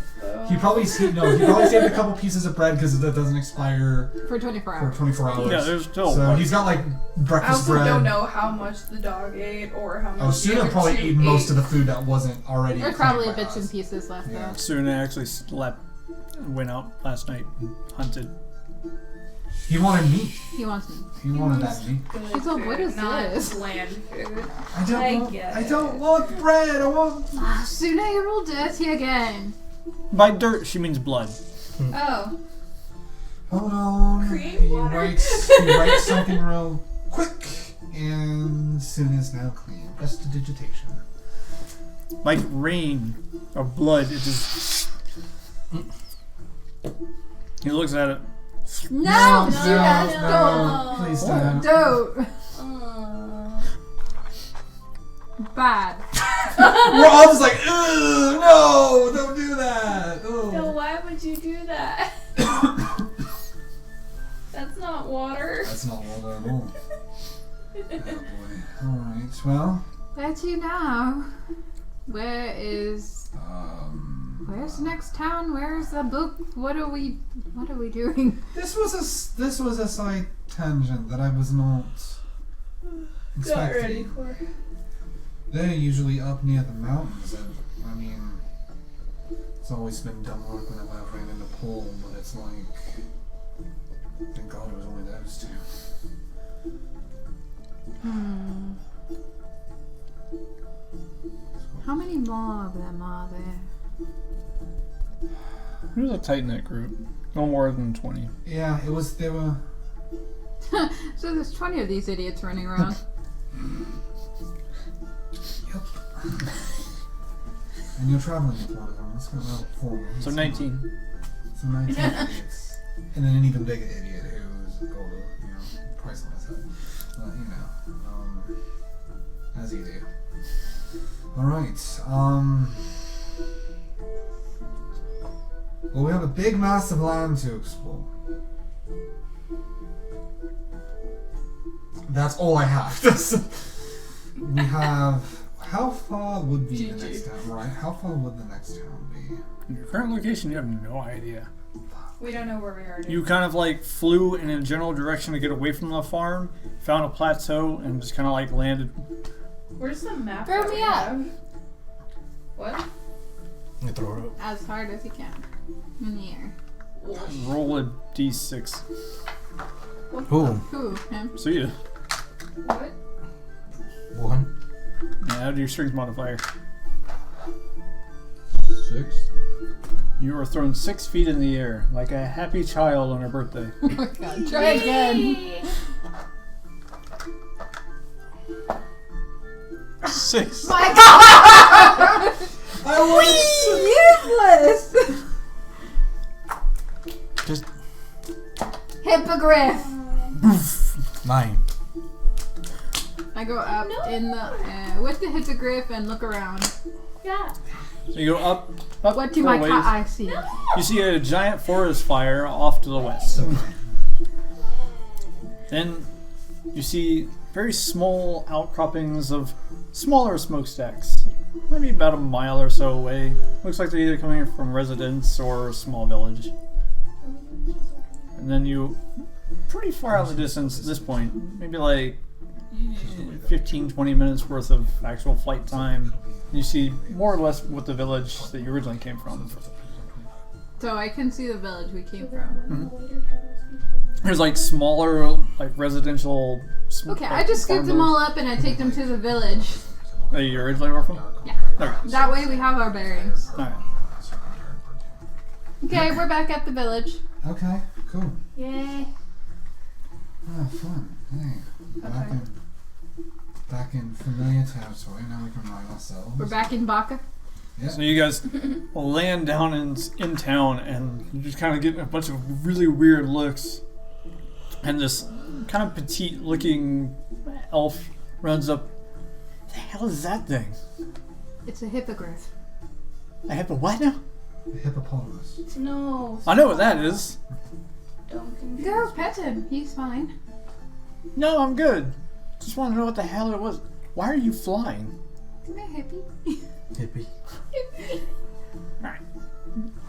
He probably saved a couple pieces of bread because that doesn't expire For 24 for hours. 24 hours. Yeah, there's still. So he's got like I breakfast also bread. don't know how much the dog ate or how much. Oh, Suna probably ate most of the food that wasn't already. There's planned probably by bits us. and pieces left Yeah. Soon I actually slept, went out last night and hunted. He wanted meat. He wants me. He wanted that meat. She's like, what is not this? bland food. I don't want bread. I want. Ah, Suna, you're all dirty again. By dirt, she means blood. Oh. Hold on. Create He water. writes something real quick, and Suna is now clean. Prestidigitation. Like rain of blood, it just. He looks at it. No, Suna, Please don't. don't. Don't. Aw. Bad. We're all just like, ugh, no, don't do that. Ugh. So why would you do that? That's not water. That's not water at all. Oh boy. Alright, well. Where to now? Where's the next town? Where's the book? What are we doing? This was a side tangent that I was not Got ready expecting. for. They're usually up near the mountains, and I mean, it's always been dumb work whenever I've ran into Paul, but it's like, thank God it was only those two. How many more of them are there? It was a tight knit group. No more than 20. Yeah, they were. So there's 20 of these idiots running around. Yep. And you're traveling with one of them. Let's go about 4. So 19. So 19 idiots. And then an even bigger idiot who's got a, price on his head. But, as you do. Alright, well, we have a big mass of land to explore. That's all I have. We have... How far would be the next town? Right. How far would the next town be? Your current location, you have no idea. We don't know where we are. You kind of like flew in a general direction to get away from the farm, found a plateau, and just kind of like landed. Where's the map? Throw that me we up. have? What? You throw it up. As hard as you can. In the air. Roll a d6. Who? Who? Him? So you What? 1. add your strength modifier. 6. You are thrown 6 feet in the air like a happy child on her birthday. Oh my god. Try again. 6. My god! I was Useless! Just Hippogriff! 9. I go up in the with the hippogriff and look around. Yeah. So you go up What do for my a ways. eye see? You see a giant forest fire off to the west. Then you see very small outcroppings of smaller smokestacks, maybe about a mile or so away. Looks like they're either coming from residence or a small village. And then you, pretty far out in the distance at this point, maybe like 15-20 minutes worth of actual flight time, you see more or less what the village that you originally came from. So I can see the village we came from. There's like smaller, like residential. Okay, I just scoop them all up and I take them to the village. That you originally were from? Yeah. Okay. That way we have our bearings. Alright. Okay, we're back at the village. Okay. Cool. Yay. Ah, fun. Hey. Back in familiar territory. Now we can ride ourselves. We're back in Baka. Yeah. So you guys land down in town and you just kind of get a bunch of really weird looks. And this kind of petite looking elf runs up. What the hell is that thing? It's a hippogriff. I have a what now? The hippopotamus. No. I know what that is. Don't confuse Go me. pet him. He's fine. No, I'm good. Just want to know what the hell it was. Why are you flying? Come here, hippie. Hippie. Alright.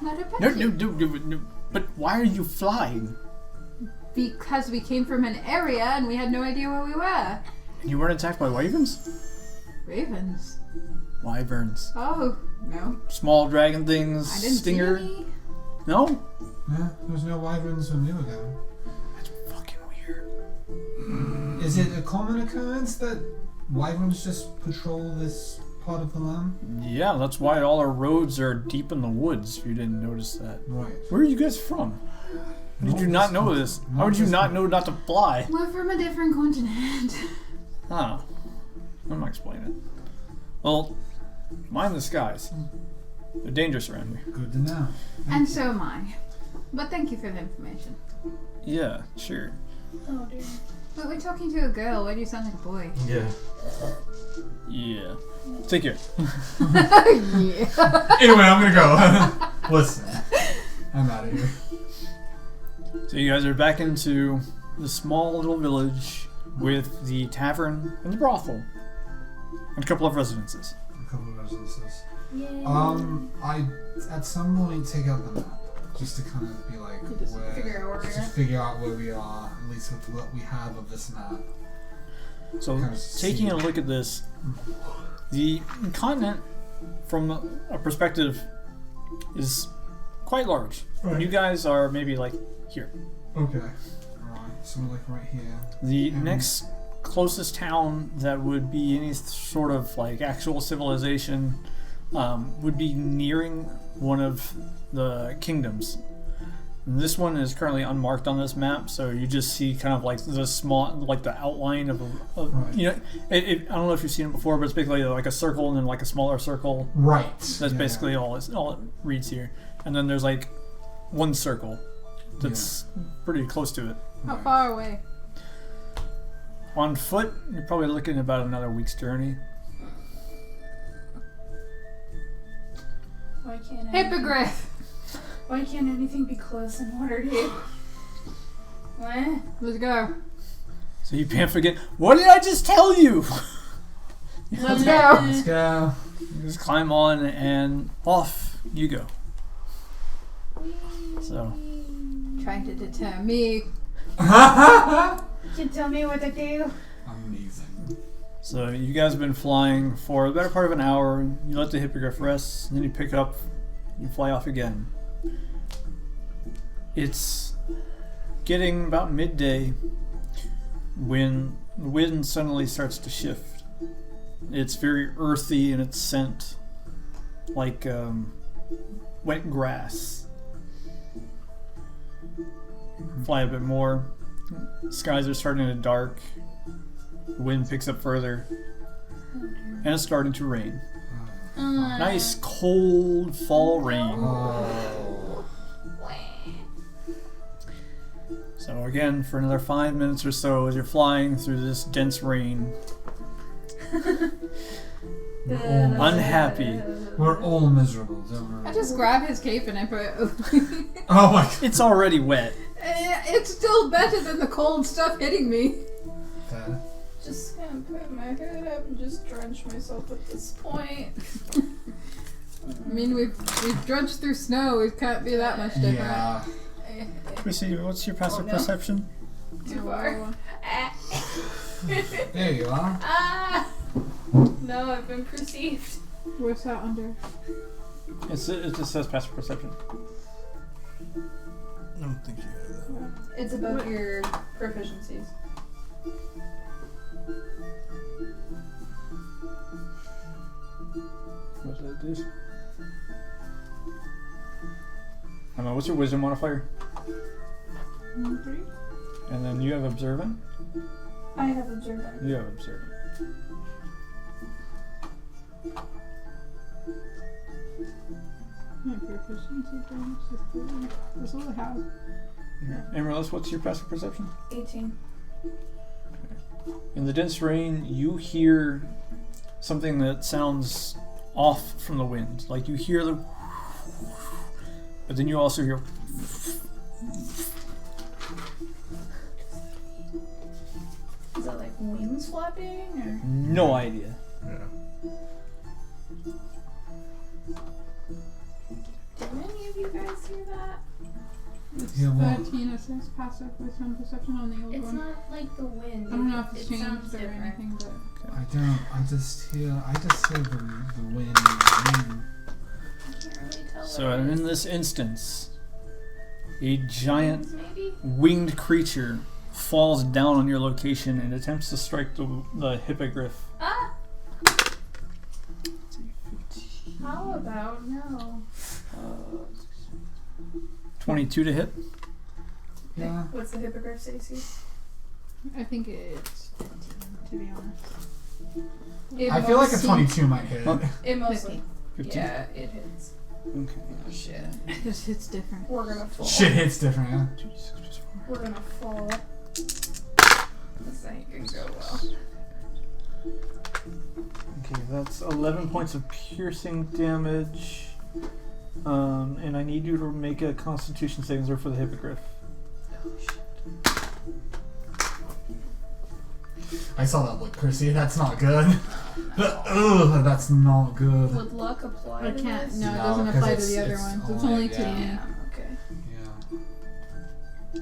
Not a pet. No. But why are you flying? Because we came from an area and we had no idea where we were. And you weren't attacked by wyverns? Ravens. Wyverns. Oh, no. Small dragon things. I didn't Stinger. see any. No? Yeah, there's no wyverns when we were going. That's fucking weird. Is it a common occurrence that wyverns just patrol this part of the land? Yeah, that's why all our roads are deep in the woods, if you didn't notice that. Right. Where are you guys from? Did you not know this? How would you not know not to fly? We're from a different continent. Oh. I'm not explaining it. Well, mind the skies. They're dangerous around here. Good to know. And so am I. But thank you for the information. Yeah, sure. Oh dear. But we're talking to a girl. Why do you sound like a boy? Yeah. Yeah. Take care. Yeah. Anyway, I'm gonna go. Listen, I'm out of here. So you guys are back into the small little village with the tavern and the brothel. And a couple of residences. A couple of residences. Yay. I at some point take out the map just to kind of be like, Just figure out where we just are. figure out where we are, at least with what we have of this map. So, Kind of taking see. a look at this, the continent, from a perspective, is quite large. Right. You guys are maybe like here. Okay. Alright, so we're like right here. The Mhm. next closest town that would be any sort of like actual civilization would be nearing one of the kingdoms. And this one is currently unmarked on this map, so you just see kind of like the small, like the outline of Right. you know, I don't know if you've seen it before, but it's basically like a circle and then like a smaller circle. Right. That's basically all it reads here. And then there's like one circle that's pretty close to it. How far away? On foot, you're probably looking at about another week's journey. Why can't Hippogriff! Why can't anything be close in Waterdeep? What? Let's go. So you pamphlet again. What did I just tell you? Let's go. Let's go. You just climb on and off you go. So Trying to deter me. You tell me what to do. Amazing. So you guys have been flying for the better part of an hour. You let the hippogriff rest, and then you pick it up, you fly off again. It's getting about midday when the wind suddenly starts to shift. It's very earthy in its scent, like wet grass. Fly a bit more. Skies are starting to dark. The wind picks up further. And it's starting to rain. Nice cold fall rain. Oh. So again, for another 5 minutes or so, as you're flying through this dense rain, unhappy. We're all miserable, don't worry. I just grab his cape and I put it over. Oh my god. It's already wet. It's still better than the cold stuff hitting me. Just gonna put my hood up and just drench myself at this point. I mean, we've drenched through snow. It can't be that much different. Yeah. Chrissy, what's your passive no. perception? Too far. There you are. No, I've been perceived. What's that under? It just says passive perception. I don't think you have that. It's above your proficiencies. What's that do? I don't know, what's your wisdom modifier? 3. And then you have observant? I have observant. You have observant. My proficiency bonus is 3. That's all I have. Amaryllis, what's your passive perception? 18. In the dense rain, you hear something that sounds off from the wind. Like you hear the... But then you also hear... Is that like wings flapping or? No idea. Yeah. Did any of you guys hear that? It's Yeah, what? 13. It says passive wisdom perception on the old It's one. not like the wind. I don't know if it's it changed sounds or different. anything, but I just hear the wind. I can't really tell. So what it in is. this instance, a giant Wings, maybe? winged creature falls down on your location and attempts to strike the hippogriff. Ah! How about no? 22 to hit. Yeah. What's the hippogriff's AC? I think it's 15, to be honest. I feel like a 22 might hit. Huh? It mostly. 15? Yeah, it hits. Okay. Oh shit. This hits different. We're gonna fall. Shit hits different, yeah. 2d6 plus 4. We're gonna fall. This ain't gonna go well. Okay, that's 11 points of piercing damage. And I need you to make a Constitution saving throw for the hippogriff. I saw that look, Chrissy. That's not good. Ugh, that's not good. Would luck apply I to can't. this? No, it No, doesn't 'cause apply to it's- the other it's ones. It's only- only to yeah. me. Yeah, okay. Yeah.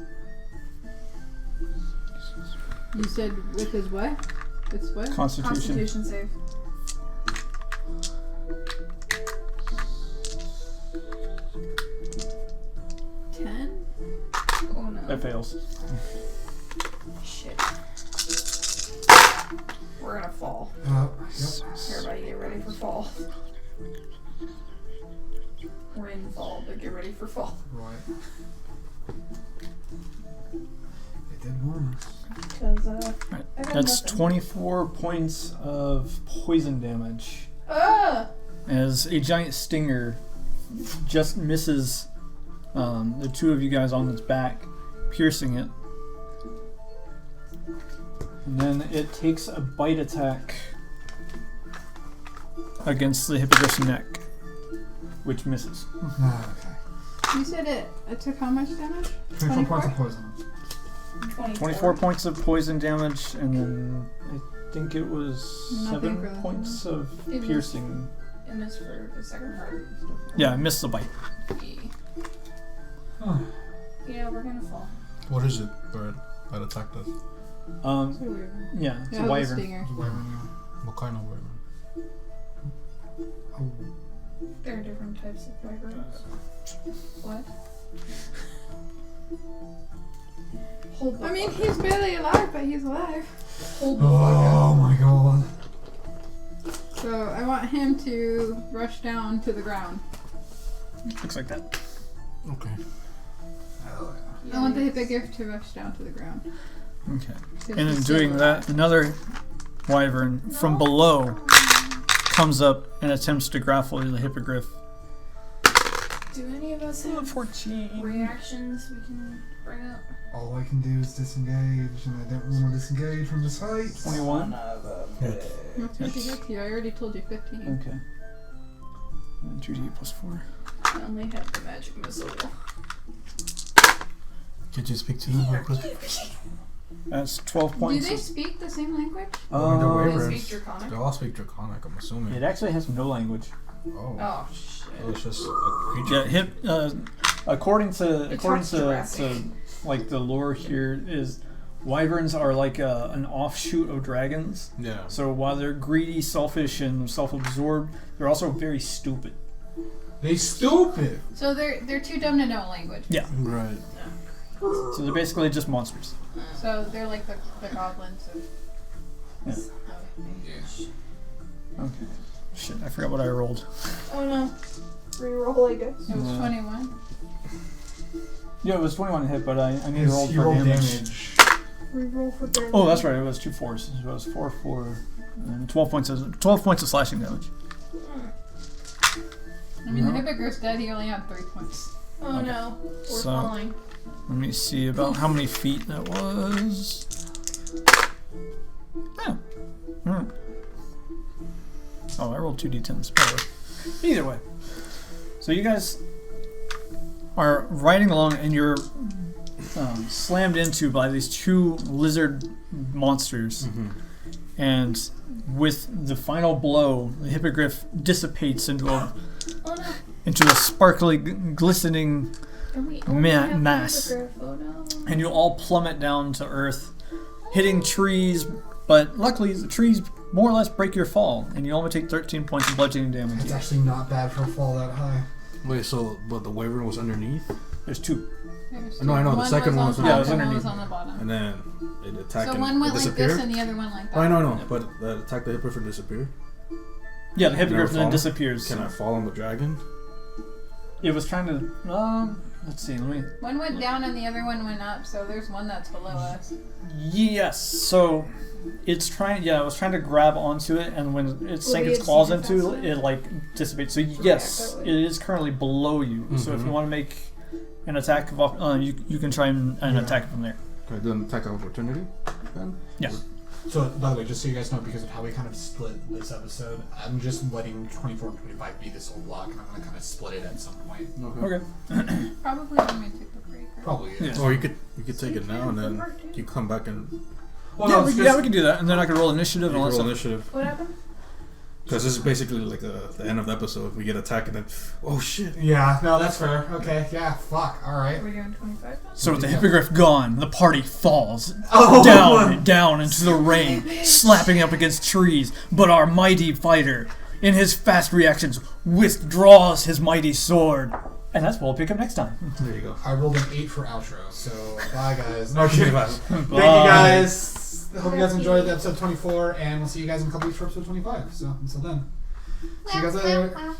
You said with his what? It's what? Constitution. Constitution save. Oh no. That fails. Shit. We're gonna fall. Yep. Everybody get ready for fall. We're in fall, but get ready for fall. Right. It did warn us. Cause Right. I got That's nothing. 24 points of poison damage. Ah! As a giant stinger just misses the two of you guys on its back, piercing it. And then it takes a bite attack against the hippogriff's neck, which misses. Ah, okay. You said it took how much damage? 24 points of poison. 24 points of poison damage, and then think it was Nothing 7 for the points of It was- piercing. And this for the second part. Yeah, I missed the bite. Yeah, we're gonna fall. What is it, Brad, that attacked us? Yeah, it's Yeah, a the wyvern. stinger. What kind of wyvern? There are different types of wyverns. What? Hold the I mean, fuck he's barely alive, but he's alive. up. Hold the fuck Oh my god. So I want him to rush down to the ground. Looks like that. Okay. up. I want the hippogriff to rush down to the ground. Okay. 'Cause And in he's doing still that, another wyvern from below comes up and attempts to grapple the hippogriff. Do any of us have 14. reactions we can bring up? All I can do is disengage, and I don't want to disengage from this height. 21. What's your hit you? I already told you 15. Okay. And 2d plus 4. I only have the magic missile. Could you speak to them real quick? That's 12 Do points. they speak the same language? They Wyverns. speak Draconic? They all speak Draconic, I'm assuming. It actually has no language. Oh. Oh shit. Oh, it's just a creature. Yeah, according to talks Jurassic. like the lore here is wyverns are like an offshoot of dragons. Yeah. So while they're greedy, selfish, and self-absorbed, they're also very stupid. They stupid. So they're too dumb to know language. Yeah. Right. So they're basically just monsters. So they're like the goblins of. Okay. Shit, I forgot what I rolled. Oh no. Reroll, I guess. It was Yeah. 21. Yeah, it was 21 to hit, but I need to roll He for rolled damage. Reroll for damage. Oh, that's right. It was 2 4s. So it was 4 4 and 12 points of slashing damage. I mean, the hippogriff's dead. He only had 3 points. Oh Okay. no. We're So- falling. Let me see about how many feet that was. Yeah. Mm. Oh, I rolled 2d10s. Either way. So you guys are riding along and you're slammed into by these 2 lizard monsters. Mm-hmm. And with the final blow, the hippogriff dissipates into a Oh no. sparkly, glistening, And we only have the mass. hippogriff. Oh no. and you all plummet down to earth, hitting trees. But luckily, the trees more or less break your fall, and you only take 13 points of bludgeoning damage. It's actually not bad for a fall that high. Wait, so but the wyvern was underneath, There's 2. There's No, I know, the second one was on on top the and one underneath. was on the bottom. and then it attacked So and one went it like disappeared. this and the other one like that. Oh, I know, but the attack the hippogriff disappeared. Yeah, the hippogriff Never then fall? disappears. Can I fall on the dragon? It was trying to. Let's see. Let me. One went down and the other one went up, so there's one that's below us. Yes. So it's trying. Yeah, it was trying to grab onto it, and when it sank we its had claws seen it into fast it, it like dissipates. So yes, that it way. is currently below you. So if you Mhm. want to make an attack of, you can try and attack it from there. Can I do an attack of opportunity then? Yeah. So, by the way, just so you guys know, because of how we kind of split this episode, I'm just letting 24 and 25 be this whole block, and I'm going to kind of split it at some point. Okay. Probably when we took the break. Right? Probably, yeah. Yeah. Or you could take it now and then you come back and Well, yeah, no, we, it's yeah, just- we can do that, and then I can roll initiative and all roll that stuff. initiative. What happened? Because this is basically like the end of the episode. We get attacked and then, oh shit. Yeah, no, that's fair. Okay, yeah, fuck, Are alright. we doing 25 now? So with the hippogriff gone, the party falls Oh, down into the rain, slapping up against trees. But our mighty fighter, in his fast reactions, withdraws his mighty sword. And that's what we'll pick up next time. There you go. I rolled an 8 for outro, so bye, guys. Okay, Bye. Thank you, guys. Hope you guys enjoyed episode 24, and we'll see you guys in a couple weeks for episode 25. So, until then. See you guys later.